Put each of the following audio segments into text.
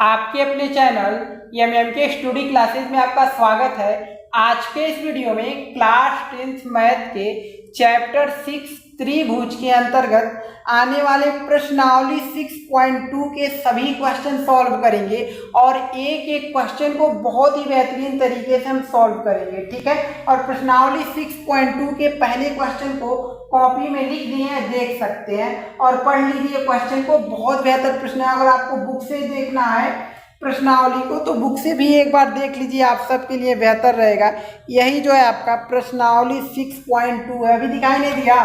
आपके अपने channel M के स्टडी क्लासेस में आपका स्वागत है। आज के इस वीडियो में क्लास 10th मैथ के चैप्टर 6 त्रिभुज के अंतर्गत आने वाले प्रश्नावली 6.2 के सभी क्वेश्चन सॉल्व करेंगे और एक एक क्वेश्चन को बहुत ही बेहतरीन तरीके से हम सॉल्व करेंगे, ठीक है। और प्रश्नावली 6.2 के पहले क्वेश्चन को कॉपी में लिख दिए हैं, देख सकते हैं और पढ़ लीजिए क्वेश्चन को। बहुत बेहतर प्रश्न है। अगर आपको बुक से देखना है प्रश्नावली को तो बुक से भी एक बार देख लीजिए, आप सबके लिए बेहतर रहेगा। यही जो है आपका प्रश्नावली 6.2 है। अभी दिखाई नहीं दिया,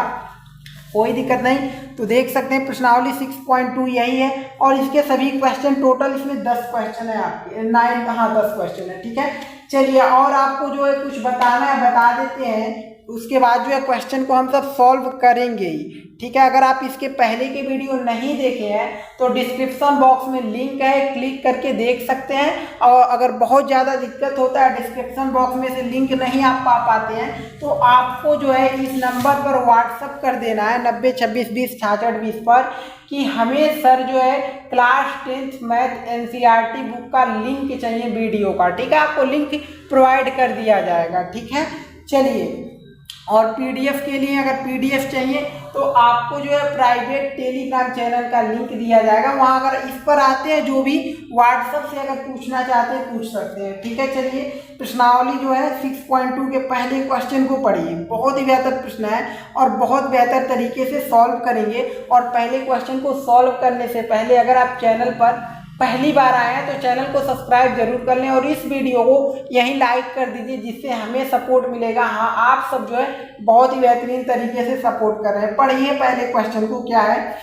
कोई दिक्कत नहीं, तो देख सकते हैं प्रश्नावली 6.2 यही है। और इसके सभी क्वेश्चन टोटल इसमें 10 क्वेश्चन है आपके 10 क्वेश्चन है, ठीक है। चलिए, और आपको जो है कुछ बताना है बता देते हैं, उसके बाद जो है क्वेश्चन को हम सब सॉल्व करेंगे ही, ठीक है। अगर आप इसके पहले के वीडियो नहीं देखे हैं तो डिस्क्रिप्शन बॉक्स में लिंक है, क्लिक करके देख सकते हैं। और अगर बहुत ज़्यादा दिक्कत होता है, डिस्क्रिप्शन बॉक्स में से लिंक नहीं आप पा पाते हैं, तो आपको जो है इस नंबर पर व्हाट्सअप कर देना है 90 26 20 66 20 पर कि हमें सर जो है class 10th math NCERT book का लिंक चाहिए वीडियो का, ठीक है। आपको लिंक प्रोवाइड कर दिया जाएगा, ठीक है। चलिए, और पीडीएफ के लिए अगर पीडीएफ चाहिए तो आपको जो है प्राइवेट टेलीग्राम चैनल का लिंक दिया जाएगा, वहां अगर इस पर आते हैं जो भी व्हाट्सएप से अगर पूछना चाहते हैं पूछ सकते हैं, ठीक है। चलिए, प्रश्नावली जो है 6.2 के पहले क्वेश्चन को पढ़िए। बहुत ही बेहतर प्रश्न है और बहुत बेहतर तरीके से सॉल्व करेंगे। और पहले क्वेश्चन को सॉल्व करने से पहले अगर आप चैनल पर पहली बार आए हैं तो चैनल को सब्सक्राइब जरूर कर लें और इस वीडियो को यहीं लाइक कर दीजिए, जिससे हमें सपोर्ट मिलेगा। हाँ, आप सब जो है बहुत ही बेहतरीन तरीके से सपोर्ट कर रहे हैं। पढ़िए पहले क्वेश्चन को, क्या है,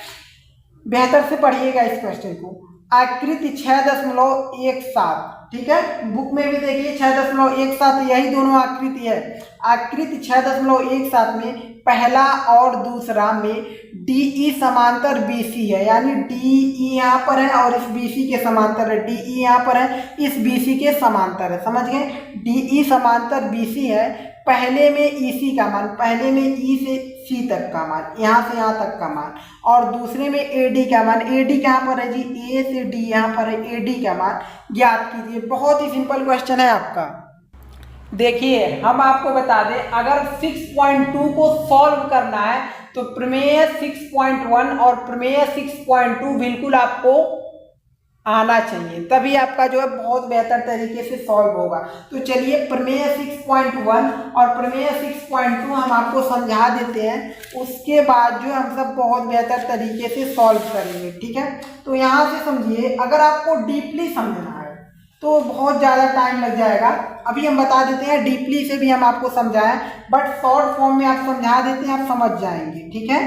बेहतर से पढ़िएगा इस क्वेश्चन को। आकृति 6.17, ठीक है। बुक में भी देखिए 6.17, यही दोनों आकृति है। आकृति 6.17 में पहला और दूसरा में DE समांतर BC है, यानी DE यहाँ पर है और इस BC के समांतर है। DE यहाँ पर है, इस BC के समांतर है, समझ गए। DE समांतर BC है। पहले में EC का मान, पहले में E से C तक का मान, यहाँ से यहाँ तक का मान, और दूसरे में AD का मान। AD कहाँ पर है जी, A से D यहाँ पर है, AD का मान ज्ञात कीजिए। बहुत ही सिंपल क्वेश्चन है आपका। देखिए, हम आपको बता दें, अगर 6.2 को सॉल्व करना है तो प्रमेय 6.1 और प्रमेय 6.2 बिल्कुल आपको आना चाहिए, तभी आपका जो है बहुत बेहतर तरीके से सॉल्व होगा। तो चलिए, प्रमेय 6.1 और प्रमेय 6.2 हम आपको समझा देते हैं, उसके बाद जो हम सब बहुत बेहतर तरीके से सॉल्व करेंगे, ठीक है। तो यहाँ से समझिए, अगर आपको डीपली समझना है तो बहुत ज़्यादा टाइम लग जाएगा। अभी हम बता देते हैं, डीपली से भी हम आपको समझाएं, बट शॉर्ट फॉर्म में आप समझा देते हैं, आप समझ जाएंगे, ठीक है।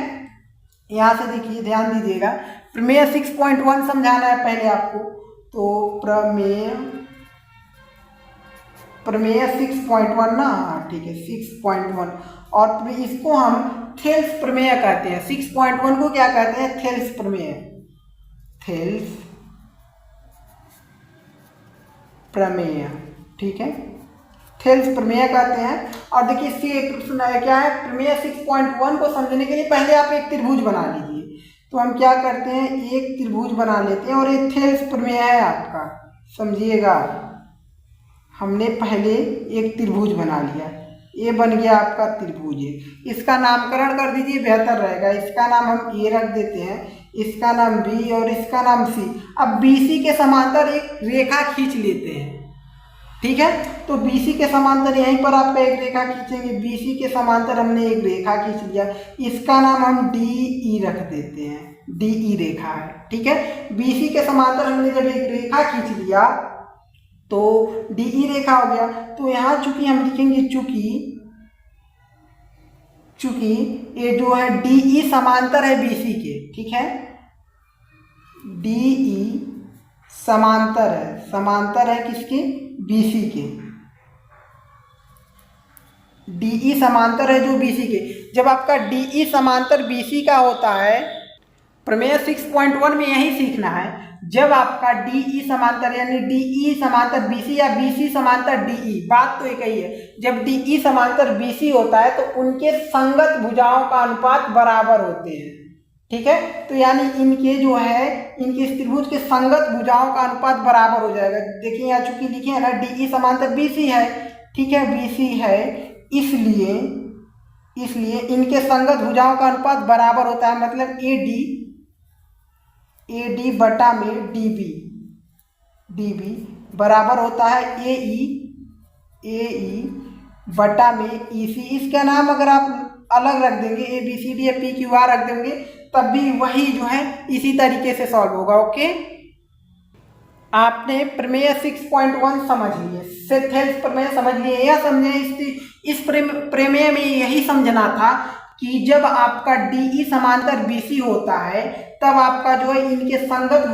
यहाँ से देखिए, ध्यान दीजिएगा, प्रमेय 6.1 समझाना है पहले आपको। तो प्रमेय 6.1 ना, ठीक है, 6.1, और इसको हम थेल्स प्रमेय कहते हैं। 6.1 को क्या कहते हैं, थेल्स प्रमेय, थेल्स प्रमेय, ठीक है, थेल्स प्रमेय कहते हैं। और देखिए, क्या है, प्रमेय 6.1 को समझने के लिए पहले आप एक त्रिभुज बना लीजिए। तो हम क्या करते हैं, एक त्रिभुज बना लेते हैं और ये थेल्स प्रमेय है आपका, समझिएगा। हमने पहले एक त्रिभुज बना लिया, ये बन गया आपका त्रिभुज है। इसका नामकरण कर दीजिए, बेहतर रहेगा। इसका नाम हम ए रख देते हैं, इसका नाम बी और इसका नाम सी। अब BC के समांतर एक रेखा खींच लेते हैं, ठीक है। तो BC के समांतर यहीं पर आपका एक रेखा खींचेंगे। BC के समांतर हमने एक रेखा खींच लिया, इसका नाम हम DE रख देते हैं, DE रेखा है, ठीक है। BC के समांतर हमने जब एक रेखा खींच लिया तो DE रेखा हो गया। तो यहाँ चूंकि हम लिखेंगे, चूंकि ये जो है DE समांतर है BC के, ठीक है, DE समांतर है किसके, BC के। DE समांतर है जो BC के। जब आपका DE समांतर BC का होता है, प्रमेय 6.1 में यही सीखना है, जब आपका DE समांतर यानी DE समांतर BC या BC समांतर DE, बात तो एक ही है। जब DE समांतर BC होता है तो उनके संगत भुजाओं का अनुपात बराबर होते हैं, ठीक है। तो यानी इनके जो है इनके इस त्रिभुज के संगत भुजाओं का अनुपात बराबर हो जाएगा। देखिए यहाँ चूंकि लिखे है ना DE समांतर BC है, ठीक है, BC है, इसलिए इनके संगत भुजाओं का अनुपात बराबर होता है, मतलब AD बटा में DB बराबर होता है AE बटा में EC। इसका नाम अगर आप अलग रख देंगे ABCD या PQR रख देंगे तब भी वही जो है इसी तरीके से सॉल्व होगा। ओके, आपने प्रमेय 6.1 समझ लिए, सेथेल्स प्रमेय समझ लिए या समझे? इस प्रमेय में यही समझना था कि जब आपका DE समांतर BC होता है तब आपका जो है इनके संगत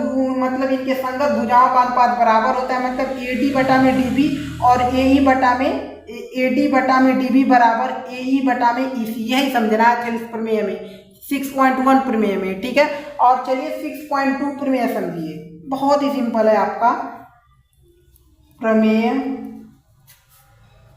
भुजाओं का अनुपात बराबर होता है, मतलब AD बटा में DB और AD बटा में DB बराबर AE बटा में EC। यही समझना है थेल्स प्रमेय में, 6.1 प्रमेय में, ठीक है। और चलिए 6.2 प्रमेय समझिए, बहुत ही सिंपल है आपका प्रमेय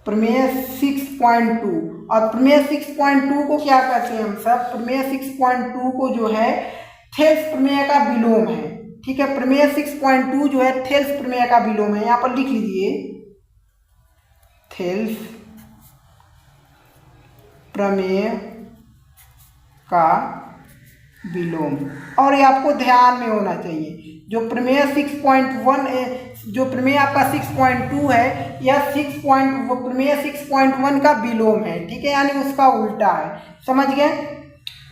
6.2। और प्रमेय 6.2 को क्या कहते हैं हम सब? प्रमेय 6.2 को जो है थेल्स प्रमेय का विलोम है, ठीक है। प्रमेय 6.2 जो है थेल्स प्रमेय का विलोम है, यहाँ पर लिख लीजिए थेल्स प्रमेय का विलोम। और ये आपको ध्यान में होना चाहिए, जो प्रमेय 6.1 जो प्रमेय आपका 6.2 है यह प्रमेय 6.1 का विलोम है, ठीक है, यानी उसका उल्टा है। समझ गए?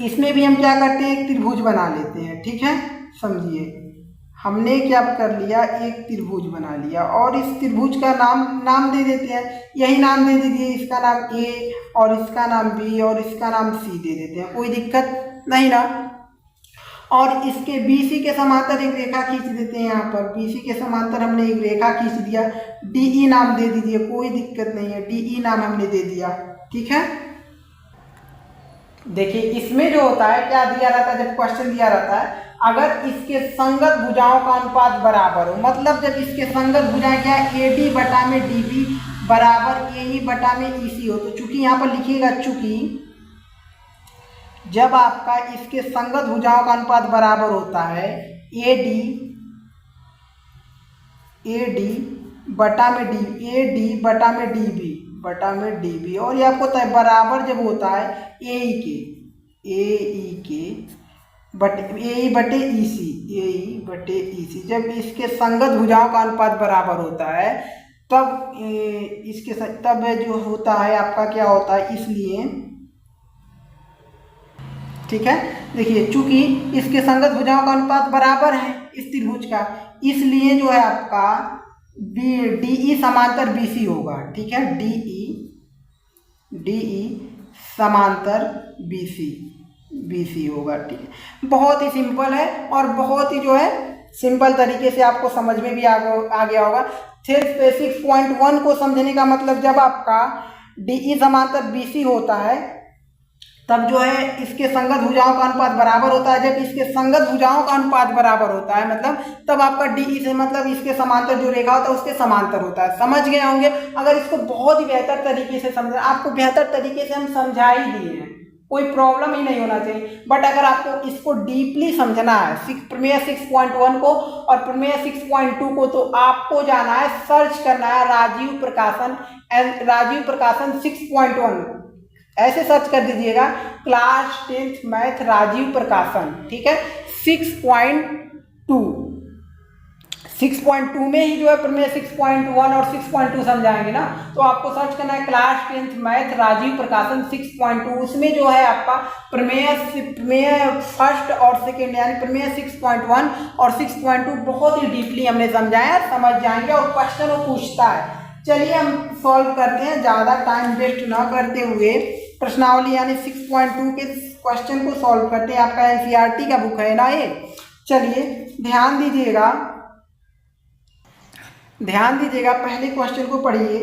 इसमें भी हम क्या करते हैं, एक त्रिभुज बना लेते हैं, ठीक है। समझिए, हमने क्या कर लिया, एक त्रिभुज बना लिया और इस त्रिभुज का नाम दे देते हैं, यही नाम दे दीजिए, इसका नाम A और इसका नाम B और इसका नाम C दे देते हैं, कोई दिक्कत नहीं ना। और इसके BC के समांतर एक रेखा खींच देते हैं, यहाँ पर BC के समांतर हमने एक रेखा खींच दिया, DE नाम दे दीजिए, कोई दिक्कत नहीं है, DE नाम हमने दे दिया, ठीक है। देखिए इसमें जो होता है क्या दिया रहता है, जब क्वेश्चन दिया रहता है अगर इसके संगत भुजाओं का अनुपात बराबर हो, मतलब जब इसके संगत भुजाएं क्या AD बटा में DB बराबर AE बटा में EC हो, तो चूंकि यहाँ पर लिखिएगा चूंकि जब आपका इसके संगत भुजाओं का अनुपात बराबर होता है AD बटा में AD बटा में DB और ये आपको बराबर जब होता है AE बटे EC, जब इसके संगत भुजाओं का अनुपात बराबर होता है तब जो होता है आपका क्या होता है, इसलिए ठीक है। देखिए चूंकि इसके संगत भुजाओं का अनुपात बराबर है इस त्रिभुज का, इसलिए जो है आपका DE समांतर BC होगा, ठीक है, DE समांतर BC होगा, ठीक है। बहुत ही सिंपल है और बहुत ही जो है सिंपल तरीके से आपको समझ में भी आ गया होगा। थेल्स 6.1 को समझने का मतलब जब आपका DE समांतर BC होता है तब जो है इसके संगत भुजाओं का अनुपात बराबर होता है, जब इसके संगत भुजाओं का अनुपात बराबर होता है मतलब तब आपका DE से मतलब इसके समांतर जो रेखा होता है उसके समांतर होता है। समझ गए होंगे? अगर इसको बहुत ही बेहतर तरीके से समझना, आपको बेहतर तरीके से हम समझा ही दिए हैं, कोई प्रॉब्लम ही नहीं होना चाहिए। बट अगर आपको इसको डीपली समझना है प्रमेय 6.1 को और प्रमेय 6.2 को, तो आपको जाना है, सर्च करना है राजीव प्रकाशन 6.1, ऐसे सर्च कर दीजिएगा, क्लास 10th मैथ राजीव प्रकाशन, ठीक है। 6.2 में ही जो है प्रमेय 6.1 और 6.2 समझाएंगे ना, तो आपको सर्च करना है क्लास 10th मैथ राजीव प्रकाशन 6.2। उसमें जो है आपका प्रमेय फर्स्ट और सेकेंड यानी प्रमेय 6.1 और 6.2 बहुत ही डीपली हमने समझाया, समझ जाएंगे और क्वेश्चन वो पूछता है। चलिए हम सॉल्व करते हैं, ज़्यादा टाइम वेस्ट ना करते हुए प्रश्नावली यानी 6.2 के क्वेश्चन को सॉल्व करते हैं। आपका NCERT का बुक है ना ये। चलिए ध्यान दीजिएगा, पहले क्वेश्चन को पढ़िए।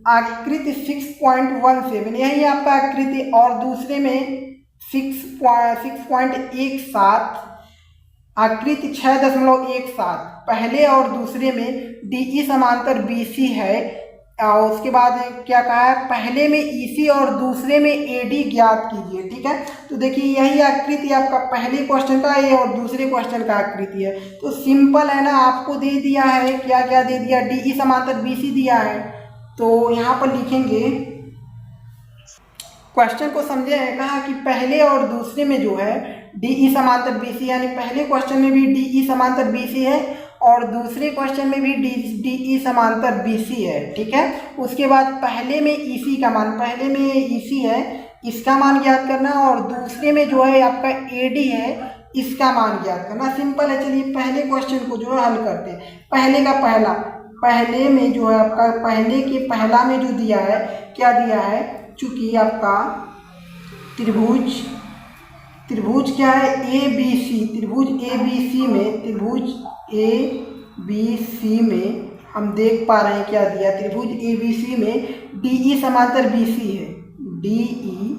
आकृति 6.17 यही आपका आकृति और दूसरे में 6.17 आकृति 6.17 पहले और दूसरे में DE समांतर BC है और उसके बाद क्या कहा है, पहले में ईसी और दूसरे में एडी ज्ञात कीजिए। ठीक है, तो देखिए यही आकृति आपका पहले क्वेश्चन का है और दूसरे क्वेश्चन का आकृति है। तो सिंपल है ना, आपको दे दिया है क्या क्या दे दिया, डीई समांतर बीसी दिया है। तो यहाँ पर लिखेंगे, क्वेश्चन को समझे हैं, कहा कि पहले और दूसरे में जो है डीई समांतर बीसी, यानी पहले क्वेश्चन में भी डीई समांतर बीसी है और दूसरे क्वेश्चन में भी डीई समांतर बीसी है। ठीक है, उसके बाद पहले में ईसी का मान, पहले में ईसी है इसका मान ज्ञात करना और दूसरे में जो है आपका एडी है इसका मान ज्ञात करना। सिंपल है, चलिए पहले क्वेश्चन को जो है हल करते हैं। पहले का पहला, पहले में जो है आपका पहले के पहला में जो दिया है, क्या दिया है, चूंकि आपका त्रिभुज क्या है, ए बी सी, त्रिभुज ए बी सी में, त्रिभुज ए बी सी में हम देख पा रहे हैं क्या दिया, त्रिभुज ए बी सी में डीई समांतर बीसी है, डीई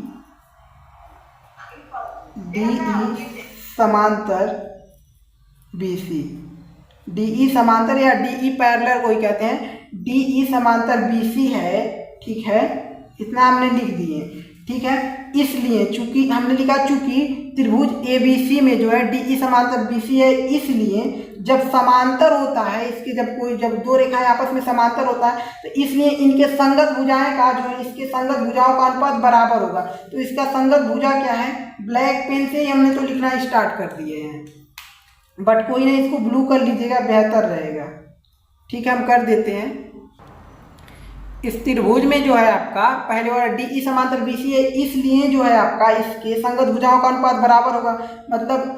समांतर बीसी, डीई समांतर या डीई पैरेलल कोई कहते हैं, डीई समांतर बीसी है। ठीक है, इतना हमने लिख दिए। ठीक है, इसलिए चूंकि हमने लिखा, चूंकि त्रिभुज एबीसी में जो है डीई समांतर बीसी है, इसलिए जब समांतर होता है इसके, जब दो रेखाएं आपस में समांतर होता है तो इसलिए इनके संगत भुजाएं का जो है, इसके संगत भुजाओं का अनुपात बराबर होगा। तो इसका संगत भुजा क्या है, ब्लैक पेन से ही हमने तो लिखना स्टार्ट कर दिए हैं, बट कोई नहीं, इसको ब्लू कर लीजिएगा, बेहतर रहेगा। ठीक है, हम कर देते हैं। इस त्रिभुज में जो है आपका पहले वाला डीई समांतर बीसी है, इसलिए जो है आपका इसके संगत भुजाओं का अनुपात बराबर होगा, मतलब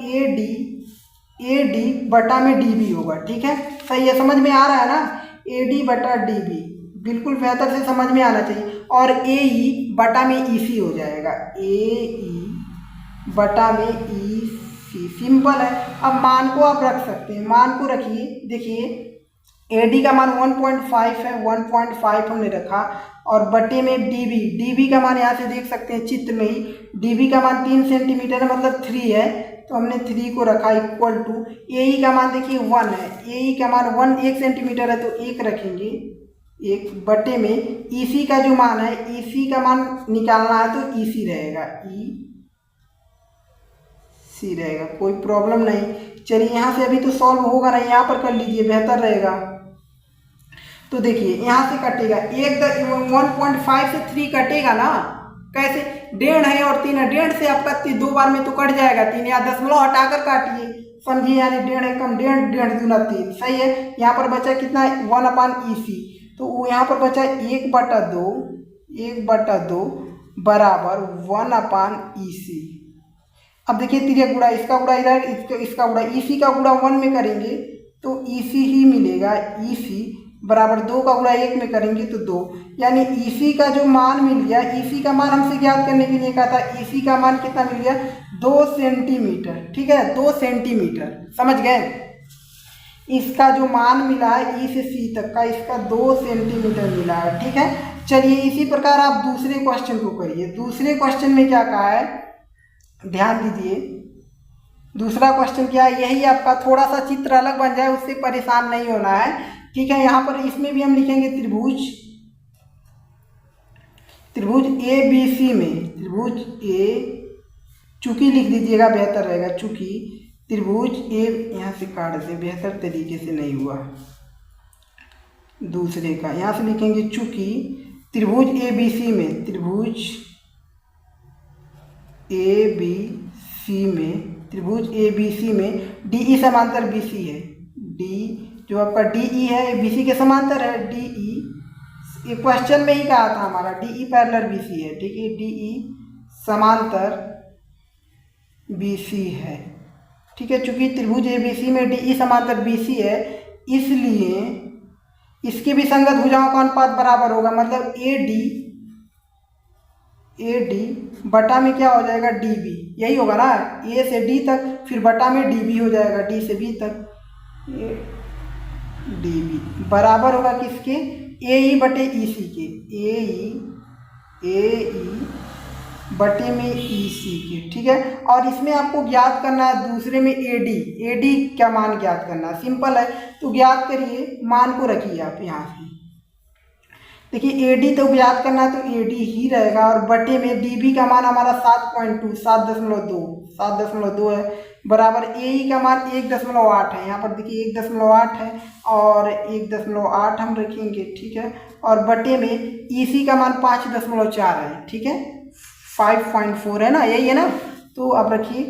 एडी बटा में डीबी होगा। ठीक है, सही है, समझ में आ रहा है ना, एडी बटा डीबी बिल्कुल बेहतर से समझ में आना चाहिए। और एई बटा में ईसी हो जाएगा, एई बटा में ईसी, सिंपल है। अब मान को आप रख सकते हैं, मान को रखिए, देखिए एडी का मान 1.5 है, 1.5 हमने रखा और बटे में डीबी का मान यहाँ से देख सकते हैं चित्र में ही, डीबी का मान 3 सेंटीमीटर है, मतलब 3 है, तो हमने 3 को रखा इक्वल टू, एई का मान देखिए 1 है, एई का मान 1 सेंटीमीटर है तो 1 रखेंगे, 1 बटे में ईसी का जो मान है, ईसी का मान निकालना है तो ईसी रहेगा, ईसी रहेगा, कोई प्रॉब्लम नहीं। चलिए यहाँ से अभी तो सॉल्व होगा नहीं, यहाँ पर कर लीजिए, बेहतर रहेगा। तो देखिए यहाँ से कटेगा, 1.5 से 3 कटेगा ना, कैसे, 1.5 है और 3 है, 1.5 से आपका 2 बार में तो कट जाएगा 3, या दशमलव हटाकर काटिए, समझिए, यानी 1.5 है कम 1.5 दूना 3, सही है। यहाँ पर बचा कितना, 1/EC, तो यहाँ पर बचा 1/2 बराबर 1/EC। अब देखिए तिर्यक गुणा, इसका गुणा इधर, इसका गुणा, ईसी का गुणा 1 में करेंगे तो ईसी ही मिलेगा, ईसी बराबर 2 का गुणा 1 में करेंगे तो 2, यानी ईसी का जो मान मिल गया, ईसी का मान हमसे ज्ञात करने के लिए कहा था, ईसी का मान कितना मिल गया, 2 सेंटीमीटर। ठीक है, 2 सेंटीमीटर, समझ गए। इसका जो मान मिला है ई से सी तक का, इसका 2 सेंटीमीटर मिला है। ठीक है, चलिए इसी प्रकार आप दूसरे क्वेश्चन को करिए। दूसरे क्वेश्चन में क्या कहा है, ध्यान दीजिए, दूसरा क्वेश्चन क्या है, यही आपका थोड़ा सा चित्र अलग बन जाए, उससे परेशान नहीं होना है। ठीक है, यहाँ पर इसमें भी हम लिखेंगे त्रिभुज ए बी सी में, त्रिभुज ए, चूंकि लिख दीजिएगा बेहतर रहेगा, चूंकि त्रिभुज ए, यहाँ से काट दे, बेहतर तरीके से नहीं हुआ, दूसरे का यहाँ से लिखेंगे, चूंकि त्रिभुज ए बी सी में, त्रिभुज ए बी सी में, त्रिभुज ए बी सी में डीई समांतर बीसी है, डी जो आपका डीई है बीसी के समांतर है, डीई क्वेश्चन में ही कहा था हमारा, डीई पैरेलल बीसी है। ठीक है, डीई समांतर बीसी है। ठीक है, चूंकि त्रिभुज ए बी सी में डीई समांतर बीसी है, इसलिए इसके भी संगत भुजाओं का अनुपात बराबर होगा, मतलब एडी बटा में क्या हो जाएगा, डीबी, यही होगा ना, ए से डी तक, फिर बटा में डीबी हो जाएगा, डी से बी तक, डीबी बराबर होगा किसके, एई बटे ईसी के, एई बटे में ईसी के। ठीक है, और इसमें आपको ज्ञात करना है, दूसरे में एडी क्या मान ज्ञात करना है, सिंपल है, तो ज्ञात करिए, मान को रखिए आप यहाँ से, देखिए AD तो याद करना है तो AD ही रहेगा, और बटे में DB का मान हमारा 7.2 7.2 है, बराबर AE का मान 1.8 है। यहाँ पर देखिए 1.8 है और 1.8 हम रखेंगे, ठीक है। और बटे में EC का मान 5.4 है, ठीक है। 5.4 है ना, यही है ना, तो अब रखिए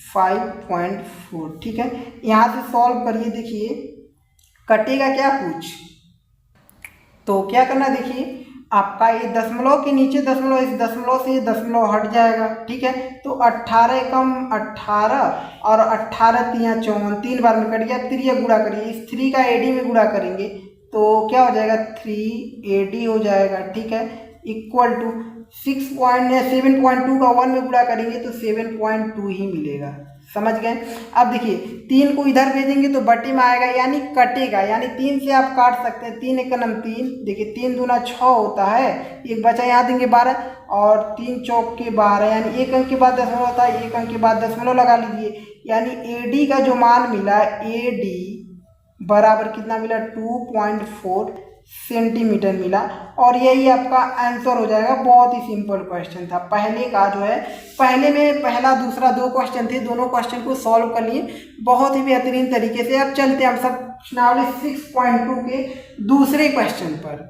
5.4, ठीक है। यहाँ से सॉल्व करिए, देखिए कटेगा क्या कुछ, तो क्या करना, देखिए आपका ये दशमलव के नीचे दशमलव, इस दशमलव से दशमलव हट जाएगा, ठीक है। तो 18 कम 18 और 18 तिया 54, 3 बार में कट गया। 3 गुणा करिए, इस 3 का AD में गुणा करेंगे तो क्या हो जाएगा, 3AD हो जाएगा, ठीक है। इक्वल टू 7.2 का 1 में गुणा करेंगे तो 7.2 ही मिलेगा, समझ गए। अब देखिए 3 को इधर भेजेंगे तो बटे में आएगा, यानी कटेगा, यानी 3 से आप काट सकते हैं। 3 एक नम 3, देखिए 3 दूना 6 होता है, एक बचा यहाँ देंगे 12, और 3 चौक के 12, यानी एक अंक के बाद दशमलव होता है, एक अंक के बाद दशमलव लगा लीजिए, यानी AD का जो मान मिला, AD बराबर कितना मिला, 2.4 सेंटीमीटर मिला। और यही आपका आंसर हो जाएगा। बहुत ही सिंपल क्वेश्चन था, पहले का जो है, पहले में पहला दूसरा 2 क्वेश्चन थे, दोनों क्वेश्चन को सॉल्व कर लिए बहुत ही बेहतरीन तरीके से। अब चलते हैं हम सब प्रश्नावली 6.2 के दूसरे क्वेश्चन पर।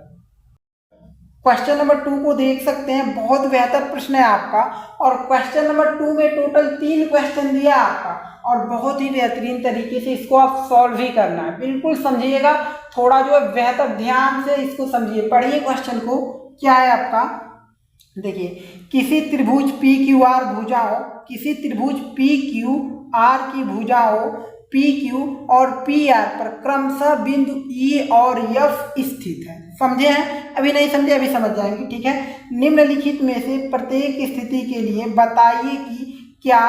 क्वेश्चन नंबर 2 को देख सकते हैं, बहुत बेहतर प्रश्न है आपका, और क्वेश्चन नंबर 2 में टोटल 3 क्वेश्चन दिया आपका, और बहुत ही बेहतरीन तरीके से इसको आप सॉल्व ही करना है। बिल्कुल समझिएगा, थोड़ा जो है बेहतर ध्यान से इसको समझिए, पढ़िए क्वेश्चन को। क्या है आपका, देखिए किसी त्रिभुज PQR भुजाओं, किसी त्रिभुज PQR की भुजाओं PQ और PR पर क्रमशः बिंदु E और F स्थित है। समझे हैं, अभी नहीं समझे, अभी समझ जाएंगे, ठीक है। निम्नलिखित में से प्रत्येक स्थिति के लिए बताइए कि क्या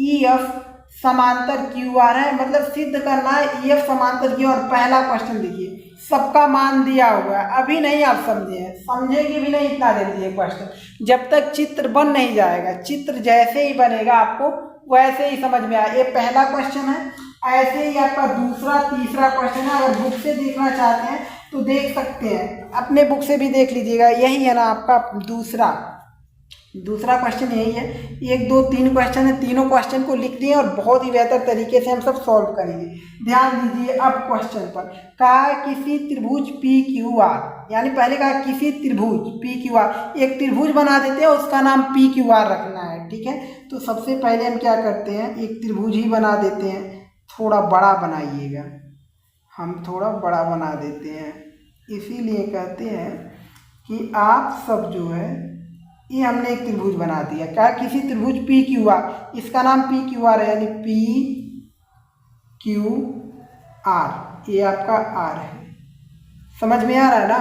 EF समांतर QR है, मतलब सिद्ध करना है EF समांतर QR। और पहला क्वेश्चन देखिए, सबका मान दिया हुआ है, अभी नहीं आप समझे हैं, समझेंगे भी नहीं, इतना दे दीजिए क्वेश्चन, जब तक चित्र बन नहीं जाएगा। चित्र जैसे ही बनेगा आपको वैसे ही समझ में आए। ये पहला क्वेश्चन है, ऐसे ही आपका दूसरा तीसरा क्वेश्चन है। अगर बुक से देखना चाहते हैं तो देख सकते हैं, अपने बुक से भी देख लीजिएगा, यही है ना आपका दूसरा क्वेश्चन यही है। 1 2 3 क्वेश्चन है, तीनों क्वेश्चन को लिख दिए और बहुत ही बेहतर तरीके से हम सब सॉल्व करेंगे। ध्यान दीजिए अब क्वेश्चन पर। कहा किसी त्रिभुज PQR, यानी पहले कहा किसी त्रिभुज PQR, एक त्रिभुज बना देते हैं, उसका नाम PQR रखना है, ठीक है। तो सबसे पहले हम क्या करते हैं, एक त्रिभुज ही बना देते हैं, थोड़ा बड़ा बनाइएगा, हम थोड़ा बड़ा बना देते हैं। इसीलिए कहते हैं कि आप सब जो है, ये हमने एक त्रिभुज बना दिया। क्या, किसी त्रिभुज PQR, इसका नाम PQR है, यानी PQR, ये आपका R है, समझ में आ रहा है ना,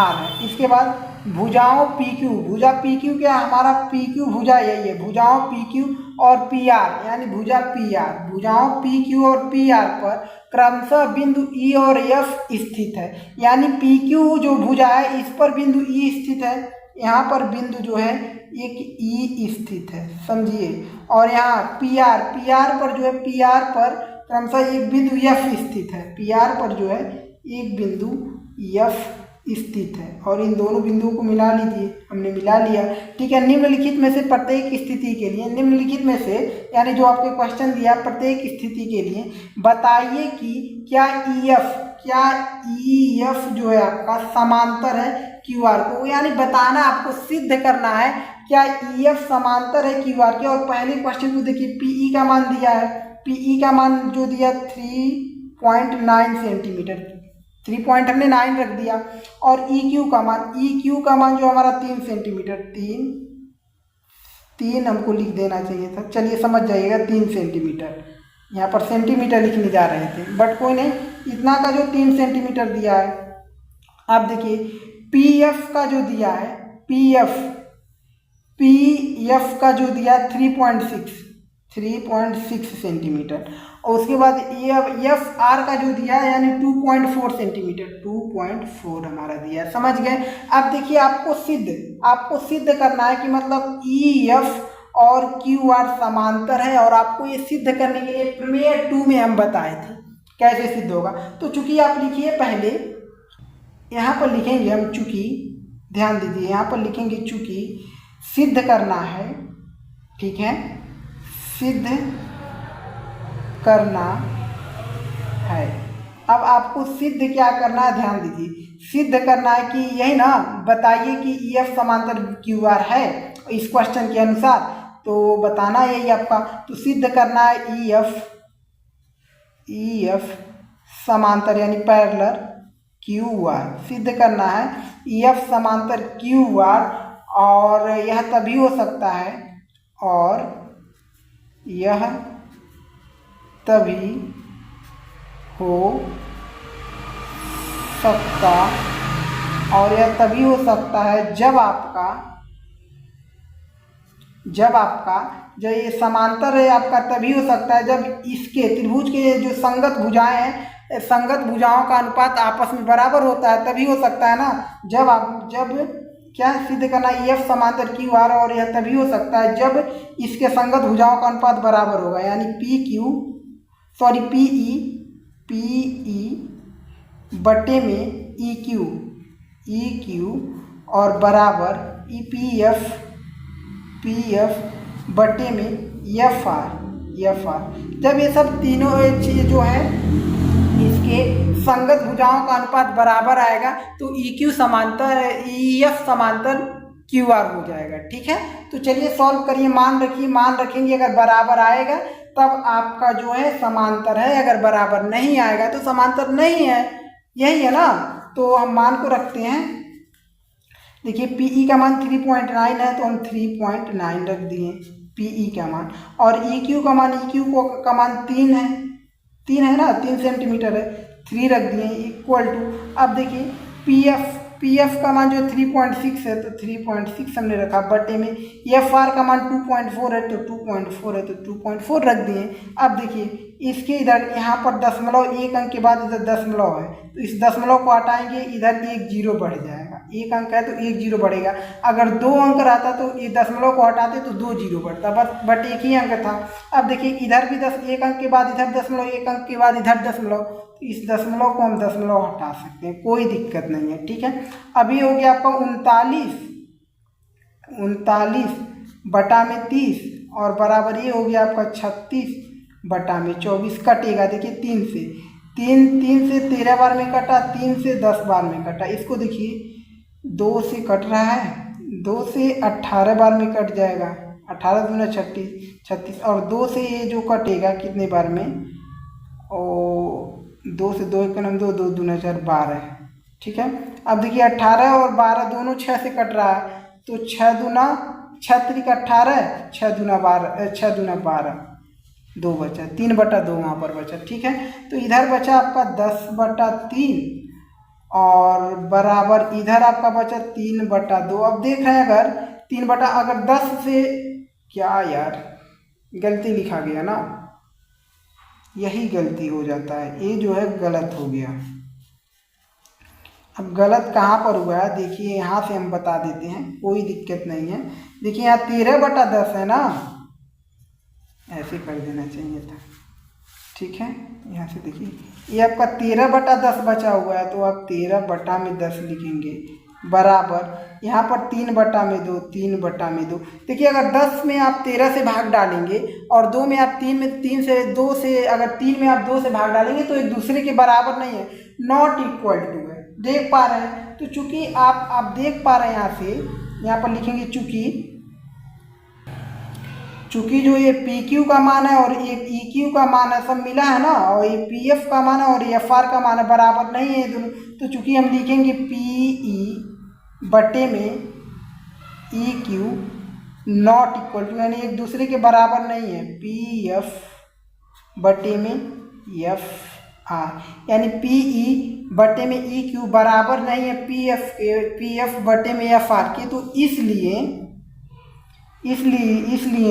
R है। इसके बाद भुजाओं PQ, भुजा PQ क्या, हमारा PQ भुजा यही है, भुजाओं PQ और PR, यानी भुजा PR, भुजाओं PQ और PR पर क्रमशः बिंदु E और F स्थित है। यानी PQ जो भुजा है, इस पर बिंदु E स्थित है, यहाँ पर बिंदु जो है एक E स्थित है, समझिए। और यहाँ PR पर जो है, PR पर क्रमशः एक बिंदु F स्थित है, PR पर जो है एक बिंदु F स्थित है, और इन दोनों बिंदुओं को मिला लीजिए, हमने मिला लिया, ठीक है। निम्नलिखित में से प्रत्येक स्थिति के लिए, निम्नलिखित में से यानी जो आपके क्वेश्चन दिया, प्रत्येक स्थिति के लिए बताइए कि क्या EF जो है आपका समांतर है QR को, यानी बताना, आपको सिद्ध करना है क्या EF समांतर है QR के। और पहले क्वेश्चन को देखिए, PE का मान दिया है, PE का मान जो दिया 3.9 सेंटीमीटर, 3 हमने 9 रख दिया। और EQ का मान जो हमारा 3 सेंटीमीटर, 3 हमको लिख देना चाहिए था, चलिए समझ जाइएगा, 3 सेंटीमीटर, यहाँ पर सेंटीमीटर लिखने जा रहे थे, बट कोई नहीं, इतना का जो 3 सेंटीमीटर दिया है। अब देखिए PF का जो दिया है, PF का जो दिया 3.6 सेंटीमीटर, और उसके बाद FR का जो दिया यानी 2.4 सेंटीमीटर, 2.4 हमारा दिया, समझ गए। अब देखिए आपको सिद्ध करना है कि मतलब EF और QR समांतर है, और आपको ये सिद्ध करने के लिए प्रमेय 2 में हम बताए थे कैसे सिद्ध होगा। तो चूंकि आप लिखिए पहले यहाँ पर लिखेंगे हम चूंकि, ध्यान दीजिए यहाँ पर लिखेंगे चूंकि सिद्ध करना है, ठीक है, सिद्ध करना है। अब आपको सिद्ध क्या करना है, ध्यान दीजिए, सिद्ध करना है कि यही ना, बताइए कि EF समांतर QR है इस क्वेश्चन के अनुसार, तो बताना यही आपका। तो सिद्ध करना है EF समांतर यानी पैरेलल QR, सिद्ध करना है EF समांतर QR, और यह तभी हो सकता है, और यह तभी हो सकता, और यह तभी हो सकता है जब ये समांतर है आपका, तभी हो सकता है जब इसके त्रिभुज के जो संगत भुजाएं हैं, संगत भुजाओं का अनुपात आपस में बराबर होता है, तभी हो सकता है ना। जब क्या सिद्ध करना, EF समांतर QR, और यह तभी हो सकता है जब इसके संगत भुजाओं का अनुपात बराबर होगा, यानी PE बटे में EQ और बराबर PF बटे में FR। जब ये सब तीनों चीज़ जो है इसके संगत भुजाओं का अनुपात बराबर आएगा तो EF समांतर QR हो जाएगा, ठीक है। तो चलिए सॉल्व करिए, मान रखेंगे अगर बराबर आएगा तब आपका जो है समांतर है, अगर बराबर नहीं आएगा तो समांतर नहीं है, यही है ना। तो हम मान को रखते हैं, देखिए PE का मान 3.9 है तो हम 3.9 रख दिए PE का मान, और EQ का मान 3 है ना, 3 सेंटीमीटर है, 3 रख दिए इक्वल टू। अब देखिए PF का मान जो 3.6 है तो 3.6 हमने रखा, बटे में FR का मान 2.4 है तो 2.4 रख दिए। अब देखिए इसके इधर यहाँ पर दशमलव, एक अंक के बाद इधर दशमलव है, तो इस दशमलव को हटाएंगे, इधर 1 0 बढ़ जाएगा, एक अंक है तो 1 0 बढ़ेगा। अगर 2 अंक रहता तो ये दशमलव को हटाते तो 2 0 बढ़ता, बट एक ही अंक था। अब देखिए इधर भी एक अंक के बाद इधर दशमलव, एक अंक के बाद इधर दशमलव, तो इस दशमलव को हम दशमलव हटा सकते हैं, कोई दिक्कत नहीं है, ठीक है। अभी हो गया आपका 39 बटा में 30, और बराबर ये हो गया आपका 36 बटा में 24, कटेगा देखिए 3 से 13 बार में कटा, 3 से 10 बार में कटा। इसको देखिए 2 से कट रहा है, 2 से 18 बार में कट जाएगा, 18 दूना 36, और 2 से ये जो कटेगा कितने बार में, और 2 से 2 1 2 2 दूना 4 12, ठीक है। अब देखिए 18 और 12 दोनों 6 से कट रहा है, तो 6 दूना 18, 6 दूना 12, 2 बचा, 3 बटा 2 वहाँ पर बचा, ठीक है। तो इधर बचा आपका 10 बटा 3, और बराबर इधर आपका बचा 3 बटा 2। अब देख रहे हैं अगर 3 बटा, अगर 10 से, क्या यार गलती लिखा गया ना, यही गलती हो जाता है, ये जो है गलत हो गया। अब गलत कहाँ पर हुआ है देखिए, यहाँ से हम बता देते हैं, कोई दिक्कत नहीं है। देखिए यहाँ 13 बटा 10 है ना, ऐसे कर देना चाहिए था, ठीक है। यहाँ से देखिए ये आपका 13 बटा 10 बचा हुआ है, तो आप 13 बटा में 10 लिखेंगे, बराबर यहाँ पर 3 बटा में 2। देखिए अगर 10 में आप 13 से भाग डालेंगे और 2 में आप 3 से 2 से, अगर 3 में आप 2 से भाग डालेंगे तो एक दूसरे के बराबर नहीं है, नॉट इक्वल टू है, देख पा रहे हैं। तो चूंकि आप देख पा रहे हैं, यहाँ से यहाँ पर लिखेंगे चूंकि जो ये PQ का मान है और ये EQ का मान है, सब मिला है ना, और ये PF का मान है और ये FR का मान है, बराबर नहीं है दोनों, तो चूंकि हम लिखेंगे PE बटे में EQ नॉट इक्वल टू, यानी एक दूसरे के बराबर नहीं है, PF बटे में FR, यानी PE बटे में EQ बराबर नहीं है PF बटे में FR के। तो इसलिए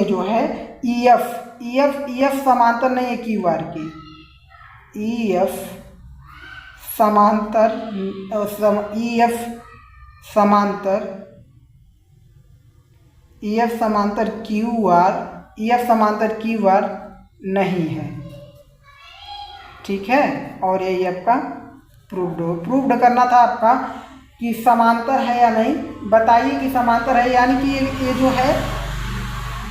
जो है EF समांतर नहीं है QR के, EF समांतर QR नहीं है, ठीक है। और यही आपका प्रूव्ड करना था आपका कि समांतर है या नहीं। बताइए कि समांतर है, यानी कि ये जो है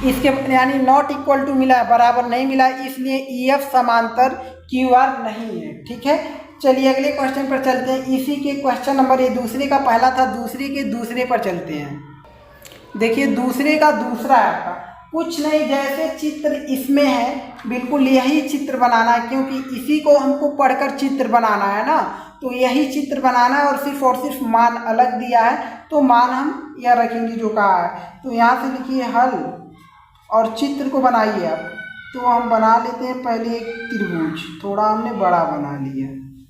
इसके यानी नॉट इक्वल टू मिला है, बराबर नहीं मिला, इसलिए EF समांतर QR नहीं है। ठीक है, चलिए अगले क्वेश्चन पर चलते हैं। इसी के क्वेश्चन नंबर, ये दूसरे का पहला था, दूसरे के दूसरे पर चलते हैं। देखिए दूसरे का दूसरा है आपका, कुछ नहीं जैसे चित्र इसमें है बिल्कुल यही चित्र बनाना है, क्योंकि इसी को हमको पढ़कर चित्र बनाना है ना, तो यही चित्र बनाना है और सिर्फ मान अलग दिया है, तो मान हम यह रखेंगे जो कहा है। तो यहाँ से लिखिए हल और चित्र को बनाइए आप। तो हम बना लेते हैं पहले एक त्रिभुज, थोड़ा हमने बड़ा बना लिया,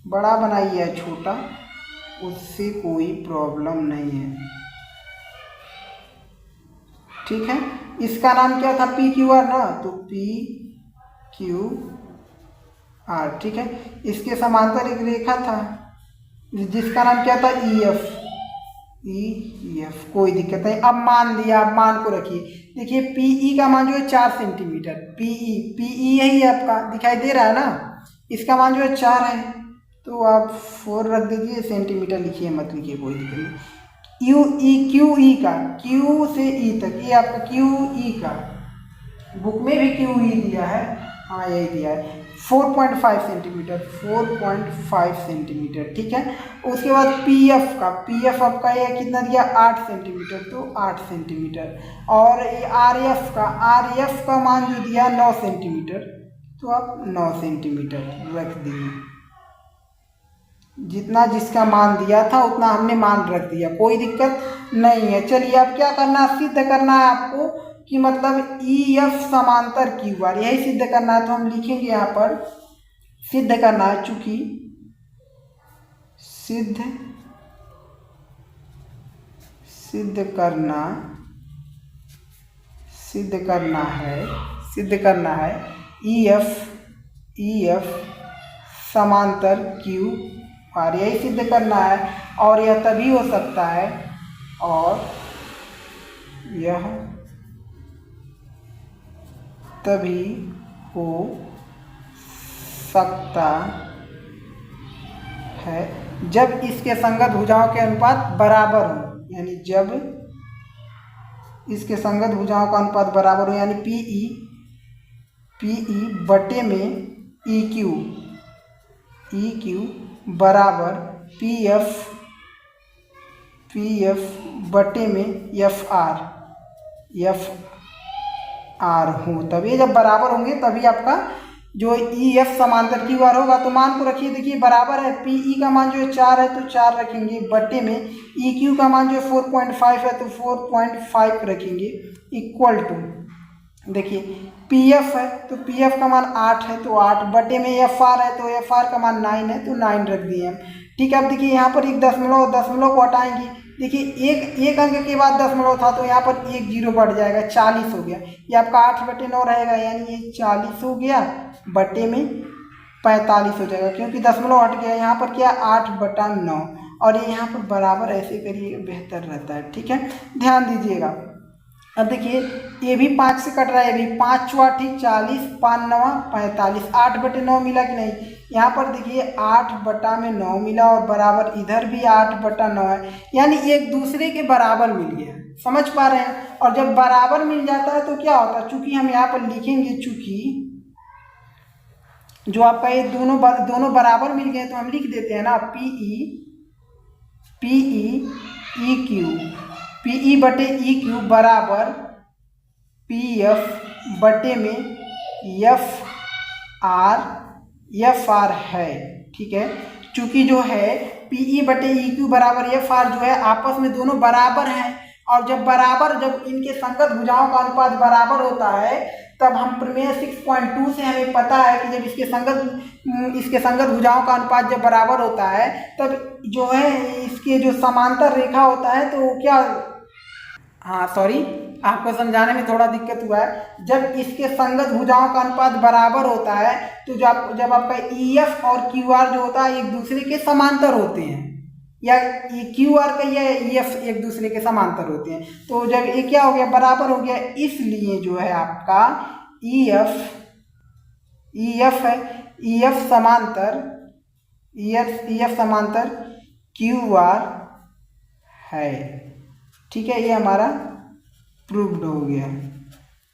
बड़ा बनाइए छोटा, उससे कोई प्रॉब्लम नहीं है। ठीक है, इसका नाम क्या था, PQR ना, तो PQR। ठीक है, इसके समांतर एक रेखा था जिसका नाम क्या था, EF। कोई दिक्कत नहीं। अब मान लिया, अब मान को रखिए। देखिए PE का मान जो है 4 सेंटीमीटर, PE यही है आपका, दिखाई दे रहा है ना, इसका मान जो है 4 है, तो आप 4 रख दीजिए, सेंटीमीटर लिखिए मत लिखिए, कोई दिक्कत नहीं। QE का, Q से E तक, ये आपका QE का, बुक में भी QE दिया है, हाँ यही दिया है, 4.5 सेंटीमीटर, 4.5 सेंटीमीटर। ठीक है, उसके बाद PF आपका ये कितना दिया, 8 सेंटीमीटर, तो 8 सेंटीमीटर। और ये RF का मान जो दिया 9 सेंटीमीटर, तो आप 9 सेंटीमीटर रख दिए। जितना जिसका मान दिया था उतना हमने मान रख दिया, कोई दिक्कत नहीं है। चलिए अब क्या करना है, सिद्ध करना है आपको कि मतलब EF समांतर QR, यही सिद्ध करना है। तो हम लिखेंगे यहाँ पर सिद्ध करना है, चूंकि सिद्ध करना है EF समांतर QR, यही सिद्ध करना है। और यह तभी हो सकता है, और यह तभी हो सकता है जब इसके संगत भुजाओं के अनुपात बराबर हो, यानी जब इसके संगत भुजाओं का अनुपात बराबर हो, यानी PE बटे में EQ बराबर PF बटे में FR हो, तभी जब बराबर होंगे तभी आपका जो EF समांतर QR होगा। तो मान को रखिए, देखिए बराबर है, PE का मान जो है 4 है तो 4 रखेंगे, बटे में EQ का मान जो है 4.5 है तो 4.5 रखेंगे, इक्वल टू, देखिए PF है तो PF का मान 8 है तो 8, बटे में FR है तो FR का मान 9 है तो 9 रख दिए हम। ठीक है, अब देखिए यहाँ पर एक दशमलव को हटाएंगे, देखिए एक अंक के बाद दशमलव था तो यहाँ पर 1 0 बढ़ जाएगा, 40 हो गया। ये आपका 8/9 रहेगा, यानी ये 40 हो गया, बटे में 45 हो जाएगा, क्योंकि दशमलव हट गया। यहाँ पर क्या 8/9, और ये यहाँ पर बराबर ऐसे करिए, बेहतर रहता है। ठीक है, ध्यान दीजिएगा। अब देखिए ये भी 5 से कट रहा है, ये भी 5 4 ठीक 40, 5 9 45, 8/9 मिला कि नहीं। यहाँ पर देखिए 8/9 मिला, और बराबर इधर भी 8/9 है, यानी एक दूसरे के बराबर मिल गया। समझ पा रहे हैं। और जब बराबर मिल जाता है तो क्या होता है, चूंकि हम यहाँ पर लिखेंगे, चूंकि जो आपका ये दोनों बराबर मिल गए तो हम लिख देते हैं ना, PE बटे EQ बराबर PF बटे में FR है। ठीक है, चूंकि जो है PE बटे EQ बराबर FR जो है आपस में दोनों बराबर हैं, और जब इनके संगत भुजाओं का अनुपात बराबर होता है तब हम प्रमेय 6.2 से हमें पता है कि जब इसके संगत भुजाओं का अनुपात जब बराबर होता है तब जो है इसके जो समांतर रेखा होता है तो क्या, हाँ सॉरी आपको समझाने में थोड़ा दिक्कत हुआ है। जब इसके संगत भुजाओं का अनुपात बराबर होता है तो जब आपका EF और QR जो होता है एक दूसरे के समांतर होते हैं, या QR का या EF एक दूसरे के समांतर होते हैं। तो जब ये क्या हो गया, बराबर हो गया, इसलिए जो है आपका EF है, EF समांतर ई एफ समांतर क्यू आर है। ठीक है, ये हमारा प्रूव्ड हो गया।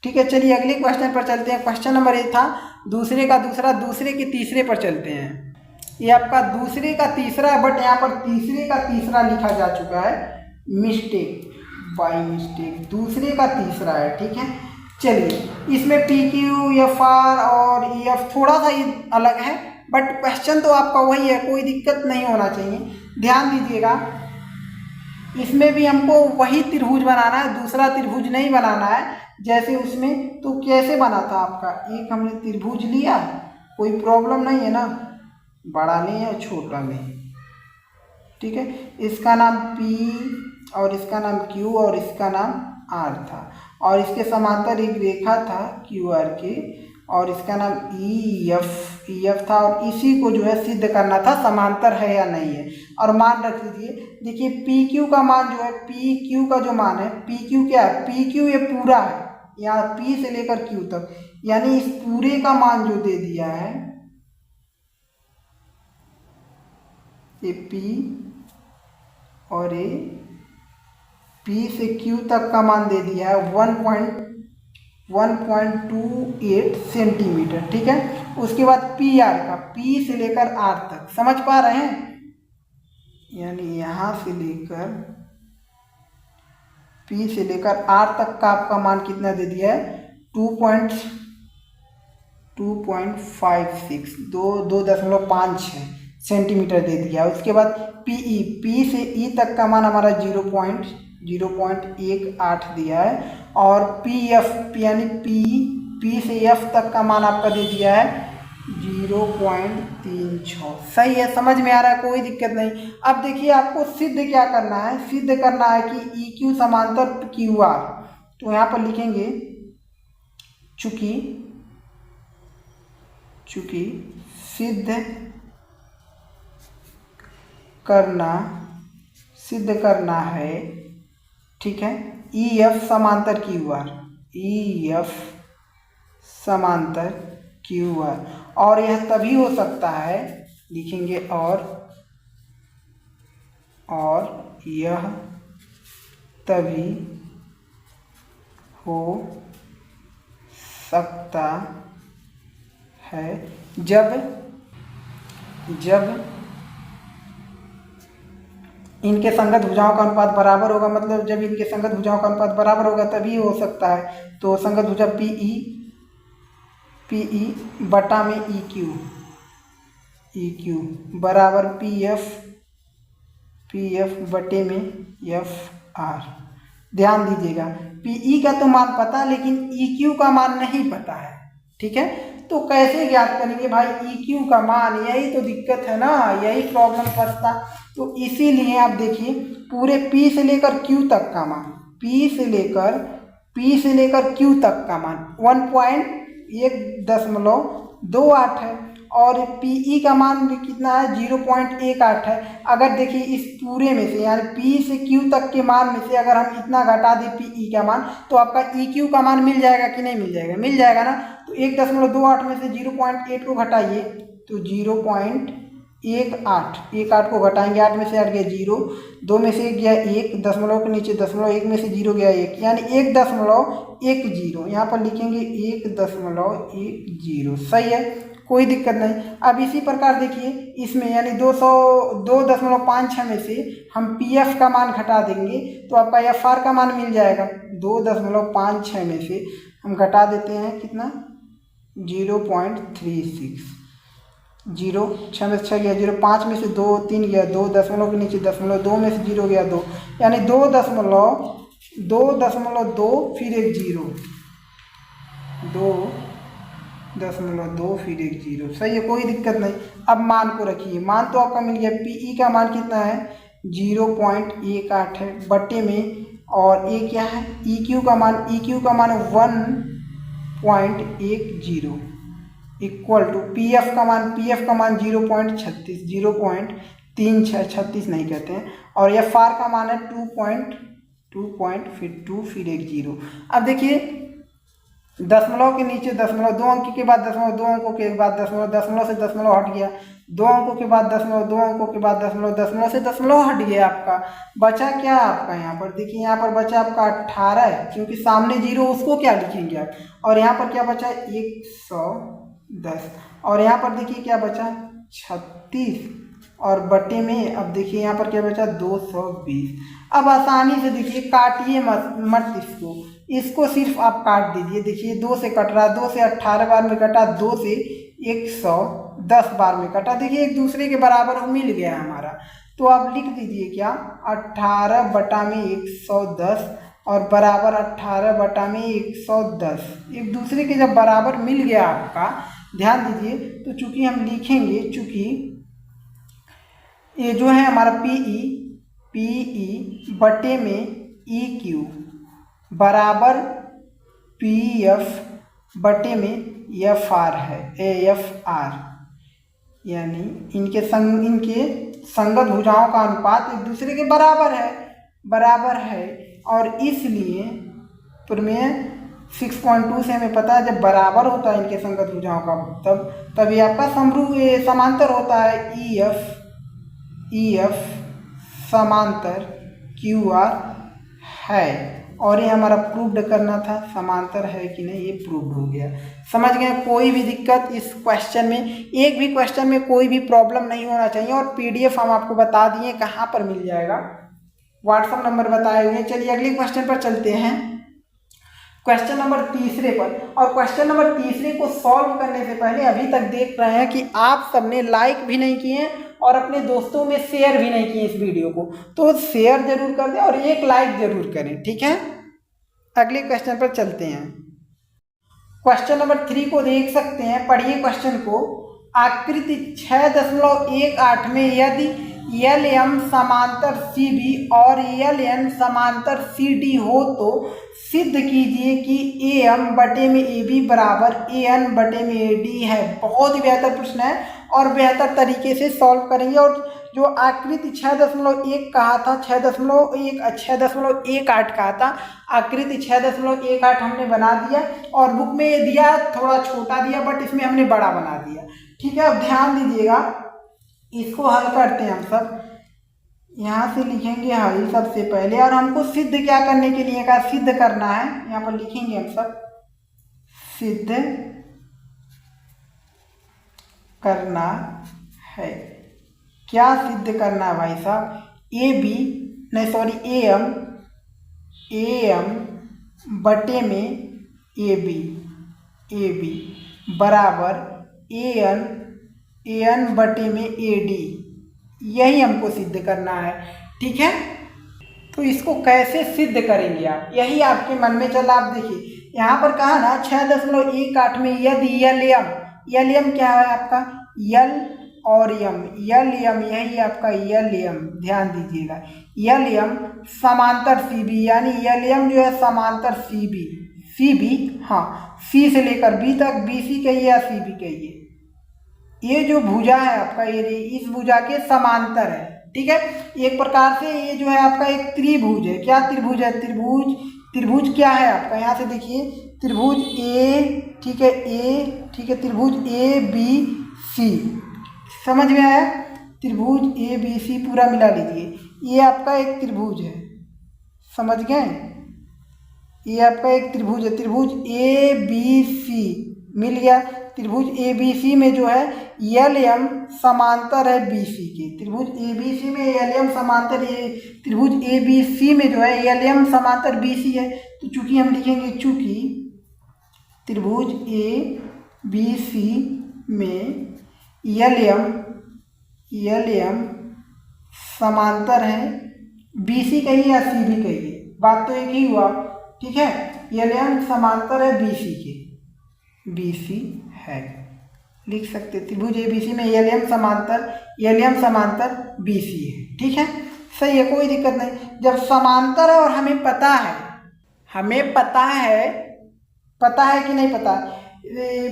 ठीक है, चलिए अगले क्वेश्चन पर चलते हैं। क्वेश्चन नंबर 1 था दूसरे का दूसरा, दूसरे के तीसरे पर चलते हैं। ये आपका दूसरे का तीसरा है, बट यहाँ पर तीसरे का तीसरा लिखा जा चुका है, मिस्टेक, बाई मिस्टेक, दूसरे का तीसरा है। ठीक है, चलिए इसमें पी क्यू एफ आर और ई एफ थोड़ा सा ये अलग है, बट क्वेश्चन तो आपका वही है, कोई दिक्कत नहीं होना चाहिए। ध्यान दीजिएगा, इसमें भी हमको वही त्रिभुज बनाना है, दूसरा त्रिभुज नहीं बनाना है जैसे उसमें। तो कैसे बना था आपका, एक हमने त्रिभुज लिया, कोई प्रॉब्लम नहीं है ना, बड़ा लें या छोटा लें। ठीक है, इसका नाम P और इसका नाम Q और इसका नाम R था, और इसके समांतर एक रेखा था QR के, और इसका नाम EF था, और इसी को जो है सिद्ध करना था समांतर है या नहीं है। और मान रख लीजिए, देखिए PQ का मान जो है, PQ का जो मान है, PQ क्या है, PQ ये पूरा है, यहाँ P से लेकर Q तक, यानी इस पूरे का मान जो दे दिया है ये P, और ये P से Q तक का मान दे दिया है 1.28 सेंटीमीटर। ठीक है, उसके बाद PR का, P से लेकर R तक, समझ पा रहे हैं, यानी यहाँ से लेकर P से लेकर R तक का आपका मान कितना दे दिया है, 2.56 2.56 सेंटीमीटर दे दिया। उसके बाद PE, P से E तक का मान हमारा 0.18 दिया है, और PF यानी P से F तक का मान आपका दे दिया है 0.36। सही है, समझ में आ रहा है, कोई दिक्कत नहीं। अब देखिए आपको सिद्ध क्या करना है, सिद्ध करना है कि EQ समांतर QR। तो यहाँ पर लिखेंगे चूंकि सिद्ध करना है, ठीक है, EF समांतर QR, EF समांतर QR, और यह तभी हो सकता है, लिखेंगे और यह तभी हो सकता है जब इनके संगत भुजाओं का अनुपात बराबर होगा। मतलब जब इनके संगत भुजाओं का अनुपात बराबर होगा तभी हो सकता है। तो संगत भुजा PE बटा में EQ बराबर PF बटे में FR। ध्यान दीजिएगा, PE का तो मान पता, लेकिन EQ का मान नहीं पता है। ठीक है, तो कैसे ज्ञात करेंगे भाई EQ का मान, यही तो दिक्कत है ना, यही प्रॉब्लम फंसता। तो इसीलिए आप देखिए पूरे P से लेकर Q तक का मान, P से लेकर Q तक का मान 1.28 है, और PE का मान भी कितना है, 0.18 है। अगर देखिए इस पूरे में से, यानी P से Q तक के मान में से अगर हम इतना घटा दें PE का मान, तो आपका EQ का मान मिल जाएगा कि नहीं मिल जाएगा, मिल जाएगा ना। तो 1.28 में से 0.8 को घटाइए तो 0.18 को घटाएंगे, 8 में से हट गया 0, 2 में से गया 1, दशमलव के नीचे दशमलव, 1 में से 0 गया 1, यानी 1.10, यहाँ पर लिखेंगे 1.10। सही है, कोई दिक्कत नहीं। अब इसी प्रकार देखिए इसमें, यानी 2.56 में से हम PF का मान घटा देंगे तो आपका FR का मान मिल जाएगा। 2.56 में से हम घटा देते हैं कितना, 0.36, 6 में से 6 गया 0, 5 में से 2, 3 गया 2, दशमलव के नीचे दशमलव, 2 में से 0 गया 2, यानी 2.2 फिर एक 0, 2.2 फिर एक 0। सही है, कोई दिक्कत नहीं। अब मान को रखिए, मान तो आपका मिल गया, PE का मान कितना है 0.18 है बटे में, और ये क्या है EQ का मान 1.10 इक्वल टू PF का मान 0.36, 0.36 नहीं कहते हैं, और FR का मान है 2 फिर एक 0। अब देखिए दशमलव के नीचे दशमलव, 2 अंक के बाद दशमलव, 2 अंकों के बाद दशमलव, दशमलव से दशमलव हट गया, 2 अंकों के बाद दशमलव, 2 अंकों के बाद दशमलव, दशमलव से दशमलव हट गया आपका। बचा क्या आपका यहाँ पर, देखिए यहाँ पर बचा आपका 18, क्योंकि सामने 0 उसको क्या लिखेंगे आप, और यहाँ पर क्या बचा 110, और यहाँ पर देखिए क्या बचा 36, और बटे में अब देखिए यहाँ पर क्या बचा 220। अब आसानी से देखिए काटिए मत इसको सिर्फ आप काट दीजिए। देखिए 2 से कट रहा, 2 से 18 बार में कटा, 2 से 110 बार में कटा। देखिए एक दूसरे के बराबर मिल गया हमारा, तो आप लिख दीजिए क्या 18 बटा में 110 और बराबर 18 बटा में 110। एक दूसरे के जब बराबर मिल गया आपका, ध्यान दीजिए, तो चूंकि हम लिखेंगे, चूंकि ये जो है हमारा पीई बटे में EQ बराबर PF बटे में FR है, AFR, यानी इनके संगत भुजाओं का अनुपात एक दूसरे के बराबर है। और इसलिए प्रमेय 6.2 से हमें पता है जब बराबर होता है इनके संगत भुजाओं का तब ये आपका समांतर होता है। EF समांतर QR है, और ये हमारा प्रूव्ड करना था समांतर है कि नहीं, ये प्रूव्ड हो गया। समझ गए, कोई भी दिक्कत इस क्वेश्चन में, एक भी क्वेश्चन में कोई भी प्रॉब्लम नहीं होना चाहिए। और PDF हम आपको बता दिए कहाँ पर मिल जाएगा, व्हाट्सएप नंबर बताए हुए। चलिए अगले क्वेश्चन पर चलते हैं, क्वेश्चन नंबर 3 पर। और क्वेश्चन नंबर 3 को सॉल्व करने से पहले अभी तक देख रहे हैं कि आप सबने लाइक भी नहीं किए और अपने दोस्तों में शेयर भी नहीं किए इस वीडियो को, तो शेयर जरूर कर दें और एक लाइक जरूर करें, ठीक है। अगले क्वेश्चन पर चलते हैं। क्वेश्चन नंबर 3 को देख सकते हैं, पढ़िए क्वेश्चन को। आकृति 6.18 में यदि LM समांतर CB और LN समांतर CD हो तो सिद्ध कीजिए कि AM बटे में AB बराबर AN बटे में AD है। बहुत ही बेहतर प्रश्न है और बेहतर तरीके से सॉल्व करेंगे। और जो आकृति 6.1 कहा था, 6.18 कहा था, आकृति 6.18 हमने बना दिया, और बुक में ये दिया थोड़ा छोटा दिया, बट इसमें हमने बड़ा बना दिया, ठीक है। अब ध्यान दीजिएगा, इसको हल करते हैं हम सब। यहाँ से लिखेंगे हल सबसे पहले, और हमको सिद्ध क्या करने के लिए कहा, सिद्ध करना है। यहाँ पर लिखेंगे हम सब सिद्ध करना है। क्या सिद्ध करना है भाई साहब, AM बटे में AB बराबर AN बटे में AD, यही हमको सिद्ध करना है, ठीक है। तो इसको कैसे सिद्ध करेंगे आप, यही आपके मन में चला। आप देखिए यहाँ पर कहा ना 6.18 में यदि LM क्या है आपका, L और M, LM यही आपका LM, ध्यान दीजिएगा, LM समांतर CB, यानी LM जो है समांतर CB, हाँ, C से लेकर B तक, BC कहिए या CB कहिए, ये जो भुजा है आपका, ये इस भुजा के समांतर है, ठीक है। एक प्रकार से ये जो है आपका एक त्रिभुज है। क्या त्रिभुज है, त्रिभुज क्या है आपका, यहाँ से देखिए त्रिभुज A, ठीक है, ठीक है, त्रिभुज ABC, समझ में आया, त्रिभुज ABC पूरा मिला लीजिए, ये आपका एक त्रिभुज है, समझ गए, ये आपका एक त्रिभुज है, त्रिभुज ABC मिल गया। त्रिभुज ABC में जो है LM समांतर है BC के, त्रिभुज ABC में LM समांतर, त्रिभुज ABC में जो है LM समांतर BC है। तो चूंकि हम लिखेंगे, चूंकि त्रिभुज ABC में LM समांतर है BC कहिए या CB कहिए, बात तो एक ही हुआ, ठीक है। LM समांतर है BC के, BC है, लिख सकते त्रिभुज ABC में LM समांतर BC है, ठीक है, सही है, कोई दिक्कत नहीं। जब समांतर है और हमें पता है कि नहीं पता,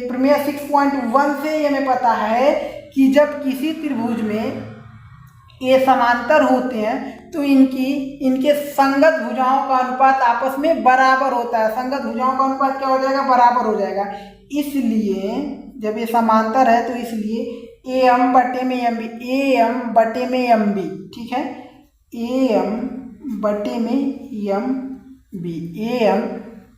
प्रमेय 6.1 से हमें पता है कि जब किसी त्रिभुज में ए समांतर होते हैं तो इनके संगत भुजाओं का अनुपात आपस में बराबर होता है। संगत भुजाओं का अनुपात क्या हो जाएगा, बराबर हो जाएगा। इसलिए जब ये समांतर है तो इसलिए ए एम बटे में एम बी, ए एम बटे में एम बी, ठीक है, ए एम बटे में एम बी, ए एम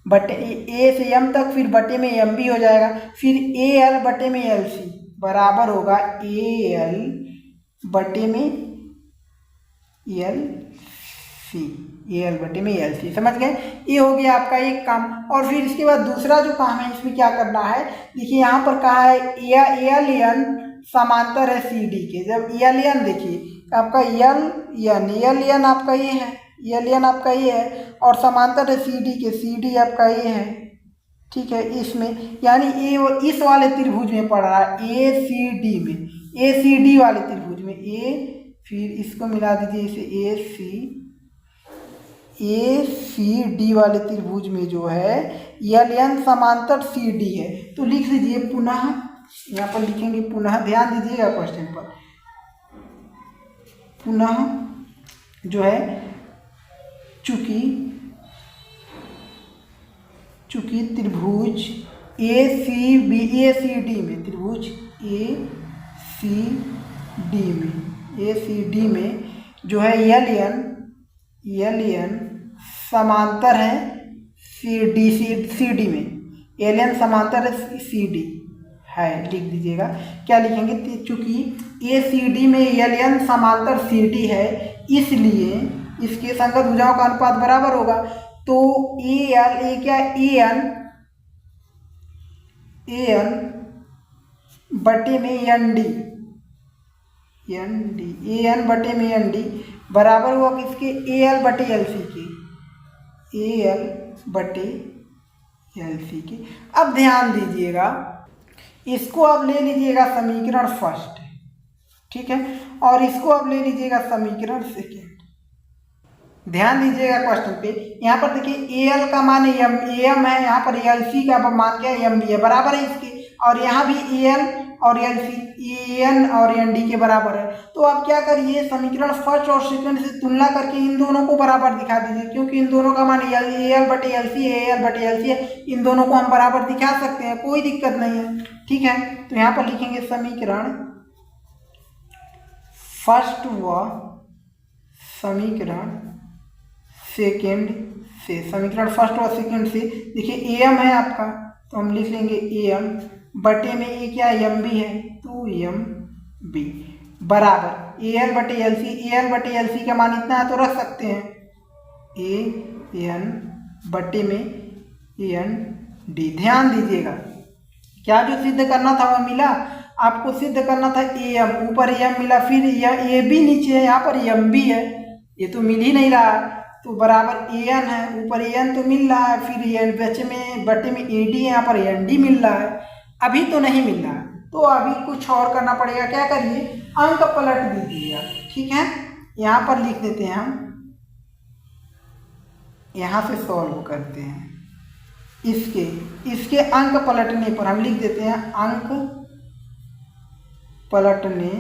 बटे ए से एम तक, फिर बटे में एम बी हो जाएगा, फिर ए एल बटे में एल सी बराबर होगा ए एल बटे में एल सी, ए एल बटे में एल सी। समझ गए, ये हो गया आपका एक काम। और फिर इसके बाद दूसरा जो काम है इसमें क्या करना है, देखिए यहाँ पर कहा है एल एन समांतर है सी डी के। जब एल एन देखिए आपका एल एन आपका ये है, एल एन आपका ये है और समांतर है सी डी के, सी डी आपका ये है, ठीक है। इसमें यानी ए इस वाले त्रिभुज में पड़ रहा है, ए सी डी में, ए सी डी वाले त्रिभुज में, ए फिर इसको मिला दीजिए इसे ए सी डी वाले त्रिभुज में जो है एल एन समांतर सी डी है। तो लिख लीजिए पुनः, यहाँ पर लिखेंगे पुनः, ध्यान दीजिएगा क्वेश्चन पर, पुनः जो है चूंकि त्रिभुज ए सी डी में, त्रिभुज ए सी डी में जो है एल एन समांतर है सी डी में, एल एन समांतर है सी डी है, लिख दीजिएगा। क्या लिखेंगे, चूंकि ए सी डी में एल एन समांतर सी डी है इसलिए इसके संगत भुजाओं का अनुपात बराबर होगा। तो ए एन बटे में एन डी, ए एन बटे में एन डी बराबर हुआ किसके, ए एल बटे एल सी के, ए एल बटे एल सी के। अब ध्यान दीजिएगा, इसको आप ले लीजिएगा समीकरण फर्स्ट, ठीक है, और इसको आप ले लीजिएगा समीकरण सेकेंड। ध्यान दीजिएगा क्वेश्चन पे, यहाँ पर देखिए ए एल का मान एम है, यहाँ पर एल सी का मान क्या है, एम बी है, बराबर है इसके, और यहाँ भी ए एल और एल सी ए एन और एन डी के बराबर है। तो आप क्या करिए, समीकरण फर्स्ट और सेकंड से तुलना करके इन दोनों को बराबर दिखा दीजिए, क्योंकि इन दोनों का मान ए एल बटे एल सी है, इन दोनों को हम बराबर दिखा सकते हैं, कोई दिक्कत नहीं है, ठीक है। तो यहाँ पर लिखेंगे समीकरण फर्स्ट व समीकरण सेकेंड से, समीकरण फर्स्ट और सेकेंड से देखिए ए एम है आपका, तो हम लिख लेंगे ए एम बटे में ए क्या एम बी है, तो एम बी बराबर ए एल बटे एल सी, ए एल बटे एल सी का मान इतना है तो रख सकते हैं, ए एन बटे में ए एन डी। ध्यान दीजिएगा, क्या जो सिद्ध करना था वह मिला, आपको सिद्ध करना था ए एम, ऊपर ए एम मिला, फिर यह ए बी नीचे है, यहाँ पर एम बी है, ये तो मिल ही नहीं रहा, तो बराबर ए एन है, ऊपर ए एन तो मिल रहा है, फिर बचे में बटे में ए डी है, यहाँ पर एन डी मिल रहा है, अभी तो नहीं मिल रहा है, तो अभी कुछ और करना पड़ेगा। क्या करिए, अंक पलट दीजिएगा, ठीक है। यहाँ पर लिख देते हैं हम, यहाँ से सॉल्व करते हैं, इसके अंक पलटने पर हम लिख देते हैं, अंक पलटने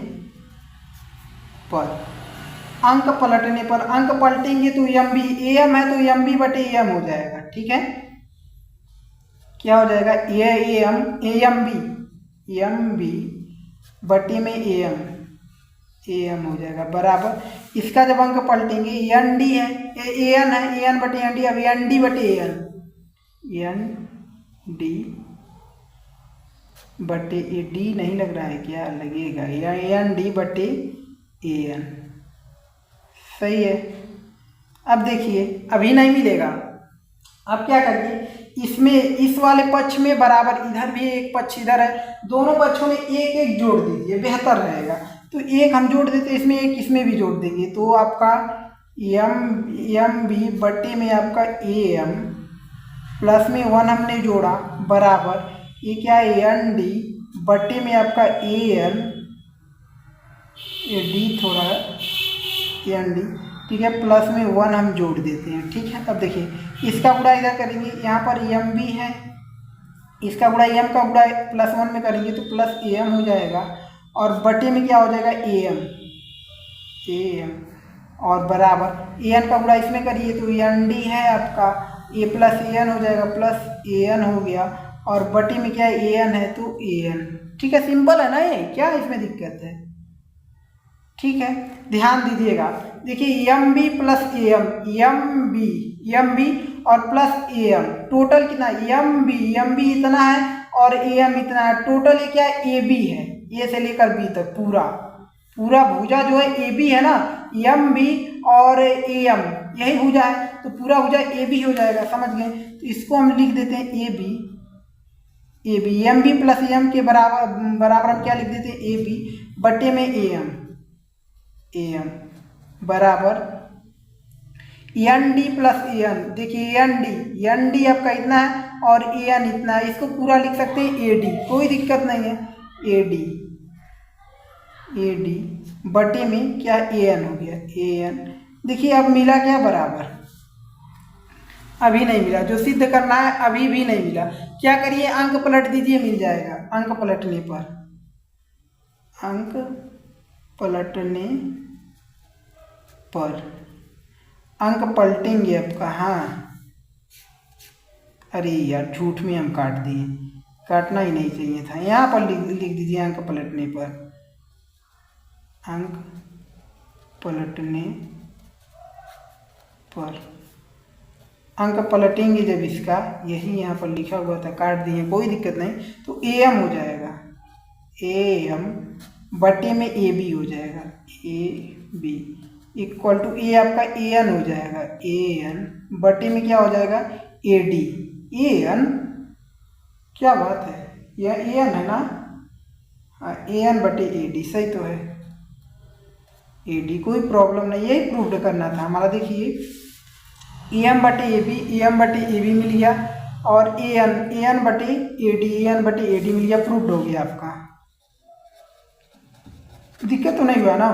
पर अंक पलटेंगे तो एम बी, ए एम है तो एम बी बटे ए एम हो जाएगा, ठीक है। क्या हो जाएगा, ए एम बी बटे में ए एम हो जाएगा, बराबर इसका जब अंक पलटेंगे एन डी है, ए एन बटे एन डी, अब एन डी बटे एन डी बटे ए डी नहीं लग रहा है, क्या लगेगा, या एन डी बटे ए एन, सही है। अब देखिए अभी नहीं मिलेगा, अब क्या करिए, इसमें इस वाले पक्ष में बराबर, इधर भी एक पक्ष इधर है, दोनों पक्षों में एक एक जोड़ दीजिए, बेहतर रहेगा। तो एक हम जोड़ देते, इसमें एक इसमें भी जोड़ देंगे, तो आपका एम बी बटे में आपका ए एम प्लस में 1 हमने जोड़ा, बराबर ये क्या है, एन डी बटे में आपका ए एन, डी थोड़ा एन डी, ठीक है, प्लस में 1 हम जोड़ देते हैं, ठीक है। अब देखिए इसका गुणा इधर करेंगे, यहाँ पर एम बी है, इसका गुणा एम का गुणा प्लस 1 में करेंगे तो प्लस ए एम हो जाएगा, और बटे में क्या हो जाएगा, ए ए एम और बराबर ए एन का गुणा इसमें करिए तो एन डी है आपका, ए प्लस ए एन हो जाएगा, प्लस ए एन हो गया और बटी में क्या है ए एन है तो ए एन। ठीक है, सिंपल है ना ये, क्या इसमें दिक्कत है। ठीक है, ध्यान दीजिएगा, देखिए M B plus A M B और प्लस ए एम, टोटल कितना एम बी इतना है और ए एम इतना है, टोटल ये क्या है ए बी है, ए से लेकर बी तक पूरा भुजा जो है ए बी है ना, एम बी और ए एम यही भुजा है तो पूरा भुजा ए बी हो जाएगा, समझ गए। तो इसको हम लिख देते हैं A B M B plus A M के बराबर हम क्या लिख देते हैं ए बी बटे में ए एम बराबर N D plus A N. देखिए एन डी आपका इतना है और ए एन इतना है, इसको पूरा लिख सकते हैं ए डी, कोई दिक्कत नहीं है, ए डी बटे में क्या ए एन हो गया ए एन। देखिए अब मिला क्या बराबर, अभी नहीं मिला, जो सिद्ध करना है अभी भी नहीं मिला। क्या करिए अंक पलट दीजिए, मिल जाएगा। अंक पलटने पर अंक पलटेंगे आपका। हाँ अरे यार झूठ में हम काट दिए, काटना ही नहीं चाहिए था, यहाँ पर लिख दीजिए अंक पलटने पर अंक पलटेंगे जब इसका, यही यहाँ पर लिखा हुआ था, काट दिए, कोई दिक्कत नहीं। तो ए एम हो जाएगा, ए एम बटे में ए बी हो जाएगा, ए बी इक्वल टू ए आपका ए एन हो जाएगा, ए एन बटे में क्या हो जाएगा ए डी, ए एन, क्या बात है, यह ए एन है ना, हाँ ए एन बटे ए डी, सही तो है, ए डी, कोई प्रॉब्लम नहीं, यही प्रूव करना था हमारा। देखिए ए एम बटे ए बी मिल गया और ए एन बटे ए डी मिल गया, प्रूव्ड हो गया आपका। दिक्कत तो नहीं हुआ ना,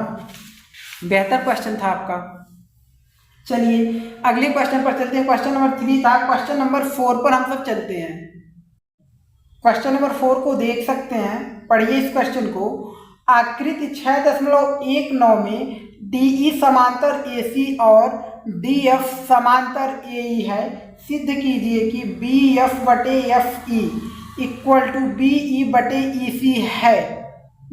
बेहतर क्वेश्चन था आपका। चलिए अगले क्वेश्चन पर चलते हैं। क्वेश्चन नंबर 3 था, क्वेश्चन नंबर 4 पर हम सब चलते हैं। क्वेश्चन नंबर 4 को देख सकते हैं, पढ़िए इस क्वेश्चन को। आकृति 6.19 में DE समांतर AC और DF समांतर AE है, सिद्ध कीजिए कि BF बटे FE इक्वल टू BE बटे EC है।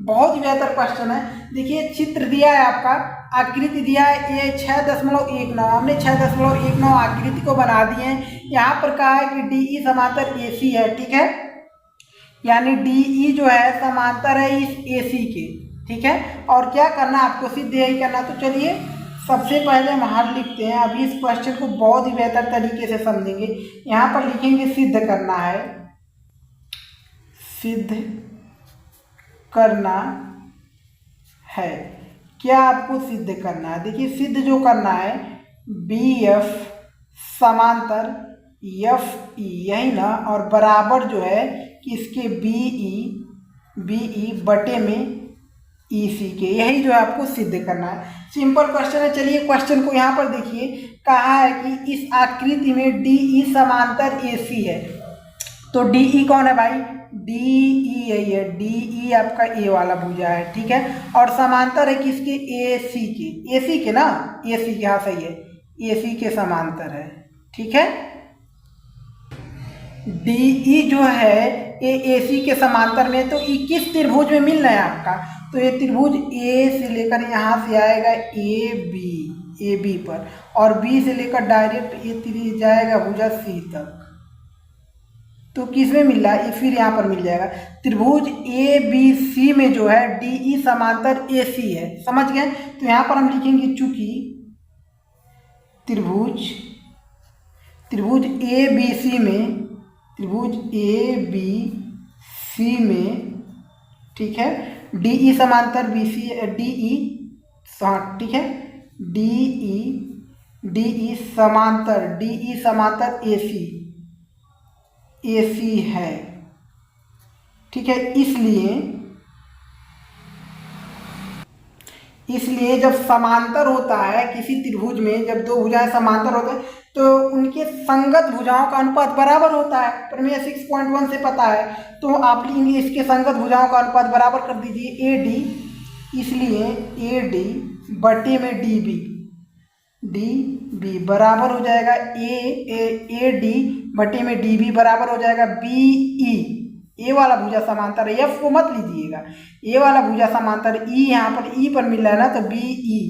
बहुत ही बेहतर क्वेश्चन है। देखिए चित्र दिया है आपका, आकृति दिया है, ये 6.19, हमने 6.19 आकृति को बना दिए हैं। यहाँ पर कहा है कि DE समांतर AC है, ठीक है, यानी DE जो है समांतर है इस AC के, ठीक है। और क्या करना आपको, सिद्ध यही करना। तो चलिए सबसे पहले हम हल लिखते हैं। अभी इस क्वेश्चन को बहुत ही बेहतर तरीके से समझेंगे। यहाँ पर लिखेंगे सिद्ध करना है, सिद्ध करना है। क्या आपको सिद्ध करना है, देखिए सिद्ध जो करना है BF समांतर FE, यही ना, और बराबर जो है कि इसके BE बटे में EC के, यही जो है आपको सिद्ध करना है। सिंपल क्वेश्चन है। चलिए क्वेश्चन को यहाँ पर देखिए, कहा है कि इस आकृति में DE समांतर AC है, तो DE कौन है भाई, DE यही है, DE आपका A वाला भुजा है, ठीक है, और समांतर है किसके, AC के ना, AC के, हाँ सही है, AC के समांतर है, ठीक है। DE जो है ये AC के समांतर में, तो E किस त्रिभुज में मिल रहा है आपका, तो ये त्रिभुज A से लेकर यहाँ से आएगा AB पर, और B से लेकर डायरेक्ट ये जाएगा भुजा C तक, तो किस में मिल रहा है, फिर यहाँ पर मिल जाएगा त्रिभुज ABC में जो है DE समांतर AC है, समझ गए। तो यहाँ पर हम लिखेंगे चूंकि त्रिभुज ABC में, ठीक है, DE समांतर DE, हाँ ठीक है, DE समांतर AC है, ठीक है। इसलिए जब समांतर होता है किसी त्रिभुज में, जब दो भुजाएं समांतर होते हैं तो उनके संगत भुजाओं का अनुपात बराबर होता है, प्रमेय 6.1 से पता है। तो आप लिखेंगे इसके संगत भुजाओं का अनुपात बराबर कर दीजिए AD इसलिए ए डी बटे में डी बी बराबर हो जाएगा ए डी बटे में डी बी बराबर हो जाएगा बी ई। ए वाला भुजा समांतर है, एफ को मत लीजिएगा, ए वाला भुजा समांतर ई यहाँ पर ई पर मिल रहा है ना, तो बी ई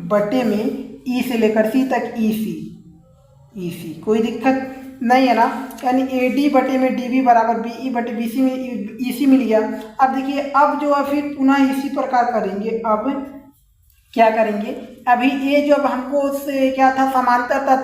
बटे में ई से लेकर सी तक ई सी कोई दिक्कत नहीं है ना। यानी ए डी बटे में डी बी बराबर बी ई बटे बी सी में ई सी मिल गया। अब देखिए, अब जो है फिर पुनः इसी प्रकार करेंगे। अब क्या करेंगे, अभी ये जब हमको उससे क्या था समांतर था,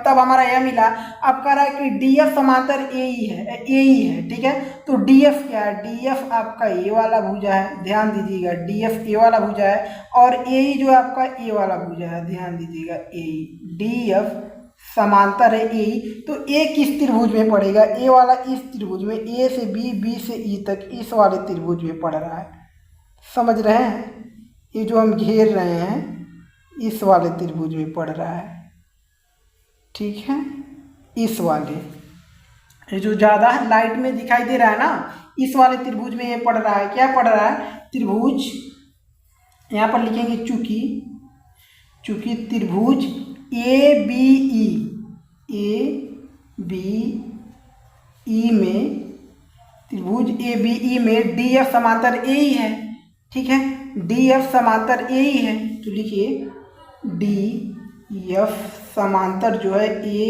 तब हमारा यह मिला। अब कह रहा है कि डी एफ समांतर ए ही है, ठीक है। तो डी एफ क्या है, डी एफ आपका ए वाला भुजा है, ध्यान दीजिएगा, डी एफ ए वाला भुजा है, और ए ही जो है आपका ए वाला भुजा है, ध्यान दीजिएगा, ए डी एफ समांतर है ए ही। तो ए किस त्रिभुज में पड़ेगा, ए वाला इस त्रिभुज में, ए से बी से ई तक इस वाले त्रिभुज में पड़ रहा है, समझ रहे हैं। ये जो हम घेर रहे हैं इस वाले त्रिभुज में पड़ रहा है, ठीक है। इस वाले ये जो ज़्यादा लाइट में दिखाई दे रहा है ना, इस वाले त्रिभुज में ये पड़ रहा है। क्या पड़ रहा है, त्रिभुज, यहाँ पर लिखेंगे चूंकि त्रिभुज ए बी ई में, त्रिभुज ए बी ई में डी एफ समांतर ए ही है, ठीक है। डी एफ समांतर ए ही है, तो लिखिए डी एफ समांतर जो है ए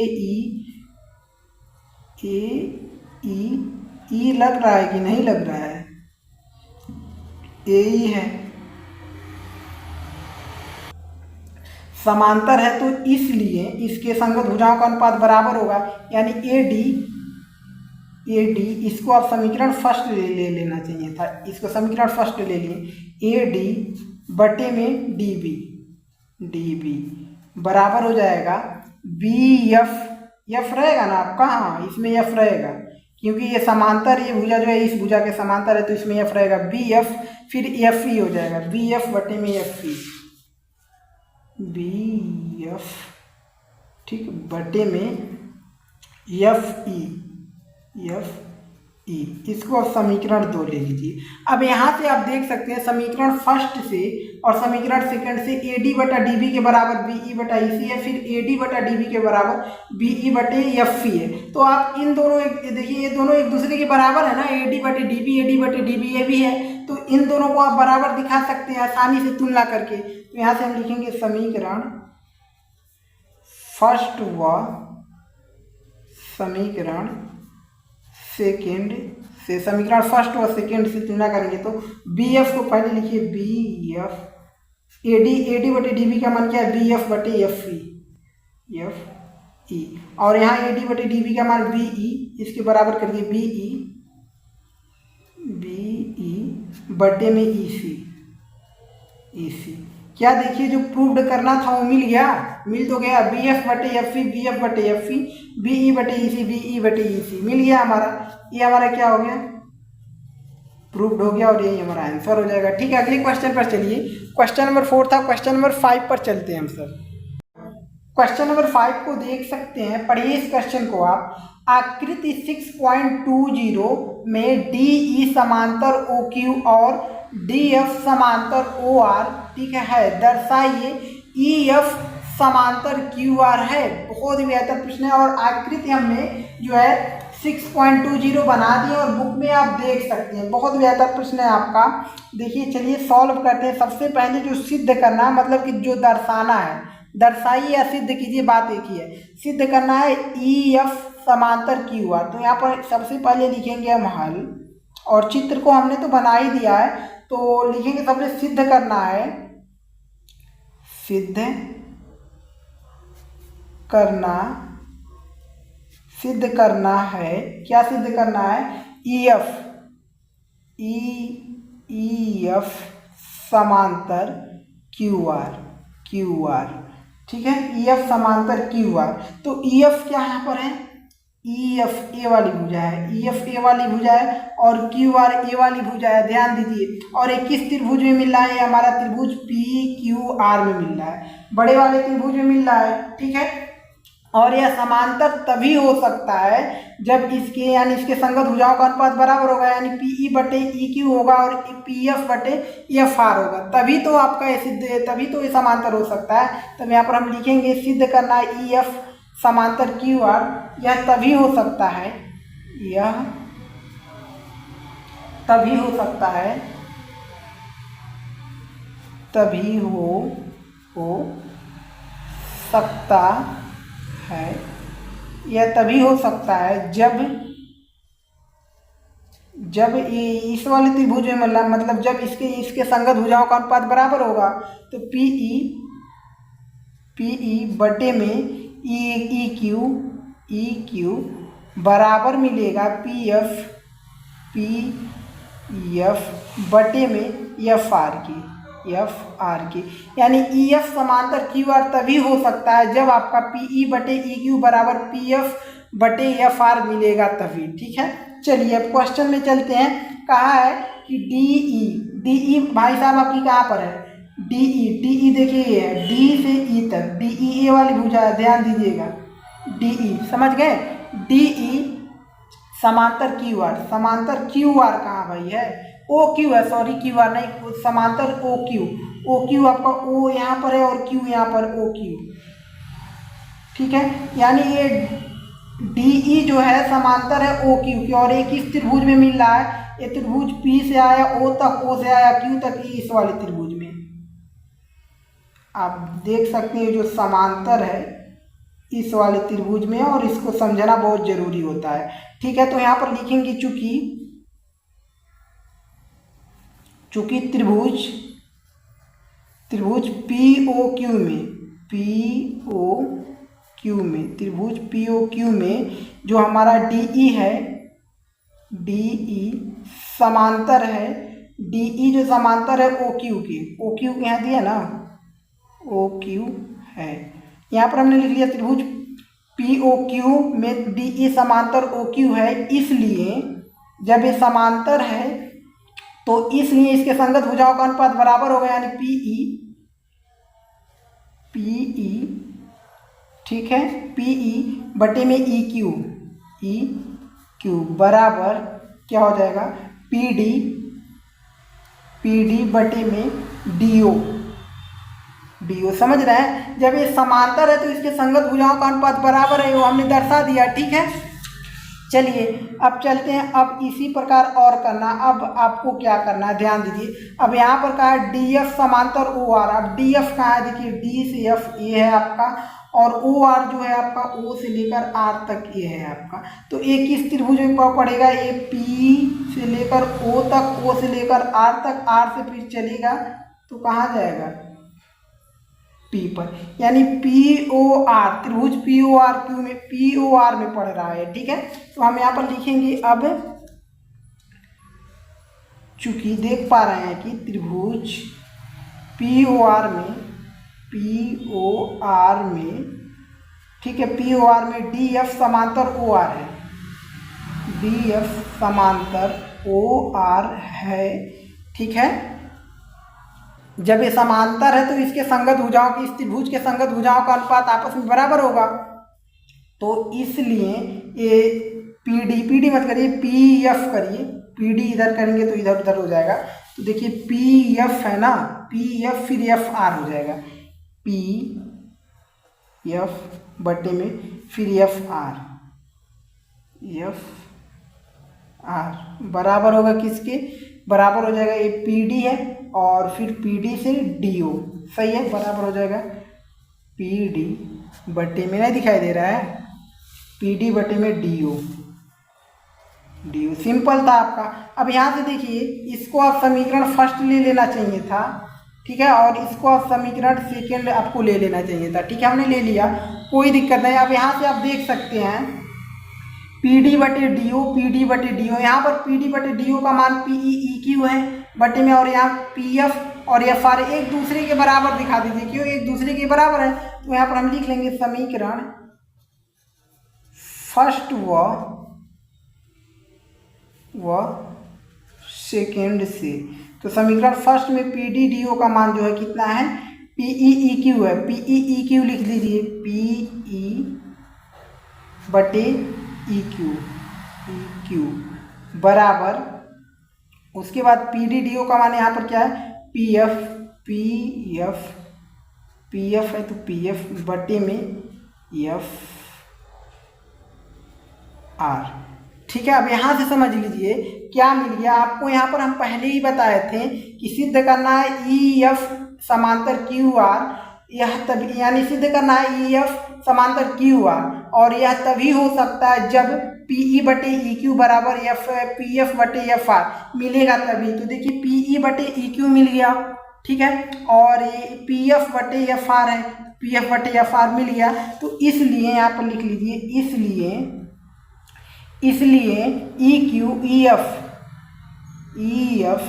ई लग रहा है कि नहीं लग रहा है, ए ही है, समांतर है, तो इसलिए इसके संगत भुजाओं का अनुपात बराबर होगा। यानी ए डी, इसको आप समीकरण फर्स्ट ले लेना चाहिए था, इसको समीकरण फर्स्ट ले लिए, ए डी बटे में डी बी बराबर हो जाएगा बी एफ रहेगा ना आपका, हाँ इसमें एफ रहेगा, क्योंकि ये समांतर, ये भुजा जो है इस भुजा के समांतर है, तो इसमें एफ रहेगा, बी एफ फिर एफ ई हो जाएगा, बी एफ बटे में एफ ई, बी एफ ठीक बटे में एफ ई, इसको आप समीकरण 2 ले लीजिए। अब यहाँ से आप देख सकते हैं समीकरण फर्स्ट से और समीकरण सेकंड से ए डी बटा डी बी के बराबर बी ई बटा ई सी है, फिर ए डी बटा डी बी के बराबर बी ई बटे एफ ई है। तो आप इन दोनों, देखिए ये दोनों एक दूसरे के बराबर है ना, ए डी बटे डी बी ये भी है, तो इन दोनों को आप बराबर दिखा सकते हैं आसानी से तुलना करके। तो यहाँ से हम लिखेंगे समीकरण फर्स्ट व समीकरण सेकेंड से, समीकरण फर्स्ट और सेकेंड से तुलना करेंगे तो बी एफ को पहले लिखिए बी एफ, ए डी बटे डी बी का मान क्या है, बी एफ बटे एफ ई, और यहाँ ए डी बटे डी बी का मान बी ई, इसके बराबर करिए बी ई बटे में ई सी। क्या देखिए, जो प्रूव्ड करना था वो मिल तो गया, बी एफ बटे एफ ई, बी एफ बटे एफ ई, बी ई बटे ई सी, बी ई बटे ई सी मिल गया हमारा। ये हमारा क्या हो गया, प्रूव्ड हो गया, और यही हमारा आंसर हो जाएगा। ठीक है, अगले क्वेश्चन पर चलिए। क्वेश्चन नंबर 4 था, क्वेश्चन नंबर 5 पर चलते हैं हम सब। क्वेश्चन नंबर 5 को देख सकते हैं, पढ़िए इस क्वेश्चन को आप। आकृति 6.20 में डी ई समांतर ओ क्यू और डी एफ समांतर ओ आर, ठीक है, दर्शाइए ई एफ समांतर क्यू आर है। बहुत ही बेहतर प्रश्न है, और आकृति हमने जो है 6.20 बना दी और बुक में आप देख सकते हैं। बहुत बेहतर प्रश्न है आपका। देखिए, चलिए सॉल्व करते हैं। सबसे पहले जो सिद्ध करना, मतलब कि जो दर्शाना है, दर्शाइए या सिद्ध कीजिए, बात एक ही है। सिद्ध करना है ई एफ समांतर क्यू आर, तो यहाँ पर सबसे पहले लिखेंगे हम हल, और चित्र को हमने तो बना ही दिया है, तो लिखेंगे सबसे सिद्ध करना है, सिद्ध करना है, क्या सिद्ध करना है, ई एफ समांतर क्यू आर, ठीक है, ई एफ समांतर क्यू आर। तो ई एफ क्या यहाँ पर है, ई एफ ए वाली भुजा है, ई एफ ए वाली भुजा है, और क्यू आर ए वाली भुजा है, ध्यान दीजिए। और एक किस त्रिभुज में मिल रहा है, हमारा त्रिभुज पी क्यू आर में मिल रहा है, बड़े वाले त्रिभुज में मिल रहा है, ठीक है। और यह समांतर तभी हो सकता है जब इसके यानी इसके संगत भुजाओं का अनुपात बराबर होगा, यानी पीई बटे ई क्यू होगा और पीएफ बटे एफ आर होगा, तभी तो आपका ये सिद्ध, तभी तो ये समांतर हो सकता है। तब यहाँ पर हम लिखेंगे सिद्ध करना है ई एफ समांतर क्यू आर, यह तभी हो सकता है, यह तभी हो सकता है, तभी हो सकता है, यह तभी हो सकता है जब इस वाले त्रिभुज में मतलब जब इसके संगत भुजाओं का अनुपात बराबर होगा, तो पीई बटे में ई क्यू बराबर मिलेगा पीएफ बटे में एफ आर की, यानी ई एफ समांतर क्यू आर तभी हो सकता है जब आपका पीई बटे ई क्यू बराबर पीएफ बटे एफ आर मिलेगा तभी। ठीक है, चलिए अब क्वेश्चन में चलते हैं। कहा है कि डीई भाई साहब आपकी कहाँ पर है, डीई देखिए ये है, डी से ई तक, डीई ए वाली भुजा है, ध्यान दीजिएगा, डीई समझ गए, डीई समांतर क्यू आर कहाँ भाई है, ओ क्यू है, सॉरी क्यू आर नहीं, समांतर ओ क्यू आपका ओ यहाँ पर है और क्यू यहाँ पर ओ क्यू। ठीक है, यानी ये डीई जो है समांतर है ओ क्यू की, और एक इस त्रिभुज में मिल रहा है, ये त्रिभुज पी से आया ओ तक, ओ से आया क्यू तक, इस वाले त्रिभुज में आप देख सकते हैं जो समांतर है इस वाले त्रिभुज में, और इसको समझना बहुत जरूरी होता है। ठीक है, तो यहाँ पर लिखेंगे चूंकि त्रिभुज पीओक्यू में जो हमारा डीई है, डीई समांतर है, डीई जो समांतर है ओ क्यू के यहाँ दिया ना, ओ क्यू है, यहाँ पर हमने लिख लिया त्रिभुज पीओक्यू में डीई समांतर ओ क्यू है, इसलिए जब ये समांतर है तो इसलिए इसके संगत भुजाओं का अनुपात बराबर होगा, यानी पीई ठीक है, पीई बटे में ई क्यू बराबर क्या हो जाएगा, पीडी बटे में डीओ समझ रहे हैं। जब ये समांतर है तो इसके संगत भुजाओं का अनुपात बराबर है, वो हमने दर्शा दिया। ठीक है, चलिए अब चलते हैं, अब इसी प्रकार और करना। अब आपको क्या करना है, ध्यान दीजिए, अब यहाँ पर कहा है डी एफ समांतर ओ आर, अब डी एफ कहाँ है, देखिए डी से एफ ये है आपका, और ओ आर जो है आपका ओ से लेकर आर तक ये है आपका, तो एक किस त्रिभुज में पड़ेगा, ये पी से लेकर ओ तक, ओ से लेकर आर तक, आर से फिर चलेगा तो कहाँ जाएगा, पी पर, यानी पी ओ आर, त्रिभुज पी ओ आर क्यू में पी ओ आर में पड़ रहा है। ठीक है, तो हम यहाँ पर लिखेंगे, अब चूंकि देख पा रहे हैं कि त्रिभुज पी ओ आर में ठीक है, पी ओ आर में डी एफ समांतर ओ आर है, डी एफ समांतर ओ आर है। ठीक है, जब ये समांतर है तो इसके संगत भुजाओं की, इस त्रिभुज के संगत भुजाओं का अनुपात आपस में बराबर होगा, तो इसलिए ये पीडी मत करिए, पी एफ करिए, पीडी इधर करेंगे तो इधर उधर हो जाएगा, तो देखिए पी एफ है ना, पी एफ फिर एफ आर हो जाएगा, पी एफ बटे में फिर एफ आर बराबर होगा किसके, बराबर हो जाएगा, ये पीडी है और फिर पीडी से डीओ, सही है, बराबर हो जाएगा पीडी बटे में, नहीं दिखाई दे रहा है, पीडी बटे में डीओ सिंपल था आपका। अब यहाँ से देखिए, इसको आप समीकरण फर्स्ट ले लेना चाहिए था, ठीक है, और इसको आप समीकरण सेकेंड आपको ले लेना चाहिए था। ठीक है, हमने ले लिया, कोई दिक्कत नहीं। अब यहाँ से आप देख सकते हैं पीडी बटे डीओ, यहाँ पर पीडी बटे डीओ का मान पीई क्यू है बटे में, और यहाँ पी एफ और एफ आर एक दूसरे के बराबर दिखा दीजिए, क्यों एक दूसरे के बराबर है, तो यहाँ पर हम लिख लेंगे समीकरण फर्स्ट व सेकेंड से। तो समीकरण फर्स्ट में पीडी डीओ का मान जो है कितना है, पीई क्यू है, पीई क्यू लिख लीजिए, पीई बटे ई क्यू बराबर, उसके बाद पी डी डी ओ का मान यहाँ पर क्या है, पी एफ है तो पी एफ बटे में एफ आर। ठीक है, अब यहाँ से समझ लीजिए क्या मिल गया आपको। यहाँ पर हम पहले ही बताए थे कि सिद्ध करना है ई एफ समांतर क्यू आर, यह तभी यानी सिद्ध करना है ई एफ समांतर क्यू आर, और यह तभी हो सकता है जब पी ई बटे ई क्यू बराबर एफ पी एफ बटे एफ आर मिलेगा तभी। तो देखिए पी ई बटे ई क्यू मिल गया, ठीक है, और ये पी एफ बटे एफ आर है, पी एफ बटे एफ आर मिल गया। तो इसलिए यहाँ पर लिख लीजिए, इसलिए ई क्यू ई एफ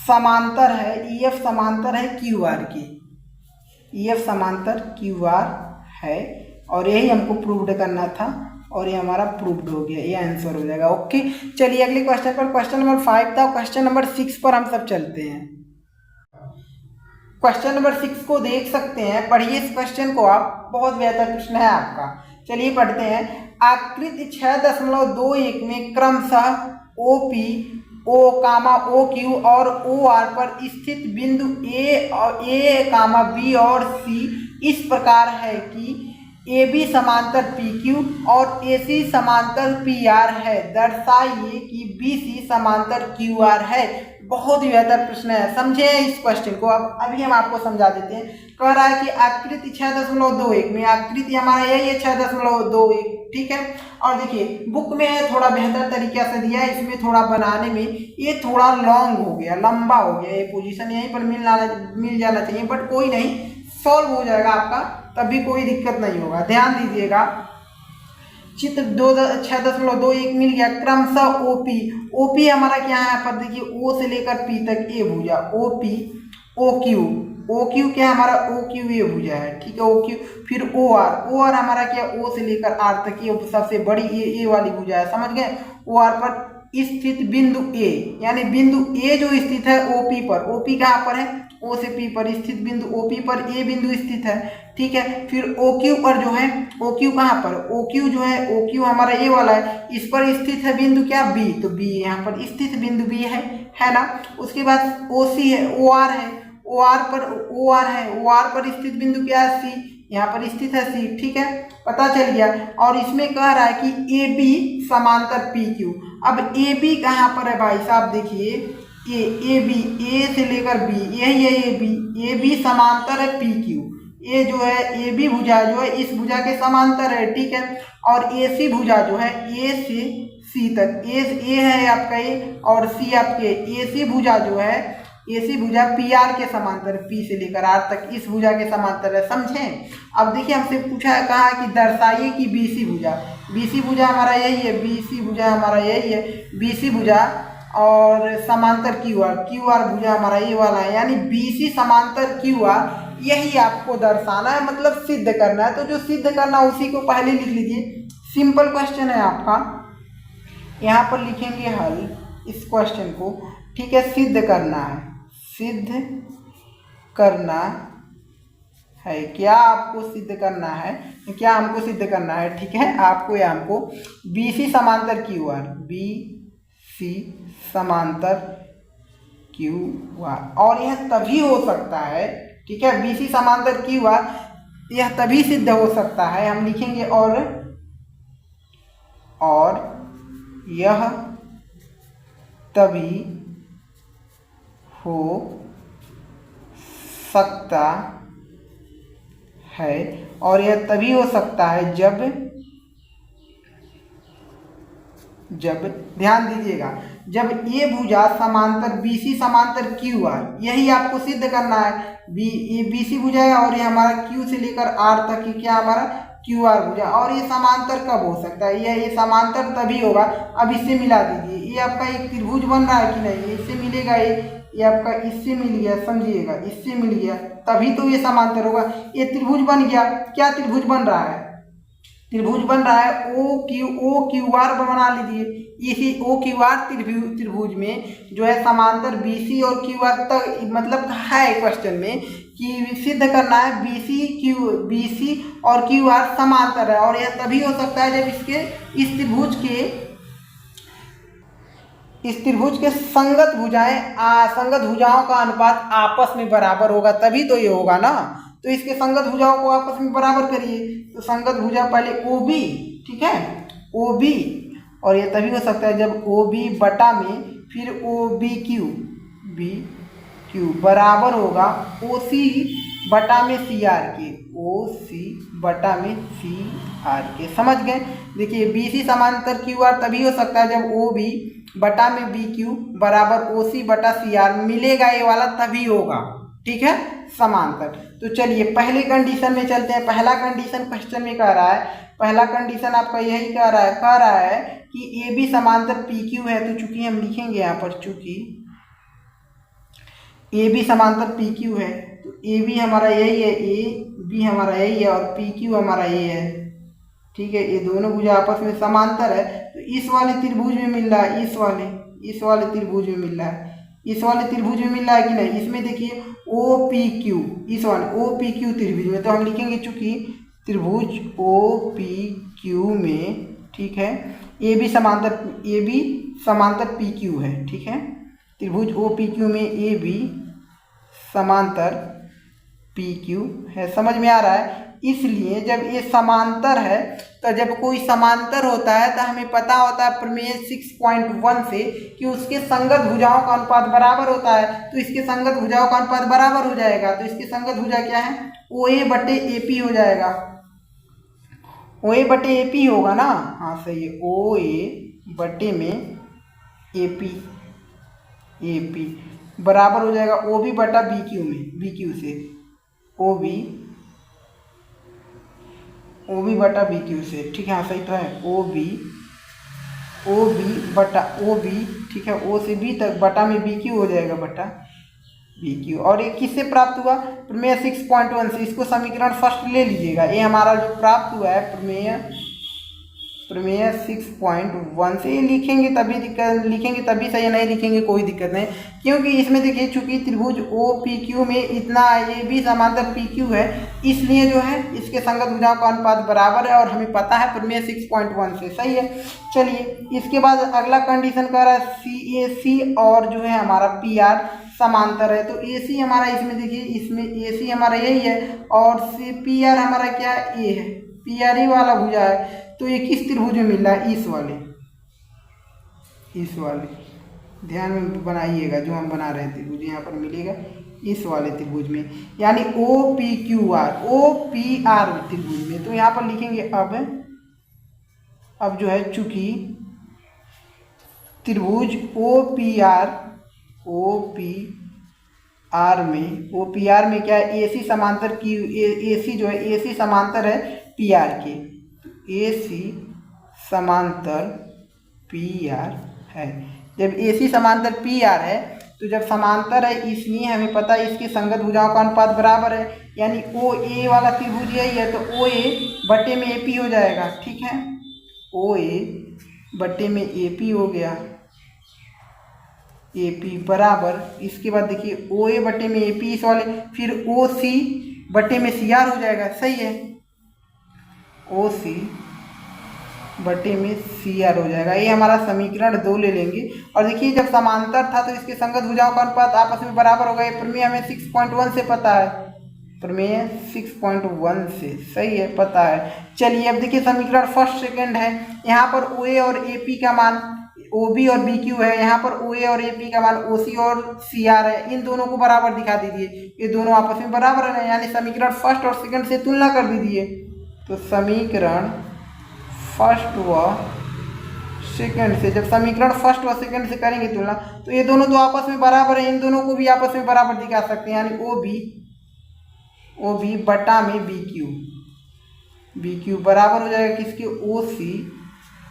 समांतर है क्यू आर के, ई एफ समांतर क्यू आर है, और यही हमको प्रूव्ड करना था और ये हमारा प्रूव्ड हो गया, ये आंसर हो जाएगा। ओके, चलिए अगले क्वेश्चन पर, क्वेश्चन नंबर 5 था, क्वेश्चन नंबर 6 पर हम सब चलते हैं। क्वेश्चन नंबर 6 को देख सकते हैं, पढ़िए इस क्वेश्चन को आप, बहुत बेहतर प्रश्न है आपका। चलिए पढ़ते हैं। आकृति 6.21 में क्रमशः OP, O, O Q और OR पर स्थित बिंदु A, B और C इस प्रकार है कि AB समांतर PQ और AC समांतर PR है, दर्शाइए कि BC समांतर QR है। बहुत ही बेहतर प्रश्न है, समझे इस क्वेश्चन को। अब अभी हम आपको समझा देते हैं। कह रहा है कि आकृति 6.21 में, आकृति हमारा यही है 6.21, ठीक है। और देखिए बुक में थोड़ा बेहतर तरीके से दिया है, इसमें थोड़ा बनाने में ये थोड़ा लॉन्ग हो गया, लंबा हो गया, ये पोजीशन यहीं पर मिल जाना चाहिए, बट कोई नहीं, सॉल्व हो जाएगा आपका, तभी कोई दिक्कत नहीं होगा। ध्यान दीजिएगा, चित्र 6.21 मिल गया, क्रमशः ओपी हमारा क्या है यहाँ पर देखिए, ओ से लेकर पी तक ए भुजा, ओपी ओ क्यू क्या हमारा, ओ क्यू ए भुजा है, ठीक है, ओ क्यू। फिर ओ आर हमारा क्या, ओ से लेकर आर तक ये सबसे बड़ी ए वाली भुजा है, समझ गए। ओ आर पर स्थित बिंदु ए, यानी बिंदु ए जो स्थित है ओपी पर, ओपी कहाँ पर है, ओ से पी पर स्थित बिंदु ओपी पर ए बिंदु स्थित है, ठीक है। फिर ओ क्यू पर जो है, ओ क्यू कहाँ पर, ओ क्यू जो है, ओ क्यू हमारा ए वाला है, इस पर स्थित है बिंदु क्या, बी, तो बी यहाँ पर स्थित बिंदु बी है ना। उसके बाद ओ सी है, ओ आर है, ओ आर पर स्थित बिंदु क्या है, सी, यहाँ पर स्थित है सी, ठीक है, पता चल गया। और इसमें कह रहा है कि ए बी समांतर पी क्यू। अब ए बी कहाँ पर है भाई साहब, देखिए ए बी, ए से लेकर बी, यही है ए बी समांतर है पी क्यू। ए जो है, ए बी भुजा जो है इस भुजा के समांतर है, ठीक है। और ए सी भुजा जो है ए से सी तक, ए है आपका ए और सी आपके, ए सी भुजा जो है, ए सी भुजा पी आर के समांतर, पी से लेकर आर तक इस भुजा के समांतर है, समझें। अब देखिए हमसे पूछा है, कहा कि दर्शाइए कि बी सी भुजा हमारा यही है, बी सी भुजा हमारा यही है, बी सी भुजा और समांतर क्यू आर भुजा हमारा ये वाला है, यानी बी सी समांतर क्यू आर, यही आपको दर्शाना है, मतलब सिद्ध करना है। तो जो सिद्ध करना उसी को पहले लिख लीजिए, सिंपल क्वेश्चन है आपका, यहाँ पर लिखेंगे हल इस क्वेश्चन को, ठीक है। सिद्ध करना है, क्या आपको सिद्ध करना है, क्या हमको सिद्ध करना है, ठीक है। आपको या हमको बी सी समांतर क्यू आर, बी सी समांतर क्यू आर, और यह तभी हो सकता है, ठीक है, बी सी समांतर क्यू आर, यह तभी सिद्ध हो सकता है, हम लिखेंगे और यह तभी हो सकता है, और यह तभी हो सकता है जब ध्यान दीजिएगा, जब ए भुजा समांतर बी सी समांतर क्यू आर, यही आपको सिद्ध करना है। बी सी भुजा है और ये हमारा क्यू से लेकर आर तक की क्या हमारा क्यू आर भुजा, और ये समांतर कब हो सकता है, ये समांतर तभी होगा। अब इससे मिला दीजिए, ये आपका एक त्रिभुज बन रहा है कि नहीं, इससे मिलेगा, ये आपका इससे मिल गया, समझिएगा, इससे मिल गया, तभी तो ये समांतर होगा। ये त्रिभुज बन गया, क्या त्रिभुज बन रहा है, त्रिभुज बन रहा है ओ क्यू आर बना लीजिए। इसी ओ क्यू आर त्रिभुज में जो है समांतर BC और QR तक, मतलब है क्वेश्चन में कि सिद्ध करना है BC और QR समांतर है, और यह तभी हो सकता है जब इस त्रिभुज के संगत भुजाओं का अनुपात आपस में बराबर होगा, तभी तो ये होगा ना। तो इसके संगत भुजाओं को आपस में बराबर करिए। तो संगत भुजा पहले OB, ठीक है, OB, और ये तभी हो सकता है जब OB बटा में फिर BQ बराबर होगा OC बटा में CR के, OC बटा में CR के। समझ गए? देखिए BC समांतर QR तभी हो सकता है जब OB बटा में BQ बराबर OC बटा CR मिलेगा, ये वाला तभी होगा, ठीक है, समांतर। तो चलिए पहले कंडीशन में चलते हैं। पहला कंडीशन क्वेश्चन में कह रहा है, पहला कंडीशन आपका यही कह रहा है कि AB समांतर PQ है। तो चूंकि हम लिखेंगे यहाँ पर, चूंकि AB समांतर PQ है तो AB हमारा यही है, AB हमारा यही है और PQ हमारा ये है, ठीक है। ये दोनों भुजा आपस में समांतर है। तो इस वाले त्रिभुज में मिल रहा है, इस वाले त्रिभुज में मिल रहा है, इस वाले त्रिभुज में मिल रहा है कि नहीं। इसमें देखिए OPQ, इस वाले OPQ त्रिभुज में, तो हम लिखेंगे चूंकि त्रिभुज OPQ में, ठीक है, AB समांतर PQ है, ठीक है। त्रिभुज OPQ में AB समांतर PQ है। समझ में आ रहा है? इसलिए जब ये समांतर है, तो जब कोई समांतर होता है तो हमें पता होता है प्रमेय 6.1 से कि उसके संगत भुजाओं का अनुपात बराबर होता है। तो इसके संगत भुजाओं का अनुपात बराबर हो जाएगा। तो इसके संगत भुजा क्या है? OA बटे AP हो जाएगा। OA बटे AP होगा ना? हाँ सही है, OA बटे में AP बराबर हो जाएगा OB बटा BQ में, BQ से OB बटा BQ से, ठीक है। हाँ सही तो है, OB बटा OB, ठीक है, O से B तक बटा में BQ हो जाएगा, बटा BQ। और ये किससे प्राप्त हुआ? प्रमेय 6.1 से। इसको समीकरण फर्स्ट ले लीजिएगा। ये हमारा जो प्राप्त हुआ है प्रमेय 6.1 से। ये लिखेंगे तभी सही, नहीं लिखेंगे कोई दिक्कत नहीं, क्योंकि इसमें देखिए चूंकि त्रिभुज OPQ में इतना AB समांतर PQ है, इसलिए जो है इसके संगत भुजाओं का अनुपात बराबर है, और हमें पता है प्रमेय 6.1 से। सही है। चलिए इसके बाद अगला कंडीशन कह रहा है CAC और जो है हमारा PR समांतर है। तो AC हमारा, इसमें देखिए, इसमें AC हमारा यही है और PR हमारा क्या है? A है, PR ही वाला भुजा है। तो ये किस त्रिभुज में मिल रहा है? इस वाले ध्यान में बनाइएगा, जो हम बना रहे हैं त्रिभुज यहाँ पर मिलेगा इस वाले त्रिभुज में, यानी OPR त्रिभुज में। तो यहाँ पर लिखेंगे अब जो है, चूंकि त्रिभुज OPR में क्या है? AC समांतर की AC जो है, AC समांतर है PR के, AC समांतर PR है। जब AC समांतर PR है, तो जब समांतर है इसलिए हमें पता है इसके संगत भुजाओं का अनुपात बराबर है, यानी OA वाला त्रिभुज यही है। तो OA बटे में AP हो जाएगा, ठीक है, OA बटे में AP हो गया, AP बराबर, इसके बाद देखिए OA बटे में AP इस वाले, फिर OC बटे में CR हो जाएगा। सही है, OC बटे में CR हो जाएगा। ये हमारा समीकरण 2 ले लेंगे। और देखिए जब समांतर था तो इसके संगत भुजाओं का अनुपात आपस में बराबर होगा। ये प्रमेय हमें 6.1 से पता है, प्रमेय 6.1 से, सही है, पता है। चलिए अब देखिए समीकरण फर्स्ट सेकंड है। यहाँ पर OA और AP का मान OB और BQ है, यहाँ पर OA और AP का मान OC और CR है। इन दोनों को बराबर दिखा दीजिए, ये दोनों आपस में बराबर है, यानी समीकरण फर्स्ट और सेकंड से तुलना कर दीजिए। तो समीकरण फर्स्ट व सेकंड से, जब समीकरण फर्स्ट व सेकंड से करेंगे तुलना, तो ये दोनों तो आपस में बराबर है, इन दोनों को भी आपस में बराबर दिखा सकते हैं, यानी OB बटा में BQ बराबर हो जाएगा किसके? OC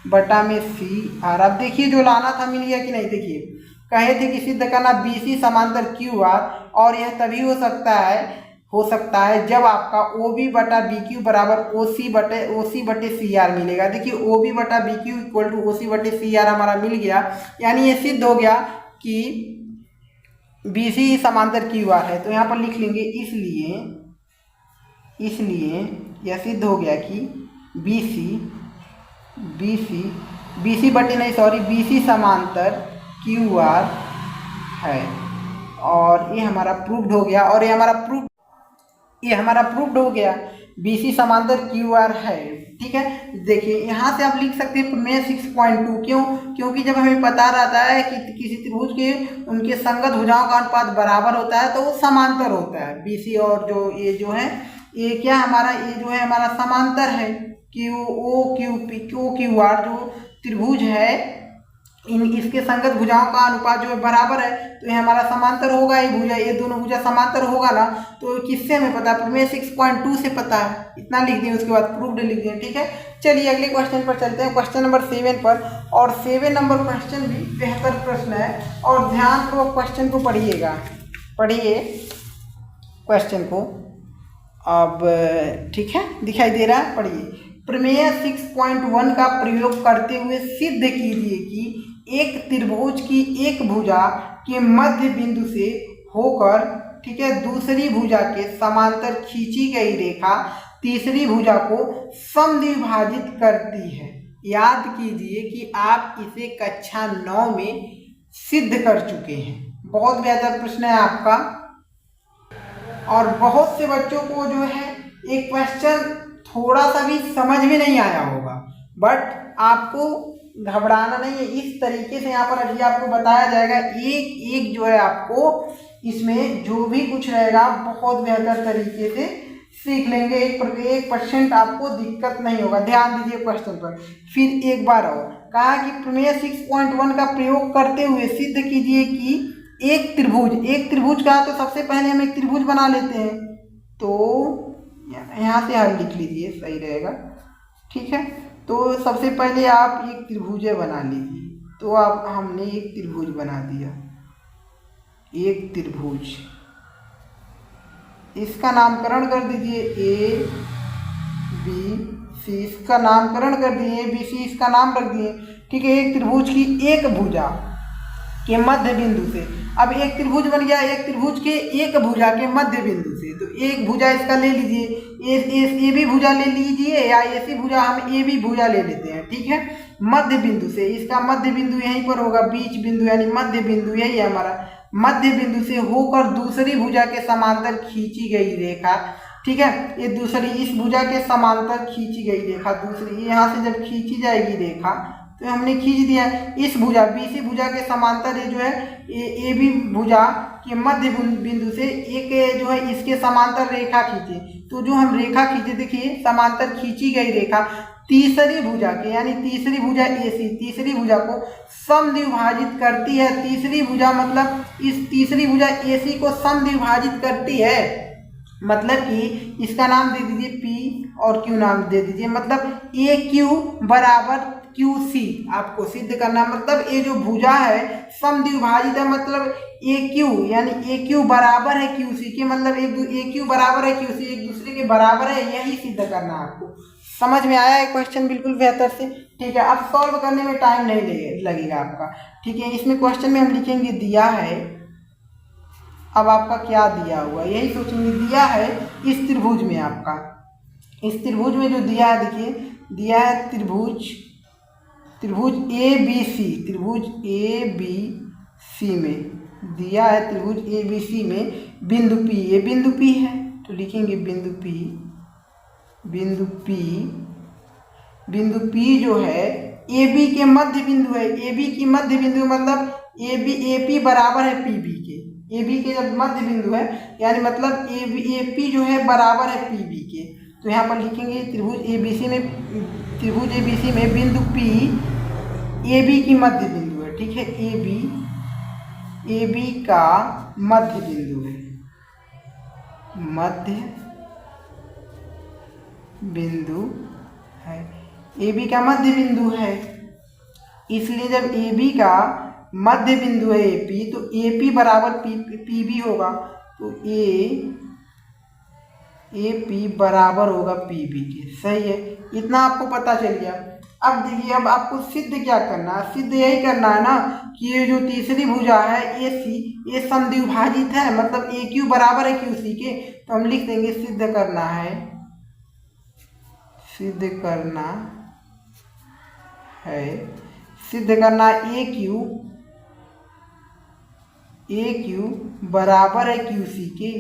बटा में CR। अब देखिए जो लाना था मिल गया कि नहीं। देखिए कहे थे कि सिद्ध करना BC समांतर QR, और यह तभी हो सकता है हो सकता है जब आपका ओ बी बटा बी क्यू बराबर ओ सी बटे सी आर मिलेगा। देखिए ओ बी बटा B Q equal to O C बटे सी आर हमारा मिल गया, यानी ये सिद्ध हो गया कि बी सी समांतर क्यू आर है। तो यहाँ पर लिख लेंगे इसलिए यह सिद्ध हो गया कि बी सी समांतर क्यू आर है, और ये हमारा प्रूव्ड हो गया। और ये हमारा प्रूव्ड हो गया बी सी समांतर क्यू आर है। ठीक है, देखिए यहाँ से आप लिख सकते हैं प्रमेय 6.2। क्योंकि जब हमें पता रहता है कि किसी त्रिभुज के उनके संगत भुजाओं का अनुपात बराबर होता है तो वो समांतर होता है। बी सी और जो ये जो है ये क्या हमारा ये जो है हमारा समांतर है। क्यू आर जो त्रिभुज है इसके संगत भुजाओं का अनुपात जो है बराबर है, तो ये हमारा समांतर होगा। ये दोनों भुजा समांतर होगा ना, तो किससे हमें पता है? प्रमेय 6.2 से पता है। इतना लिख दिए, उसके बाद प्रूव्ड लिख दिए। ठीक है, चलिए अगले क्वेश्चन पर चलते हैं, क्वेश्चन नंबर 7 पर। और 7 नंबर क्वेश्चन भी बेहतर प्रश्न है, और ध्यान पूर्वक क्वेश्चन को पढ़िए क्वेश्चन को। अब ठीक है, दिखाई दे रहा है, पढ़िए। प्रमेय 6.1 का प्रयोग करते हुए सिद्ध कीजिए कि एक त्रिभुज की एक भुजा के मध्य बिंदु से होकर, ठीक है, दूसरी भुजा के समांतर खींची गई रेखा तीसरी भुजा को समद्विभाजित करती है। याद कीजिए कि आप इसे कक्षा 9 में सिद्ध कर चुके हैं। बहुत बेहतर प्रश्न है आपका, और बहुत से बच्चों को जो है एक क्वेश्चन थोड़ा सा भी समझ में नहीं आया होगा, बट आपको घबराना नहीं है। इस तरीके से यहाँ पर अभी आपको बताया जाएगा, एक जो है आपको इसमें जो भी कुछ रहेगा बहुत बेहतर तरीके से सीख लेंगे। 1% आपको दिक्कत नहीं होगा। ध्यान दीजिए क्वेश्चन पर फिर एक बार और। कहा कि प्रमेय 6.1 का प्रयोग करते हुए सिद्ध कीजिए कि एक त्रिभुज का, तो सबसे पहले हम एक त्रिभुज बना लेते हैं। तो यहाँ से हल लिख लीजिए, सही रहेगा। ठीक है, तो सबसे पहले आप एक त्रिभुज बना लीजिए। तो आप हमने एक त्रिभुज बना दिया, एक त्रिभुज, इसका नामकरण कर दीजिए ए बी सी। इसका नामकरण कर दिए ए बी सी, इसका नाम रख दिए। ठीक है, एक त्रिभुज की एक भुजा के मध्य बिंदु से, अब एक त्रिभुज बन गया एक त्रिभुज के एक भुजा के मध्य बिंदु से। तो एक भुजा इसका ले लीजिए, ए बी भुजा ले लीजिए, या ऐसी भुजा हम ए बी भुजा ले लेते हैं। ठीक है, मध्य बिंदु से, इसका मध्य बिंदु यहीं पर होगा, बीच बिंदु यानी मध्य बिंदु यही है हमारा। मध्य बिंदु से होकर दूसरी भुजा के समांतर खींची गई रेखा। ठीक है, ये दूसरी इस भुजा के समांतर खींची गई रेखा, दूसरी यहाँ से जब खींची जाएगी रेखा, तो हमने खींच दिया इस भुजा बीसी भुजा के समांतर। ये जो है ए बी भुजा के मध्य बिंदु से एक जो है इसके समांतर रेखा खींचे। तो जो हम रेखा खींचे, देखिए समांतर खींची गई रेखा तीसरी भुजा के, यानी तीसरी भुजा AC, तीसरी भुजा को समद्विभाजित करती है। तीसरी भुजा मतलब इस तीसरी भुजा AC को समद्विभाजित करती है। मतलब कि इसका नाम दे दीजिए P और Q नाम दे दीजिए। मतलब AQ बराबर QC आपको सिद्ध करना। मतलब ये जो भुजा है समद्विभाजित है, मतलब AQ यानी AQ बराबर है QC के, मतलब AQ बराबर है QC, एक दूसरे के बराबर है, यही सिद्ध करना आपको। समझ में आया है क्वेश्चन बिल्कुल बेहतर से। ठीक है, अब सॉल्व करने में टाइम नहीं लगेगा आपका। ठीक है, इसमें क्वेश्चन में हम लिखेंगे दिया है। अब आपका क्या दिया हुआ यही सोचेंगे, दिया है इस त्रिभुज में, आपका इस त्रिभुज में जो दिया है, देखिए दिया है त्रिभुज ABC, त्रिभुज ABC में दिया है, त्रिभुज ABC में बिंदु P, ये बिंदु P है, तो लिखेंगे बिंदु P जो है AB के मध्य बिंदु है। AB की मध्य बिंदु मतलब AP बराबर है PB के, AB के जब मध्य बिंदु है यानी मतलब AP जो है बराबर है PB के। तो यहाँ पर लिखेंगे त्रिभुज ABC में बिंदु P AB की मध्य बिंदु है। ठीक है, AB का मध्य बिंदु है, मध्य बिंदु है, AB का मध्य बिंदु है। इसलिए जब AB का मध्य बिंदु है AP, तो AP बराबर PB होगा। तो ए पी बराबर होगा पी बी के। सही है, इतना आपको पता चल गया। अब देखिए, अब आपको सिद्ध क्या करना है, सिद्ध यही करना है ना कि ये जो तीसरी भुजा है ए सी, ये समद्विभाजित है, मतलब ए क्यू बराबर है क्यू सी के। तो हम लिख देंगे सिद्ध करना है, सिद्ध करना है, सिद्ध करना ए क्यू बराबर है क्यू सी के,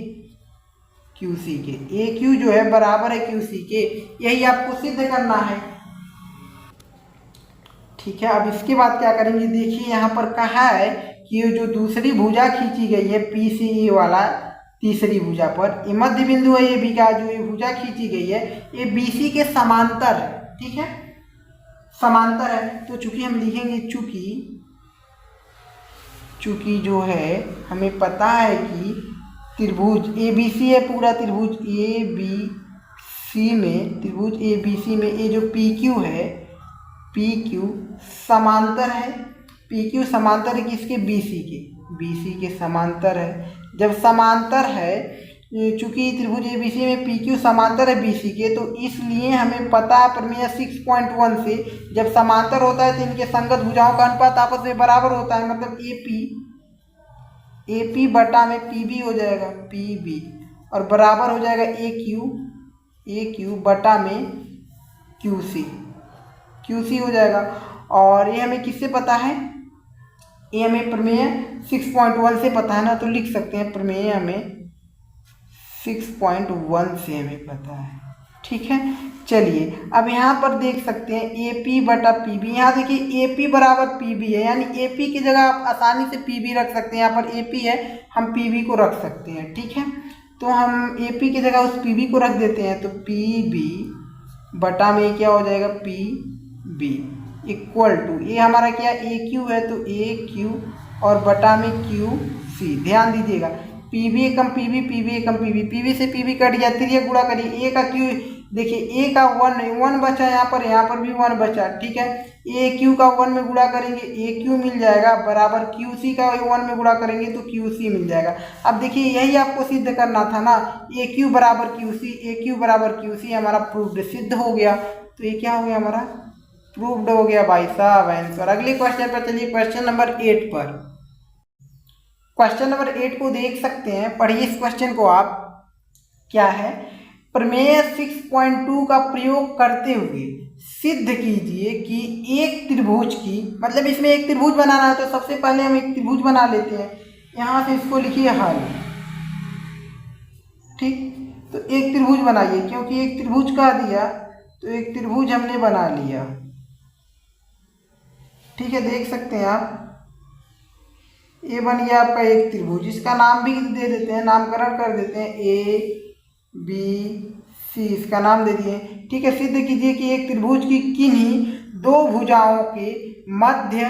क्यू सी के, ए क्यू जो है बराबर है क्यू सी के, यही आपको सिद्ध करना है। ठीक है, अब इसके बाद क्या करेंगे, देखिए यहाँ पर कहा है कि ये जो दूसरी भुजा खींची गई है पी सी ई वाला, तीसरी भुजा पर ये मध्य बिंदु है, ये बी का जो ये भुजा खींची गई है ये बी सी के समांतर है। ठीक है, समांतर है, तो चूंकि हम लिखेंगे चूंकि जो है हमें पता है कि त्रिभुज ए बी सी है, पूरा त्रिभुज ए बी सी में, त्रिभुज ए बी सी में ये जो पी क्यू है, पी क्यू समांतर है, पी क्यू समांतर है किसके, बी सी के, बी सी के समांतर है। जब समांतर है, चूंकि त्रिभुज ए बी सी में पी क्यू समांतर है बी सी के, तो इसलिए हमें पता है प्रमेय 6.1 से, जब समांतर होता है तो इनके संगत भुजाओं का अनुपात आपस में बराबर होता है, मतलब ए पी बटा में पी बी हो जाएगा, पी बी, और बराबर हो जाएगा ए क्यू बटा में क्यू सी हो जाएगा। और ये हमें किससे पता है, ये हमें प्रमेय 6.1 से पता है ना, तो लिख सकते हैं प्रमेय हमें 6.1 से हमें पता है। ठीक है, चलिए अब यहाँ पर देख सकते हैं ए पी बटा पी बी, यहाँ देखिए ए पी बराबर पी बी है, यानी ए पी की जगह आप आसानी से पी बी रख सकते हैं, यहाँ पर ए पी है हम पी बी को रख सकते हैं। ठीक है, तो हम ए पी की जगह उस पी बी को रख देते हैं, तो पी बी बटा में क्या हो जाएगा, पी बी इक्वल टू, ये हमारा क्या ए क्यू है, तो ए क्यू और बटा में क्यू सी। ध्यान दीजिएगा, पी बी एकम पी बी, पी बी एकम पी बी, पी बी से पी बी कट गया, तिरिया गुणा करिए, ए का क्यू, देखिए ए का वन बचा, यहाँ पर भी वन बचा। ठीक है, ए क्यू का 1 में गुणा करेंगे ए क्यू मिल जाएगा, बराबर क्यू सी का 1 में गुणा करेंगे तो क्यू सी मिल जाएगा। अब देखिए यही आपको सिद्ध करना था ना, ए क्यू बराबर क्यू सी, ए क्यू बराबर क्यू सी हमारा प्रूव्ड सिद्ध हो गया। तो ये क्या हो गया, हमारा प्रूव्ड हो गया भाई साहब आंसर। अगले क्वेश्चन पर चलिए, क्वेश्चन नंबर 8 पर। क्वेश्चन नंबर 8 को देख सकते हैं, पढ़िए इस क्वेश्चन को आप। क्या है, प्रमेय 6.2 का प्रयोग करते हुए सिद्ध कीजिए कि एक त्रिभुज की, मतलब इसमें एक त्रिभुज बनाना है, तो सबसे पहले हम एक त्रिभुज बना लेते हैं, यहाँ से इसको लिखिए हल। ठीक, तो एक त्रिभुज बनाइए, क्योंकि एक त्रिभुज कह दिया तो एक त्रिभुज हमने बना लिया। ठीक है, देख सकते हैं आप, ये बन गया आपका एक त्रिभुज, इसका नाम भी दे देते हैं, नामकरण कर देते हैं ए बी सी, इसका नाम दे दिए। ठीक है, सिद्ध कीजिए कि एक त्रिभुज की किन्हीं दो भुजाओं के मध्य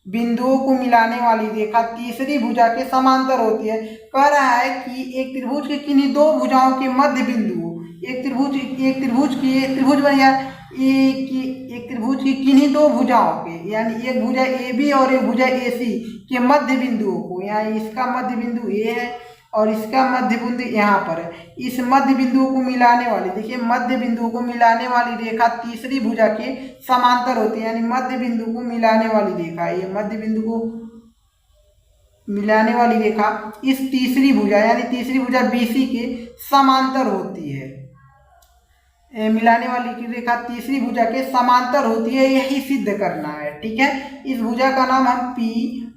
बिंदुओं को मिलाने वाली रेखा तीसरी भुजा के समांतर होती है। कह रहा है कि एक त्रिभुज के किन्हीं दो भुजाओं के मध्य बिंदुओं, एक त्रिभुज बन गया, एक त्रिभुज की किन्हीं दो भुजाओं के, यानी एक भुजा ए बी और एक भुजा ए सी के मध्य बिंदुओं को, यहाँ इसका मध्य बिंदु ए है और इसका मध्य बिंदु यहाँ पर है, इस मध्य बिंदुओं को मिलाने वाली, देखिए मध्य बिंदुओं को मिलाने वाली रेखा तीसरी भुजा के समांतर होती है, यानी मध्य बिंदु को मिलाने वाली रेखा, ये मध्य बिंदु को मिलाने वाली रेखा इस तीसरी भुजा, यानी तीसरी भुजा BC के समांतर होती है। मिलाने वाली रेखा तीसरी भुजा के समांतर होती है, यही सिद्ध करना है। ठीक है, इस भुजा का नाम हम P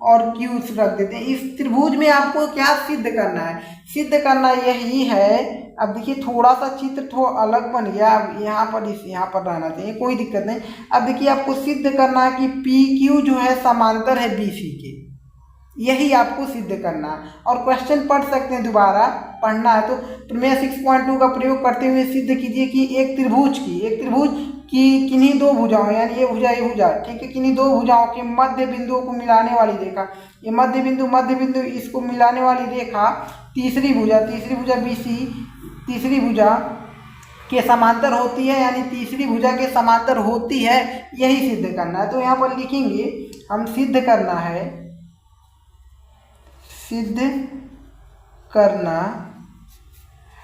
और Q रख देते हैं। इस त्रिभुज में आपको क्या सिद्ध करना है, सिद्ध करना यही है। अब देखिए थोड़ा सा चित्र थोड़ा अलग बन गया, अब यहाँ पर रहना चाहिए, कोई दिक्कत नहीं। अब देखिए आपको सिद्ध करना है कि PQ जो है समांतर है BC के, यही आपको सिद्ध करना है। और क्वेश्चन पढ़ सकते हैं, दोबारा पढ़ना है तो प्रमेय 6.2 का प्रयोग करते हुए सिद्ध कीजिए कि एक त्रिभुज की किन्हीं दो भुजाओं, यानी ये भुजा, ठीक है, किन्हीं दो भुजाओं के मध्य बिंदुओं को मिलाने वाली रेखा, ये मध्य बिंदु इसको मिलाने वाली रेखा तीसरी भुजा BC तीसरी भुजा के समांतर होती है, यानी तीसरी भुजा के समांतर होती है, यही सिद्ध करना है। तो यहाँ पर लिखेंगे हम सिद्ध करना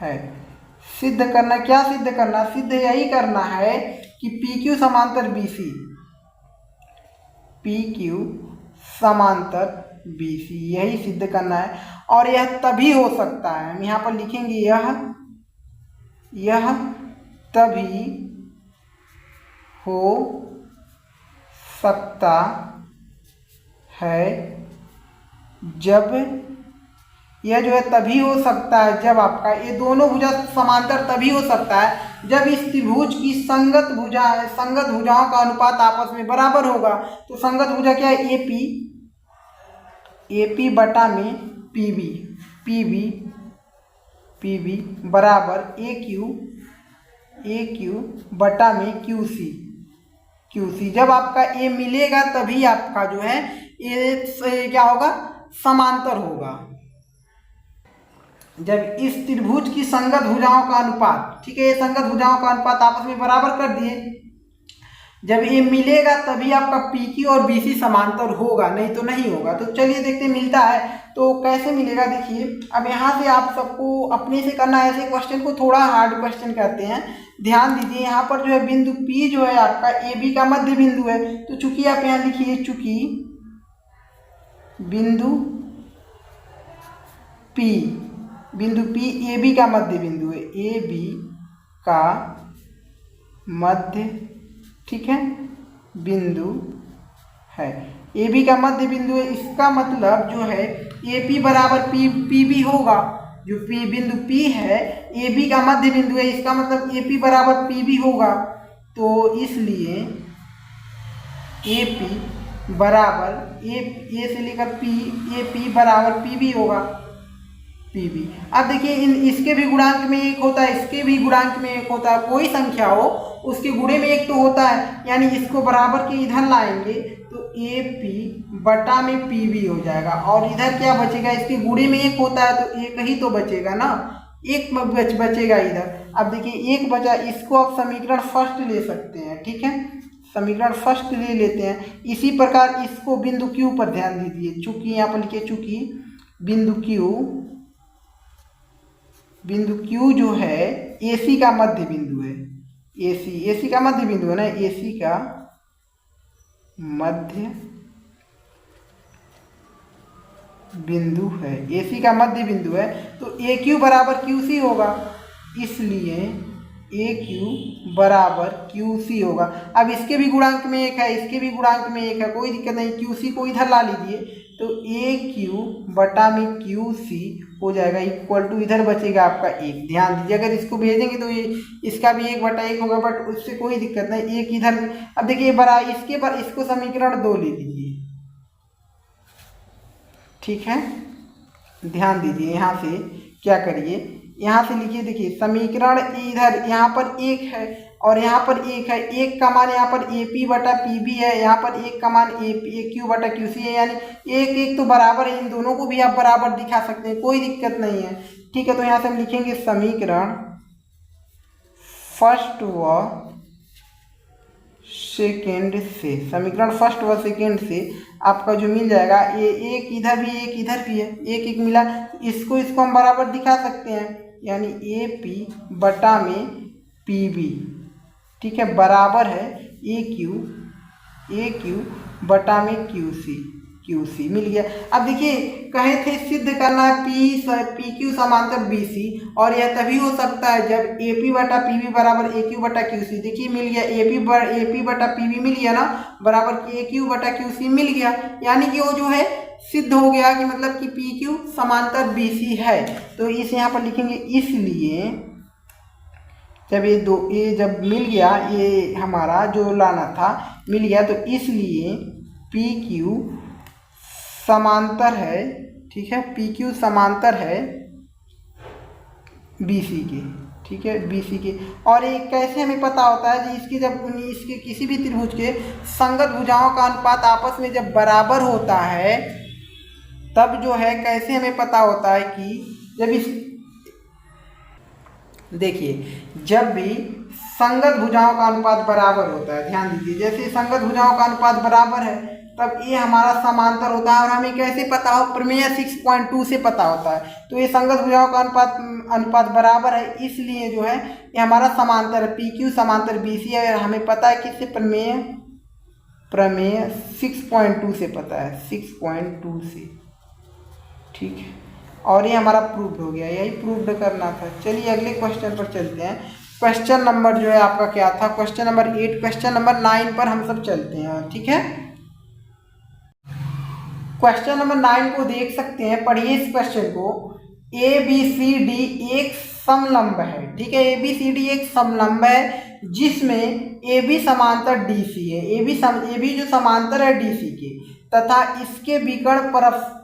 है, सिद्ध करना, क्या सिद्ध करना, सिद्ध यही करना है कि पी क्यू समांतर बी सी, पी क्यू समांतर बी सी, यही सिद्ध करना है। और यह तभी हो सकता है, हम यहाँ पर लिखेंगे यह तभी हो सकता है जब, यह जो है तभी हो सकता है जब आपका ये दोनों भुजा समांतर तभी हो सकता है जब इस त्रिभुज की संगत भुजाओं का अनुपात आपस में बराबर होगा। तो संगत भुजा क्या है, AP बटा में PB बराबर AQ बटा में QC। जब आपका A मिलेगा तभी आपका जो है ये क्या होगा, समांतर होगा। जब इस त्रिभुज की संगत भुजाओं का अनुपात, ठीक है, ये संगत भुजाओं का अनुपात आपस में बराबर कर दिए, जब ये मिलेगा तभी आपका PQ और BC समांतर होगा, नहीं तो नहीं होगा। तो चलिए देखते मिलता है तो कैसे मिलेगा। देखिए अब यहाँ से आप सबको अपने से करना है, ऐसे क्वेश्चन को थोड़ा हार्ड क्वेश्चन कहते हैं। ध्यान दीजिए यहाँ पर जो है बिंदु P जो है आपका AB का मध्य बिंदु है। तो चूंकि आप यहाँ लिखिए, चूंकि बिंदु P AB का मध्य बिंदु है, AB का मध्य, ठीक है, बिंदु है, AB का मध्य बिंदु है। इसका मतलब जो है AP बराबर PB होगा, जो बिंदु P है AB का मध्य बिंदु है, इसका मतलब AP बराबर PB होगा। तो इसलिए AP बराबर A से लेकर P, AP बराबर PB होगा, PB। अब देखिए इसके भी गुणांक में एक होता है, इसके भी गुणांक में एक होता है, कोई संख्या हो उसके गुणे में एक तो होता है, यानी इसको बराबर के इधर लाएंगे तो AP बटा में PB हो जाएगा। और इधर क्या बचेगा, इसके गुणे में एक होता है तो एक ही तो बचेगा ना, एक बचेगा इधर। अब देखिए एक बचा, इसको आप समीकरण फर्स्ट ले सकते हैं, ठीक है, समीकरण फर्स्ट ले लेते हैं। इसी प्रकार इसको बिंदु Q पर ध्यान दीजिए, चूंकि यहाँ पर लिखिए, चूंकि बिंदु Q जो है AC का मध्य बिंदु है, AC का मध्य बिंदु है ना, AC का मध्य बिंदु है, AC का मध्य बिंदु है। तो AQ बराबर QC होगा, इसलिए AQ बराबर QC होगा। अब इसके भी गुणांक में एक है, इसके भी गुणांक में एक है, कोई दिक्कत नहीं, QC को इधर ला लीजिए तो AQ बटा में QC हो जाएगा, इक्वल टू इधर बचेगा आपका एक। ध्यान दीजिए अगर इसको भेजेंगे तो ये इसका भी 1/1 होगा, बट उससे कोई दिक्कत नहीं, एक इधर। अब देखिए बड़ा इसको समीकरण 2 ले लीजिए, ठीक है। ध्यान दीजिए यहाँ से क्या करिए, यहाँ से लिखिए, देखिए समीकरण इधर यहाँ पर एक है और यहाँ पर एक है, एक का मान यहाँ पर AP बटा PB है, यहाँ पर एक का मान AQ बटा QC है, यानी एक एक तो बराबर है, इन दोनों को भी आप बराबर दिखा सकते हैं, कोई दिक्कत नहीं है, ठीक है। तो यहाँ से हम लिखेंगे समीकरण फर्स्ट व सेकेंड से, समीकरण फर्स्ट व सेकेंड से आपका जो मिल जाएगा, ये एक इधर भी है, एक मिला, इसको हम बराबर दिखा सकते हैं, यानी AP बटा में PB, ठीक है, बराबर है AQ बटा में QC मिल गया। अब देखिए कहे थे सिद्ध करना है PQ समांतर BC, और यह तभी हो सकता है जब AP बटा PB बराबर AQ बटा QC। देखिए मिल गया, AP बटा PB मिल गया ना, बराबर AQ बटा QC मिल गया, यानी कि वो जो है सिद्ध हो गया कि मतलब कि PQ समांतर BC है। तो इस यहाँ पर लिखेंगे, इसलिए जब ये जब मिल गया, ये हमारा जो लाना था मिल गया, तो इसलिए PQ समांतर है, ठीक है, PQ समांतर है BC के, ठीक है, BC के। और ये कैसे हमें पता होता है कि इसके किसी भी त्रिभुज के संगत भुजाओं का अनुपात आपस में जब बराबर होता है तब जो है कैसे हमें पता होता है कि जब देखिए जब भी संगत भुजाओं का अनुपात बराबर होता है, ध्यान दीजिए, जैसे संगत भुजाओं का अनुपात बराबर है तब ये हमारा समांतर होता है। और हमें कैसे पता हो, प्रमेय 6.2 से पता होता है। तो ये संगत भुजाओं का अनुपात बराबर है, इसलिए जो है ये हमारा समांतर है, PQ समांतर BC है। हमें पता है किससे, प्रमेय 6.2 से पता है, 6.2 से, ठीक है। और ये हमारा प्रूव्ड हो गया, यही प्रूव्ड करना था। चलिए अगले क्वेश्चन पर चलते हैं। क्वेश्चन नंबर जो है आपका क्या था, क्वेश्चन नंबर 8, क्वेश्चन नंबर 9 पर हम सब चलते हैं, ठीक है। क्वेश्चन नंबर 9 को देख सकते हैं, पढ़िए इस क्वेश्चन को। ABCD एक समलंब है, ठीक है। ABCD एक समलंब है जिसमें AB समांतर DC है, AB जो समांतर है DC के, तथा इसके विकर्ण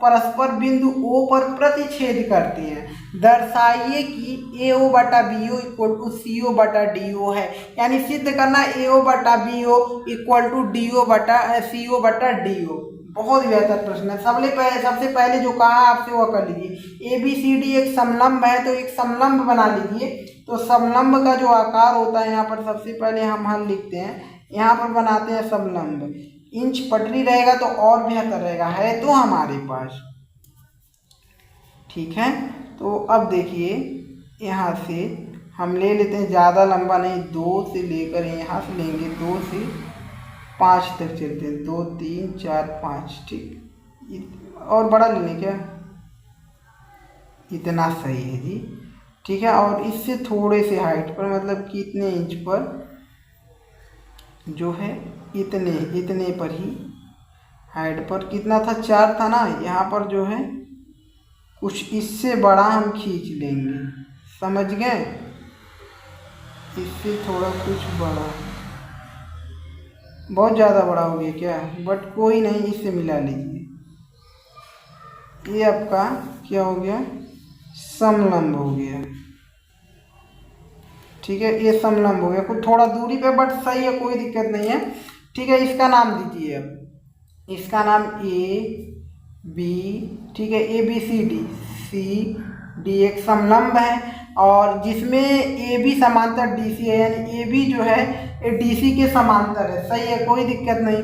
परस्पर बिंदु O पर प्रतिच्छेद करते हैं। दर्शाइए कि AO बटा BO इक्वल टू CO बटा DO है। यानी सिद्ध करना AO बटा BO इक्वल टू DO बटा CO बटा DO। बहुत ही बेहतर प्रश्न है। सबसे पहले जो कहा आपसे वो कर लीजिए। ABCD एक समलंब है, तो एक समलंब बना लीजिए। तो समलंब का जो आकार होता है, यहाँ पर सबसे पहले हम हल लिखते हैं, यहाँ पर बनाते हैं समलंब। इंच पटरी रहेगा तो और बेहतर रहेगा, है तो हमारे पास, ठीक है। तो अब देखिए यहाँ से हम ले लेते हैं, ज़्यादा लंबा नहीं, 2 से लेकर यहाँ से लेंगे 2 से 5 तक चलते हैं, 2 3 4 5, ठीक। और बड़ा ले लें क्या, इतना सही है जी, ठीक है। और इससे थोड़े से हाइट पर, मतलब कि इतने इंच पर जो है, इतने पर ही हाइट पर, कितना था, 4 था ना, यहाँ पर जो है कुछ इससे बड़ा हम खींच लेंगे, समझ गए, इससे थोड़ा कुछ बड़ा, बहुत ज़्यादा बड़ा हो गया क्या, बट कोई नहीं, इससे मिला लीजिए। ये आपका क्या हो गया, समलंब हो गया, ठीक है। ये समलंब हो गया, कुछ थोड़ा दूरी पे, बट सही है, कोई दिक्कत नहीं है, ठीक है। इसका नाम दीजिए अब, इसका नाम AB, ठीक है, ABCD CD एक समलंब है, और जिसमें AB समांतर DC है, यानी AB जो है ये DC के समांतर है, सही है, कोई दिक्कत नहीं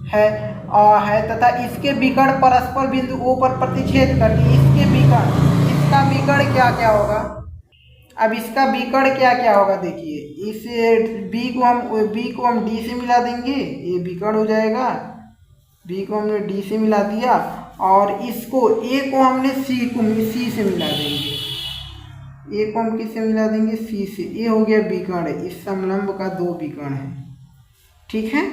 है, और है, तथा इसके विकर्ण परस्पर बिंदु O पर प्रतिच्छेद करती है। इसके विकर्ण, इसका विकर्ण क्या क्या होगा, अब इसका विकर्ण क्या क्या होगा, देखिए, इस B को हम D से मिला देंगे, ये विकर्ण हो जाएगा, B को हमने D से मिला दिया, और इसको A को हमने C से मिला देंगे, A को हम किससे मिला देंगे, C से। ये हो गया विकर्ण, इस समलंब का 2 विकर्ण है, ठीक है।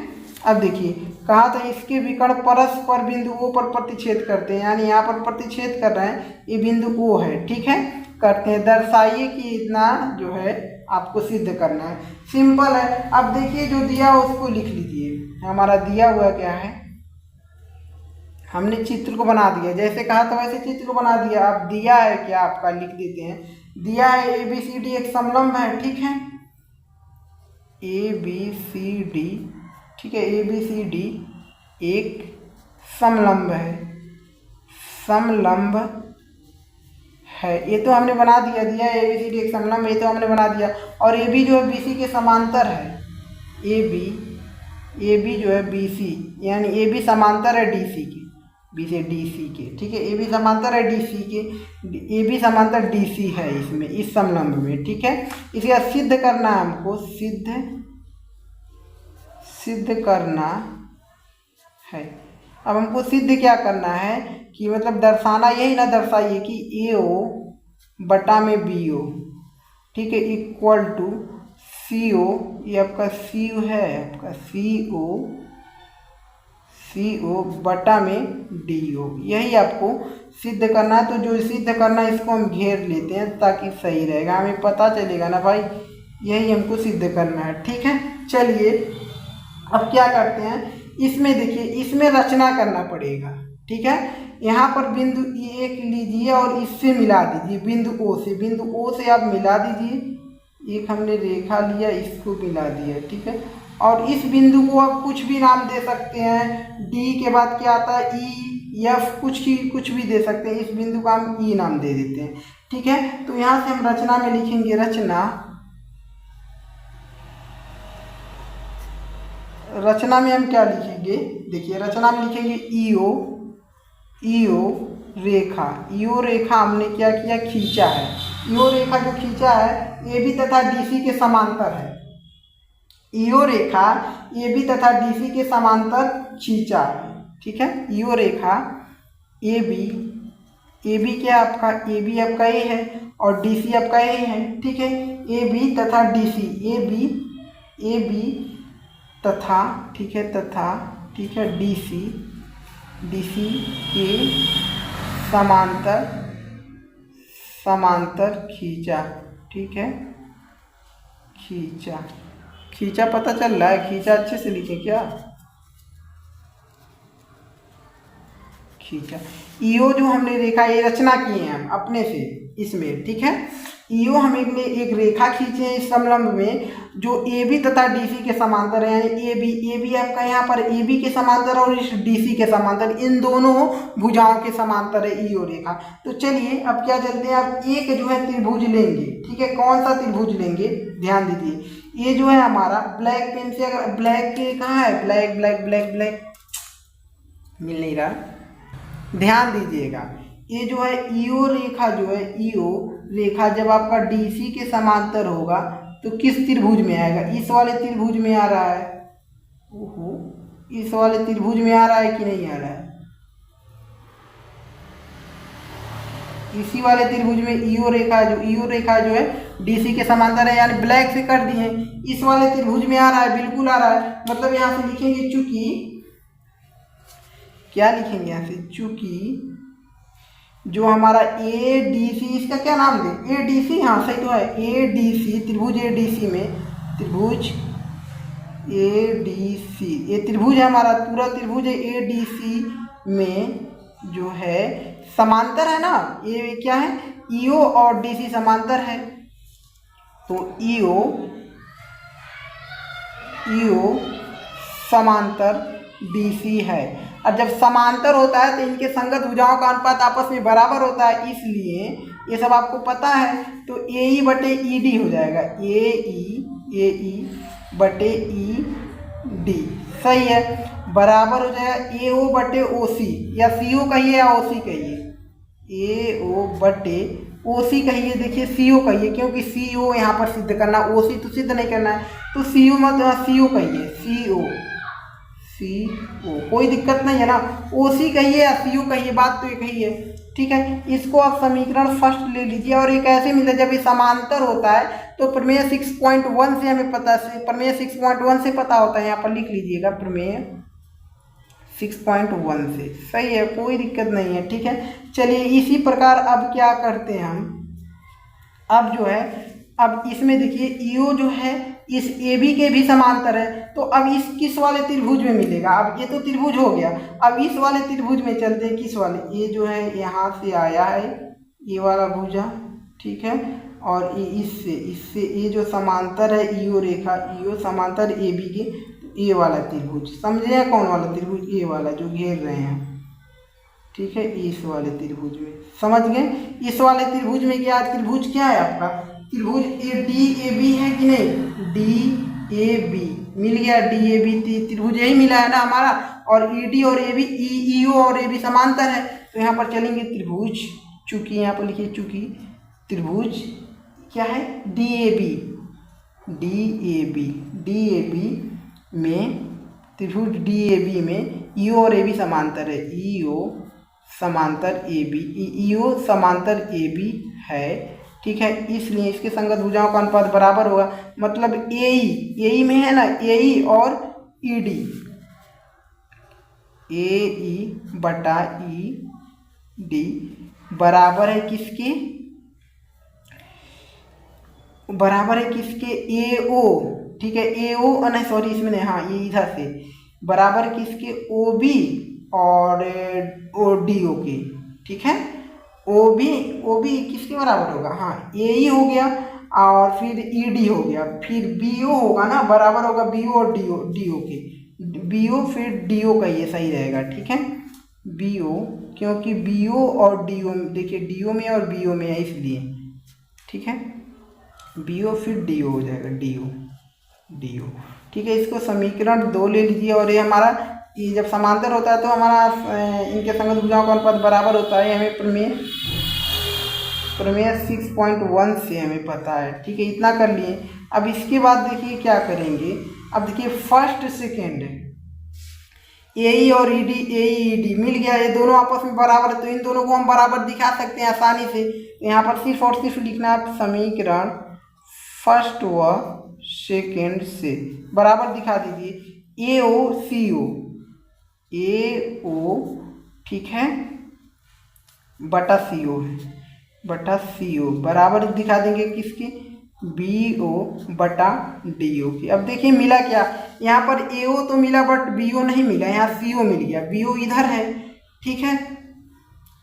अब देखिए कहा था इसके विकर्ण परस्पर बिंदु O पर प्रतिच्छेद करते हैं, यानी यहाँ पर प्रतिच्छेद कर रहे हैं, ये बिंदु O है, ठीक है, करते हैं। दर्शाइए कि इतना जो है आपको सिद्ध करना है, सिंपल है। अब देखिए जो दिया हो उसको लिख लीजिए। हमारा दिया हुआ क्या है, हमने चित्र को बना दिया, जैसे कहा था वैसे चित्र को बना दिया। अब दिया है क्या, आपका लिख देते हैं, दिया है ABCD एक समलंब है, ठीक है, ABCD, ठीक है, ABCD एक समलंब है, समलंब है, ये तो हमने बना दिया, दिया है ABCD एक समलंब, ये तो हमने बना दिया। और AB जो है BC के समांतर है, AB जो है BC, यानी AB समांतर है DC के, B से DC के, ठीक है, AB समांतर है DC के, AB समांतर DC है इसमें, इस समलंब में, ठीक है। इसका सिद्ध करना है हमको, सिद्ध करना है। अब हमको सिद्ध क्या करना है कि मतलब दर्शाना, यही ना दर्शाइए कि AO बटा में BO, ठीक है, इक्वल टू CO, ये आपका CO है, आपका CO बटा में DO, यही आपको सिद्ध करना है। तो जो सिद्ध करना है इसको हम घेर लेते हैं ताकि सही रहेगा, हमें पता चलेगा ना भाई, यही हमको सिद्ध करना है, ठीक है। चलिए अब क्या करते हैं, इसमें देखिए, इसमें रचना करना पड़ेगा, ठीक है। यहाँ पर बिंदु एक लीजिए और इससे मिला दीजिए, बिंदु O से आप मिला दीजिए, एक हमने रेखा लिया, इसको मिला दिया, ठीक है। और इस बिंदु को आप कुछ भी नाम दे सकते हैं, D के बाद क्या आता है, E F, कुछ भी दे सकते हैं, इस बिंदु का हम E नाम दे देते हैं, ठीक है। तो यहाँ से हम रचना में लिखेंगे, रचना में हम क्या लिखेंगे, देखिए रचना में लिखेंगे ईओ, ईओ रेखा, ईओ रेखा हमने क्या किया, खींचा है। ईओ रेखा जो खींचा है ए बी तथा डीसी के समांतर है। ईओ रेखा ए बी तथा डीसी के समांतर खींचा है, ठीक है। ईओ रेखा ए बी क्या आपका, ए बी आपका ए है और डी सी आपका ए है, ठीक है। ए बी तथा डी सी, ए बी तथा, ठीक है, तथा, ठीक है, डी सी के समांतर खींचा, ठीक है। खींचा पता चल रहा है, खींचा अच्छे से लिखे क्या, खींचा। ईओ जो हमने रेखा ये रचना किए हैं हम अपने से इसमें, ठीक है। ईओ हम एक रेखा खींचे हैं इस समलंब में जो ए बी तथा डीसी के समांतर है। ए बी आपका यहाँ पर ए बी के समांतर और इस डीसी के समांतर, इन दोनों भुजाओं के समांतर है ईओ रेखा। तो चलिए अब क्या चलते हैं, अब एक जो है त्रिभुज लेंगे, ठीक है। कौन सा त्रिभुज लेंगे, ध्यान दीजिए। ये जो है हमारा ब्लैक पेन से, अगर ब्लैक के कहाँ है, ब्लैक मिल नहीं रहा, ध्यान दीजिएगा। ये जो है ईओ रेखा, जो है ईओ रेखा जब आपका डीसी के समांतर होगा तो किस त्रिभुज में आएगा, इस वाले त्रिभुज में आ रहा है। ओहो, इस वाले त्रिभुज में आ रहा है कि नहीं आ रहा है, इसी वाले त्रिभुज में ईओ रेखा जो है डीसी के समांतर है, यानी ब्लैक से कर दिए, इस वाले त्रिभुज में आ रहा है, बिल्कुल आ रहा है। मतलब यहाँ से लिखेंगे चूंकि, क्या लिखेंगे यहाँ से, चूंकि जो हमारा ए डी सी, इसका क्या नाम दे, ए डी सी, हाँ सही तो है, ए डी सी, त्रिभुज ए डी सी में, त्रिभुज ए डी सी, ये त्रिभुज है हमारा, पूरा त्रिभुज है ए डी सी में जो है समांतर है ना, ये क्या है, ईओ और डी सी समांतर है। तो ईओ समांतर डीसी है। और जब समांतर होता है तो इनके संगत भुजाओं का अनुपात आपस में बराबर होता है, इसलिए ये सब आपको पता है। तो ए ई बटे ई डी हो जाएगा, ए ई बटे ई डी, सही है, बराबर हो जाएगा ए ओ बटे ओ सी, या सी ओ कहिए या ओ सी कहिए, ए ओ बटे ओ सी कहिए, देखिए सी ओ कहिए, क्योंकि सी ओ यहाँ पर सिद्ध करना, ओ सी तो सिद्ध नहीं करना है, तो सी ओ मत, सी ओ कहिए, सी ओ, कोई दिक्कत नहीं है ना, ओ सी कहिए या सी ओ कहिए, बात तो एक ही है, ठीक है। इसको आप समीकरण फर्स्ट ले लीजिए, और ये कैसे मिलता है, जब ये समांतर होता है तो प्रमेय 6.1 से हमें पता, प्रमेय 6.1 से पता होता है, यहाँ पर लिख लीजिएगा, प्रमेय 6.1 से, सही है, कोई दिक्कत नहीं है, ठीक है। चलिए इसी प्रकार अब क्या करते हैं हम, अब जो है, अब इसमें देखिए ईओ जो है इस ए बी के भी समांतर है, तो अब इस किस वाले त्रिभुज में मिलेगा, अब ये तो त्रिभुज हो गया, अब इस वाले त्रिभुज में चलते हैं, किस वाले, ये जो है यहाँ से आया है ये वाला भुजा, ठीक है, और ये इससे ये जो समांतर है ईओ रेखा, ईओ समांतर ए बी के, ये वाला त्रिभुज, समझे हैं कौन वाला त्रिभुज, ये वाला जो घेर रहे हैं, ठीक है, इस वाले त्रिभुज में, समझ गए। इस वाले त्रिभुज में क्या, त्रिभुज क्या है आपका, त्रिभुज ए डी ए बी है कि नहीं, डी ए बी मिल गया, डी ए बी त्रिभुज यही मिला है ना हमारा, और ई डी और ए बी, ई ओ और ए बी समांतर है, तो यहाँ पर चलेंगे त्रिभुज, चूंकि यहाँ पर लिखिए, चूंकि त्रिभुज क्या है, डी ए बी में, त्रिभुज डी ए बी में ईओ और ए बी समांतर है, ईओ समांतर ए बी, ईओ समांतर ए बी है, ठीक है, इसलिए इसके संगत भुजाओं का अनुपात बराबर होगा, मतलब ए ई में है ना, ए ई और ई डी, ए ई बटा ई डी बराबर है किसके, बराबर है किसके, ए ओ, ठीक है, ए ओ, नहीं सॉरी इसमें नहीं, हाँ ये इधर से बराबर किसके, ओ बी और ओ डी ओ के, ठीक है, ओ बी किसके बराबर होगा, हाँ ए ई हो गया, और फिर ई डी हो गया, फिर बी ओ होगा ना, बराबर होगा बी ओ और डी ओ के, बी ओ फिर डी ओ का, ये सही रहेगा, ठीक है, बी ओ, क्योंकि बी ओ और डी ओ, देखिए डी ओ में और बी ओ में है इसलिए, ठीक है, बी ओ फिर डी ओ हो जाएगा, डी ओ, डी ओ। ठीक है, इसको समीकरण 2 ले लीजिए और ये हमारा, ये जब समांतर होता है तो हमारा इनके संगत भुजाओं का अनुपात बराबर होता है, हमें प्रमेय 6.1 से हमें पता है। ठीक है, इतना कर लिए। अब इसके बाद देखिए क्या करेंगे। अब देखिए फर्स्ट सेकेंड ए ई और ई डी, ए ई डी मिल गया, ये दोनों आपस में बराबर है, तो इन दोनों को हम बराबर दिखा सकते हैं आसानी से। यहाँ पर सिर्फ और सिर्फ लिखना है समीकरण फर्स्ट व सेकेंड से बराबर दिखा दीजिए। ए ओ सी ओ, ए ओ ठीक है बटा सी ओ है, बटा सी ओ बराबर दिखा देंगे किसकी, बी ओ बटा डी ओ की। अब देखिए मिला क्या, यहाँ पर ए ओ तो मिला बट बी ओ नहीं मिला, यहाँ सी ओ मिल गया, बी ओ इधर है। ठीक है,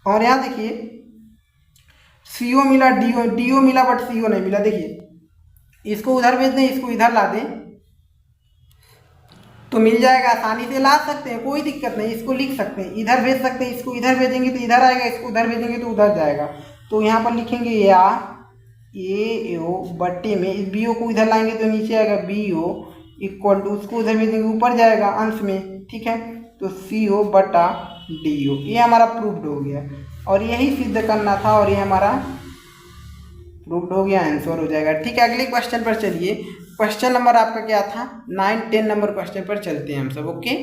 और यहाँ देखिए सी ओ मिला, डी ओ मिला बट सी ओ नहीं मिला। देखिए इसको उधर भेज दें, इसको इधर ला दें तो मिल जाएगा, आसानी से ला सकते हैं, कोई दिक्कत नहीं। इसको लिख सकते हैं, इधर भेज सकते हैं, इसको इधर भेजेंगे तो इधर आएगा, इसको उधर भेजेंगे तो उधर जाएगा। तो यहाँ पर लिखेंगे या ए ओ बट्टे में इस बी ओ को इधर लाएंगे तो नीचे आएगा बी ओ इक्वल टू, उसको उधर भेजेंगे ऊपर जाएगा अंश में। ठीक है, तो सी ओ बटा डी ओ, ये हमारा प्रूव्ड हो गया और यही सिद्ध करना था और ये हमारा प्रूव्ड हो गया, आंसर हो जाएगा। ठीक है, अगले क्वेश्चन पर चलिए। क्वेश्चन नंबर आपका क्या था, 9, 10 नंबर क्वेश्चन पर चलते हैं हम सब। ओके,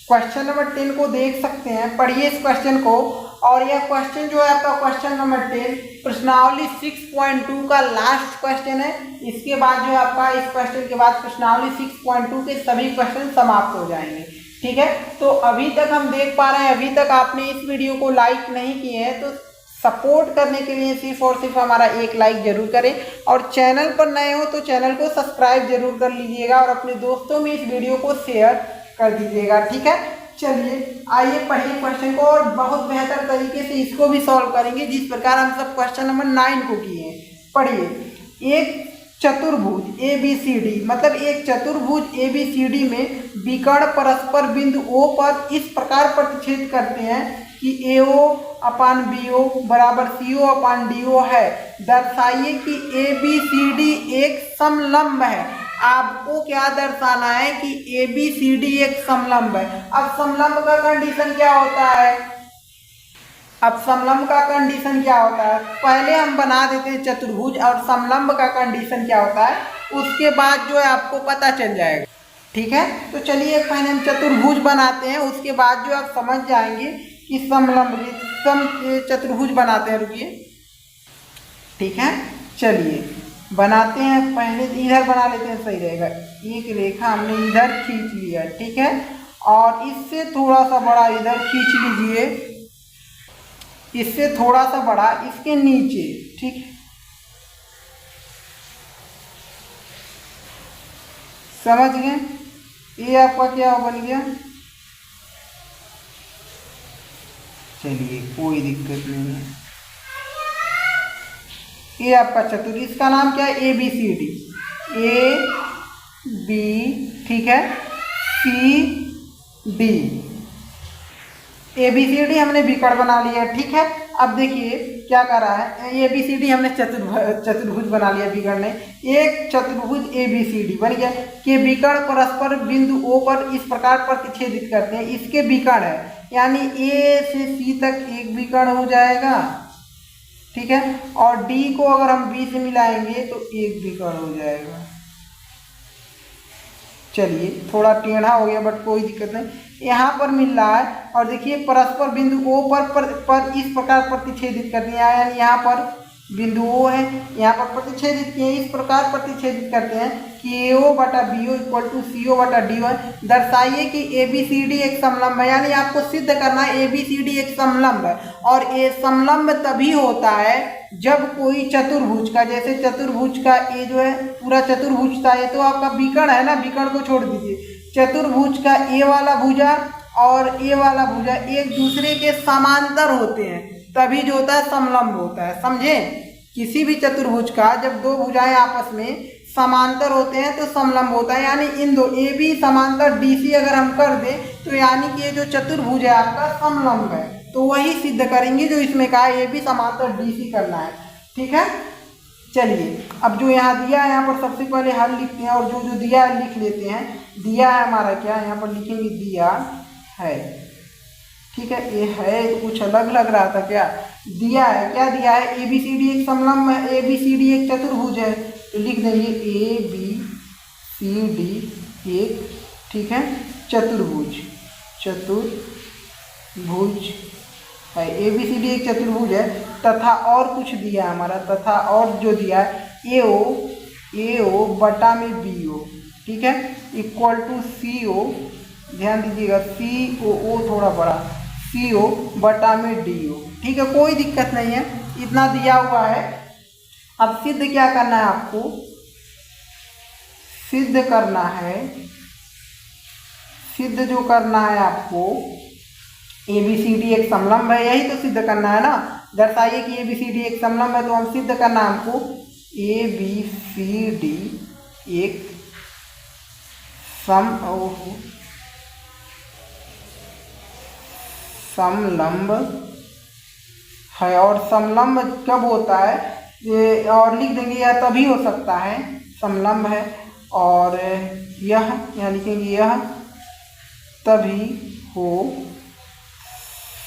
क्वेश्चन नंबर 10 को देख सकते हैं, पढ़िए इस क्वेश्चन को। और यह क्वेश्चन जो है आपका क्वेश्चन नंबर 10 प्रश्नावली 6.2 का लास्ट क्वेश्चन है। इसके बाद जो है आपका, इस क्वेश्चन के बाद प्रश्नावली 6.2 के सभी क्वेश्चन समाप्त हो जाएंगे। ठीक है, तो अभी तक हम देख पा रहे हैं, अभी तक आपने इस वीडियो को लाइक नहीं किए हैं तो सपोर्ट करने के लिए सिर्फ और सिर्फ हमारा एक लाइक जरूर करें, और चैनल पर नए हो तो चैनल को सब्सक्राइब जरूर कर लीजिएगा और अपने दोस्तों में इस वीडियो को शेयर कर दीजिएगा। ठीक है, चलिए आइए पढ़िए क्वेश्चन को और बहुत बेहतर तरीके से इसको भी सॉल्व करेंगे जिस प्रकार हम सब क्वेश्चन नंबर 9 को किए हैं। पढ़िए, एक चतुर्भुज ए बी सी डी, मतलब एक चतुर्भुज ए बी सी डी में विकर्ण परस्पर बिंदु O पर इस प्रकार प्रतिच्छेद करते हैं कि ए ओ अपान बी ओ बराबर सी ओ अपान डी ओ है। दर्शाइए कि ए बी सी डी एक समलंब है। आपको क्या दर्शाना है कि ए बी सी डी एक समलंब है। अब समलंब का कंडीशन क्या होता है, अब समलंब का कंडीशन क्या होता है, पहले हम बना देते हैं चतुर्भुज और समलंब का कंडीशन क्या होता है, उसके बाद जो है आपको पता चल जाएगा। ठीक है, तो चलिए पहले हम चतुर्भुज बनाते हैं, उसके बाद जो आप समझ जाएंगे कि समलंब चतुर्भुज बनाते हैं। रुकिए, ठीक है, चलिए बनाते हैं। पहले इधर बना लेते हैं, सही रहेगा। एक रेखा हमने इधर खींच लिया, ठीक है, और इससे थोड़ा सा बड़ा इधर खींच लीजिए, इससे थोड़ा सा बड़ा इसके नीचे। ठीक है, समझ गए, ये आपका क्या बन गया। चलिए कोई दिक्कत नहीं है, ये आपका चतुर्भुज, इसका नाम क्या है, A B C D, A B, ठीक है, C D, A B C D हमने विकर्ण बना लिया। ठीक है, अब देखिए क्या कर रहा है, ए बी सी डी हमने चतुर्भुज बना लिया विकर्ण ने। एक चतुर्भुज ए बी सी डी बन गया कि विकर्ण परस्पर बिंदु O पर इस प्रकार प्रतिच्छेदित करते हैं। इसके विकर्ण है, यानी ए से सी तक एक विकर्ण हो जाएगा। ठीक है, और डी को अगर हम बी से मिलाएंगे तो एक विकर्ण हो जाएगा। चलिए थोड़ा टेढ़ा हो गया बट कोई दिक्कत नहीं, यहाँ पर मिल रहा है। और देखिए परस्पर बिंदु O पर इस प्रकार प्रतिच्छेदित करते हैं, यानी यहाँ पर बिंदु O है, यहाँ पर प्रतिच्छेदित किए, इस प्रकार प्रतिच्छेदित करते हैं कि ए ओ बटा बी ओ इक्वल टू सी ओ बटा डी ओ। दर्शाइए कि ए बी सी डी एक समलंब है, यानी आपको सिद्ध करना है ए बी सी डी एक समलंब है। और ये समलंब तभी होता है जब कोई चतुर्भुज का, जैसे चतुर्भुज का ये जो है पूरा चतुर्भुज था, ये तो आपका विकर्ण है ना, विकर्ण को छोड़ दीजिए। चतुर्भुज का ए वाला भुजा और ए वाला भुजा एक दूसरे के समांतर होते हैं, तभी जो होता है समलंब होता है। समझे, किसी भी चतुर्भुज का जब दो भुजाएं आपस में समांतर होते हैं तो समलंब होता है, यानी इन दो ए बी समांतर डी सी अगर हम कर दें तो यानी कि ये जो चतुर्भुज है आपका समलंब है। तो वही सिद्ध करेंगे जो इसमें कहा, ए बी समांतर डी सी करना है। ठीक है, चलिए अब जो यहाँ दिया है यहाँ पर सबसे पहले हल लिखते हैं, और जो जो दिया है लिख लेते हैं। दिया है हमारा क्या, यहाँ पर लिखेंगे दिया है। ठीक है, ये है तो कुछ अलग लग रहा था क्या। दिया है, क्या दिया है, ए बी सी डी एक समलंब है, ए बी सी डी एक चतुर्भुज है, तो लिख देंगे ए बी सी डी एक, ठीक है, चतुर्भुज है। ए बी सी डी एक चतुर्भुज है, तथा और कुछ दिया है हमारा, तथा और जो दिया है ए ओ बटा में बी ओ, ठीक है, इक्वल टू सी ओ, ध्यान दीजिएगा सी ओ थोड़ा बड़ा, सी ओ बटा में डी ओ। ठीक है, कोई दिक्कत नहीं है, इतना दिया हुआ है। अब सिद्ध क्या करना है आपको, सिद्ध करना है, सिद्ध जो करना है आपको, ए बी सी डी एक समलंब है, यही तो सिद्ध करना है ना। दर्शाइए कि ए बी सी डी एक समलंब है, तो हम सिद्ध करना है हमको ए बी सी डी एक समलंब है। और समलंब कब होता है ये, और लिख देंगे यह तभी हो सकता है, समलंब है, और यह यहाँ लिखेंगे यह तभी हो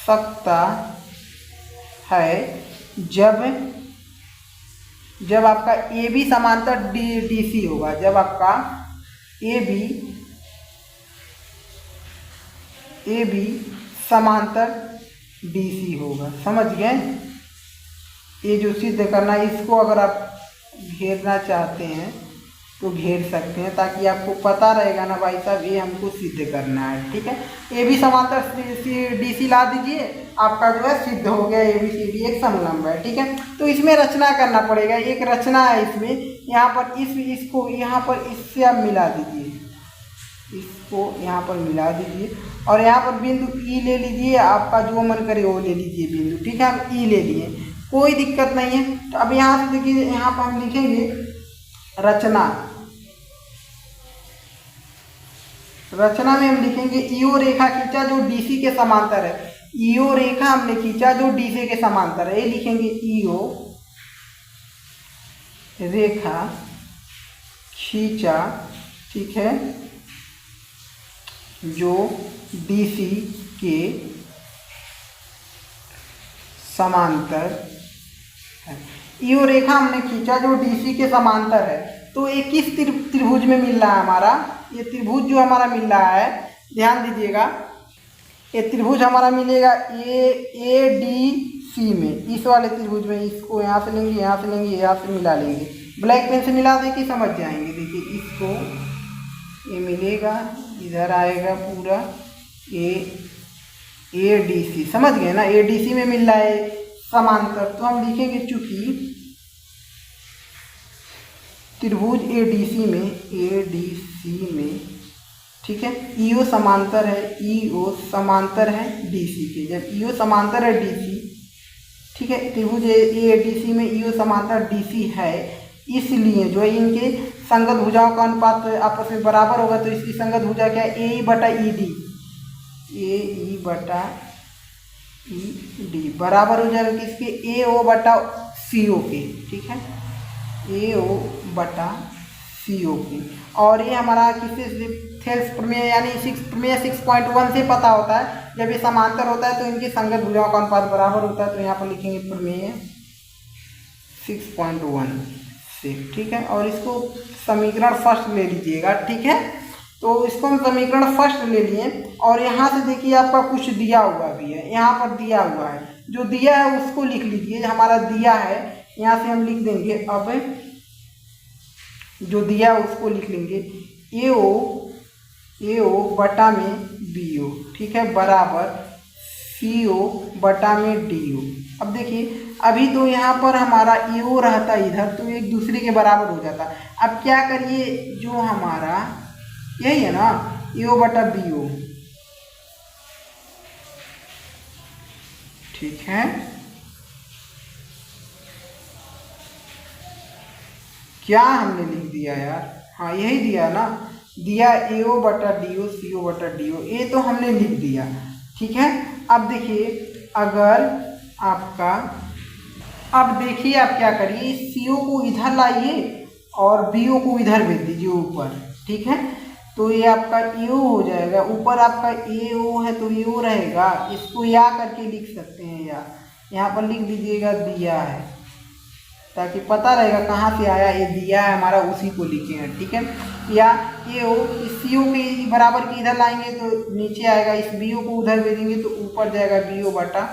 सकता है जब आपका ए बी समांतर डी सी होगा, जब आपका ए बी समांतर डी सी होगा। समझ गए, ये जो सिद्ध करना है, इसको अगर आप घेरना चाहते हैं तो घेर सकते हैं, ताकि आपको पता रहेगा ना भाई साहब ये हमको सिद्ध करना है। ठीक है, ए बी समांतर डी सी ला दीजिए, आपका जो है सिद्ध हो गया ए बी सी डी एक समलंब है। ठीक है, तो इसमें रचना करना पड़ेगा, एक रचना है इसमें, यहाँ पर इसको यहाँ पर इससे आप मिला दीजिए, इसको यहाँ पर मिला दीजिए, और यहाँ पर बिंदु ई ले लीजिए, आपका जो मन करे वो ले लीजिए बिंदु। ठीक है, हम ई ले लिए, कोई दिक्कत नहीं है। तो अब यहाँ से देखिए, यहाँ पर हम लिखेंगे रचना में हम लिखेंगे ईओ रेखा खींचा जो डीसी के समांतर है। ईओ रेखा हमने खींचा जो डीसी के समांतर है, ये लिखेंगे ईओ रेखा खींचा, ठीक है, जो डीसी के समांतर है। ईओ रेखा हमने खींचा जो डीसी के समांतर है, तो ये किस त्रिभुज में मिल रहा है हमारा, ये त्रिभुज जो हमारा मिल रहा है, ध्यान दीजिएगा, ये त्रिभुज हमारा मिलेगा ए डी सी में, इस वाले त्रिभुज में। इसको यहाँ से लेंगे, यहाँ से लेंगे, यहाँ से मिला लेंगे, ब्लैक पेन से मिला दे के समझ जाएंगे। देखिए इसको ये मिलेगा, इधर आएगा पूरा ए डी सी, समझ गए ना, ए डी सी में मिल रहा है समांतर, तो हम लिखेंगे चूंकि त्रिभुज ए डी सी में, ठीक है, ईओ समांतर है, ईओ समांतर है डीसी के। जब ईओ समांतर है डीसी, ठीक है, त्रिभुज ए डी सी में ईओ समांतर डीसी है, इसलिए जो है इनके संगत भुजाओं का अनुपात आपस में बराबर होगा, तो इसकी संगत भुजा क्या है, ए ई बटा ई डी, ए ई बटा ई डी बराबर हो जाएगा किसके, ए ओ बटा सी ओ के। ठीक है, ए ओ बटा सी ओ की। और ये हमारा किससे, थेल्स प्रमेय यानी 6.1 से पता होता है, जब ये समांतर होता है तो इनकी संगत भुजाओं का अनुपात बराबर होता है, तो यहाँ पर लिखेंगे प्रमेय 6.1 से। ठीक है, और इसको समीकरण फर्स्ट ले लीजिएगा। ठीक है, तो इसको हम समीकरण फर्स्ट ले लिए, और यहाँ से देखिए आपका कुछ दिया हुआ भी है, यहाँ पर दिया हुआ है, जो दिया है उसको लिख लीजिए, हमारा दिया है, यहाँ से हम लिख देंगे, अब जो दिया उसको लिख लेंगे ए ओ बटा में बी ओ, ठीक है, बराबर सी ओ बटा में डी ओ। अब देखिए, अभी तो यहाँ पर हमारा ए ओ रहता इधर, तो एक दूसरे के बराबर हो जाता। अब क्या करिए, जो हमारा यही है ना, ए ओ बटा बी ओ, ठीक है, क्या हमने लिख दिया यार, हाँ यही दिया ना, दिया ए ओ बटा डी ओ, सी ओ बटा डी ओ, ये तो हमने लिख दिया। ठीक है, अब देखिए, अगर आपका अब देखिए आप क्या करिए, इस CO को इधर लाइए और BO को इधर भेज दीजिए ऊपर, ठीक है। तो ये आपका AO हो जाएगा, ऊपर आपका AO है तो AO रहेगा, इसको या करके लिख सकते हैं, या यहाँ पर लिख दीजिएगा दिया है, ताकि पता रहेगा कहाँ से आया, ये दिया है हमारा, उसी को लिखे हैं, ठीक है। या AO इस CO के बराबर के इधर लाएंगे तो नीचे आएगा, इस BO को उधर भेजेंगे तो ऊपर जाएगा, BO बटा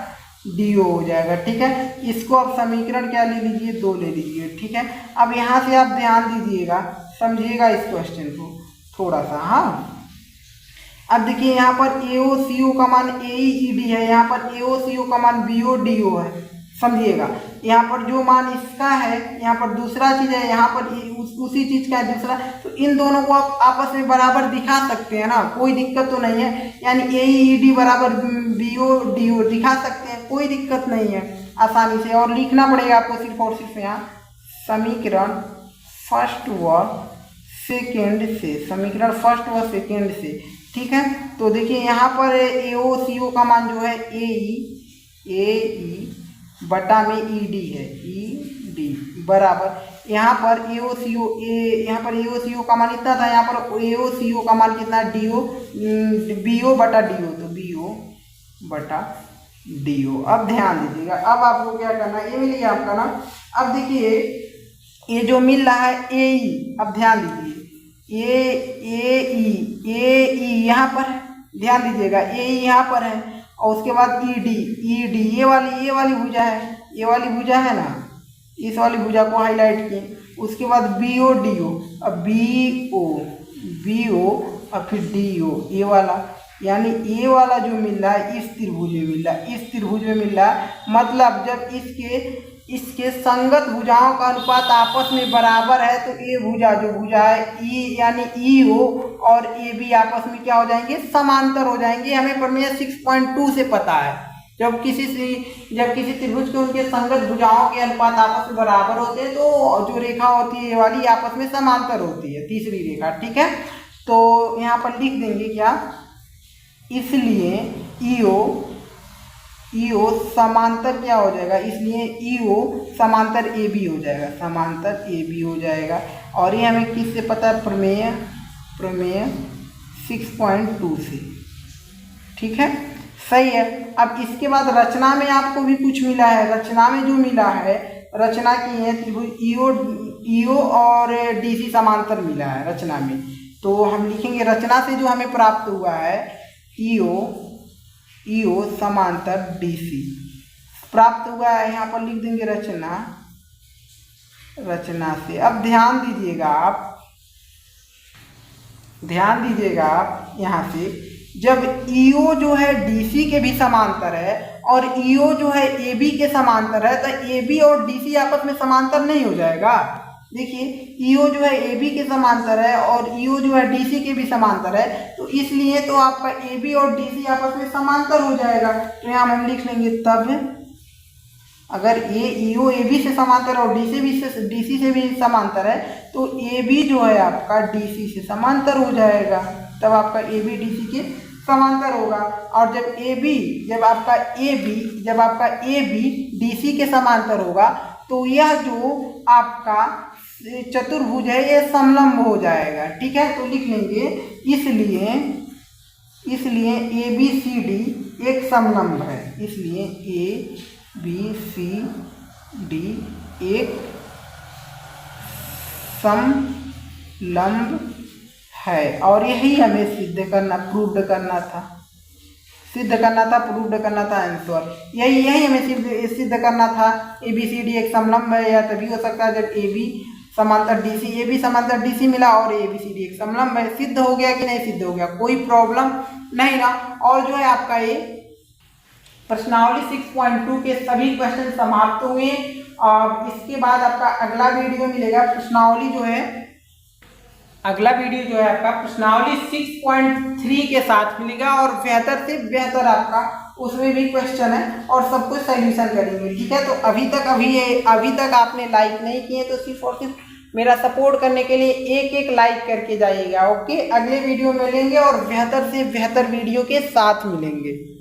DO हो जाएगा, ठीक है। इसको अब समीकरण क्या ले लीजिए, 2 ले लीजिए, ठीक है। अब यहाँ से आप ध्यान दीजिएगा, समझिएगा इस क्वेश्चन को थोड़ा सा। हाँ, अब देखिए यहाँ पर AO CO का मान AE ED है, यहाँ पर AO CO का मान BO DO है, समझिएगा। यहाँ पर जो मान इसका है, यहाँ पर दूसरा चीज़ है, यहाँ पर उसी चीज़ का है दूसरा, तो इन दोनों को आप आपस में बराबर दिखा सकते हैं ना, कोई दिक्कत तो नहीं है। यानी AE ED बराबर BO DO दिखा सकते हैं, कोई दिक्कत नहीं है, आसानी से। और लिखना पड़ेगा आपको सिर्फ और सिर्फ यहाँ समीकरण फर्स्ट व सेकेंड से, समीकरण फर्स्ट व सेकेंड से, ठीक है। तो देखिए यहाँ पर AO CO का मान जो है AE बटा में ED है, ED बराबर यहाँ पर AO CO यहाँ पर AO CO का मान इतना था, यहाँ पर AO CO का मान कितना DO BO बटा DO, तो BO बटा DO। अब ध्यान दीजिएगा, अब आपको क्या करना है, ये मिल गया आपका ना। अब देखिए ये जो मिल रहा है AE, अब ध्यान दीजिए AE यहाँ पर ध्यान दीजिएगा, AE यहाँ पर है, और उसके बाद ED ये वाली भुजा है, ये वाली भुजा है ना, इस वाली भुजा को हाईलाइट किए। उसके बाद BO DO, अब BO और फिर DO, ये वाला, यानी ये वाला जो मिल रहा है इस त्रिभुज में मिल रहा है, इस त्रिभुज में मिल रहा है। मतलब जब इसके संगत भुजाओं का अनुपात आपस में बराबर है तो ये भुजा जो भुजा है E यानी EO और AB आपस में क्या हो जाएंगे, समांतर हो जाएंगे। हमें प्रमेय 6.2 से पता है, जब किसी त्रिभुज के उनके संगत भुजाओं के अनुपात आपस में बराबर होते हैं तो जो रेखा होती है ये वाली आपस में समांतर होती है, तीसरी रेखा, ठीक है। तो यहाँ पर लिख देंगे क्या, इसलिए EO समांतर क्या हो जाएगा, इसलिए EO समांतर AB हो जाएगा, समांतर AB हो जाएगा। और ये हमें किससे पता है, प्रमेय 6.2 से, ठीक है, सही है। अब इसके बाद रचना में आपको भी कुछ मिला है, रचना में जो मिला है, रचना की है त्रिभुज EO और DC समांतर मिला है रचना में। तो हम लिखेंगे रचना से जो हमें प्राप्त हुआ है EO समांतर DC प्राप्त हुआ है, यहाँ पर लिख देंगे रचना से। अब ध्यान दीजिएगा आप यहाँ से, जब EO जो है DC के भी समांतर है और EO जो है AB के समांतर है, तो AB और DC आपस में समांतर नहीं हो जाएगा। देखिए EO जो है AB के समांतर है और EO जो है DC के भी समांतर है, तो इसलिए तो आपका AB और DC आपस में समांतर हो जाएगा। तो यहाँ हम लिख लेंगे, तब अगर EO AB से समांतर और DC से भी समांतर है तो AB जो है आपका DC से समांतर हो जाएगा, तब आपका AB DC के समांतर होगा। और जब आपका AB DC के समांतर होगा तो यह जो आपका चतुर्भुज है ये समलंब हो जाएगा, ठीक है। तो लिख लेंगे, इसलिए ABCD एक समलंब है, इसलिए ABCD एक समलंब है। और यही हमें प्रूव करना था आंसर, यही हमें सिद्ध करना था। ABCD एक समलंब है, या तभी हो सकता है जब AB समांतर DC मिला और ABCD एक समलंब है। सिद्ध हो गया कि नहीं सिद्ध हो गया, कोई प्रॉब्लम नहीं ना। और जो है आपका ये प्रश्नावली 6.2 के सभी क्वेश्चन समाप्त हुए। और इसके बाद आपका अगला वीडियो मिलेगा, अगला वीडियो जो है आपका प्रश्नावली 6.3 के साथ मिलेगा, और बेहतर से बेहतर आपका उसमें भी क्वेश्चन है और सब कुछ सॉल्यूशन करेंगे, ठीक है। तो अभी तक आपने लाइक नहीं किए तो सिर्फ और सिर्फ मेरा सपोर्ट करने के लिए एक लाइक करके जाइएगा। ओके, अगले वीडियो में मिलेंगे और बेहतर से बेहतर वीडियो के साथ मिलेंगे।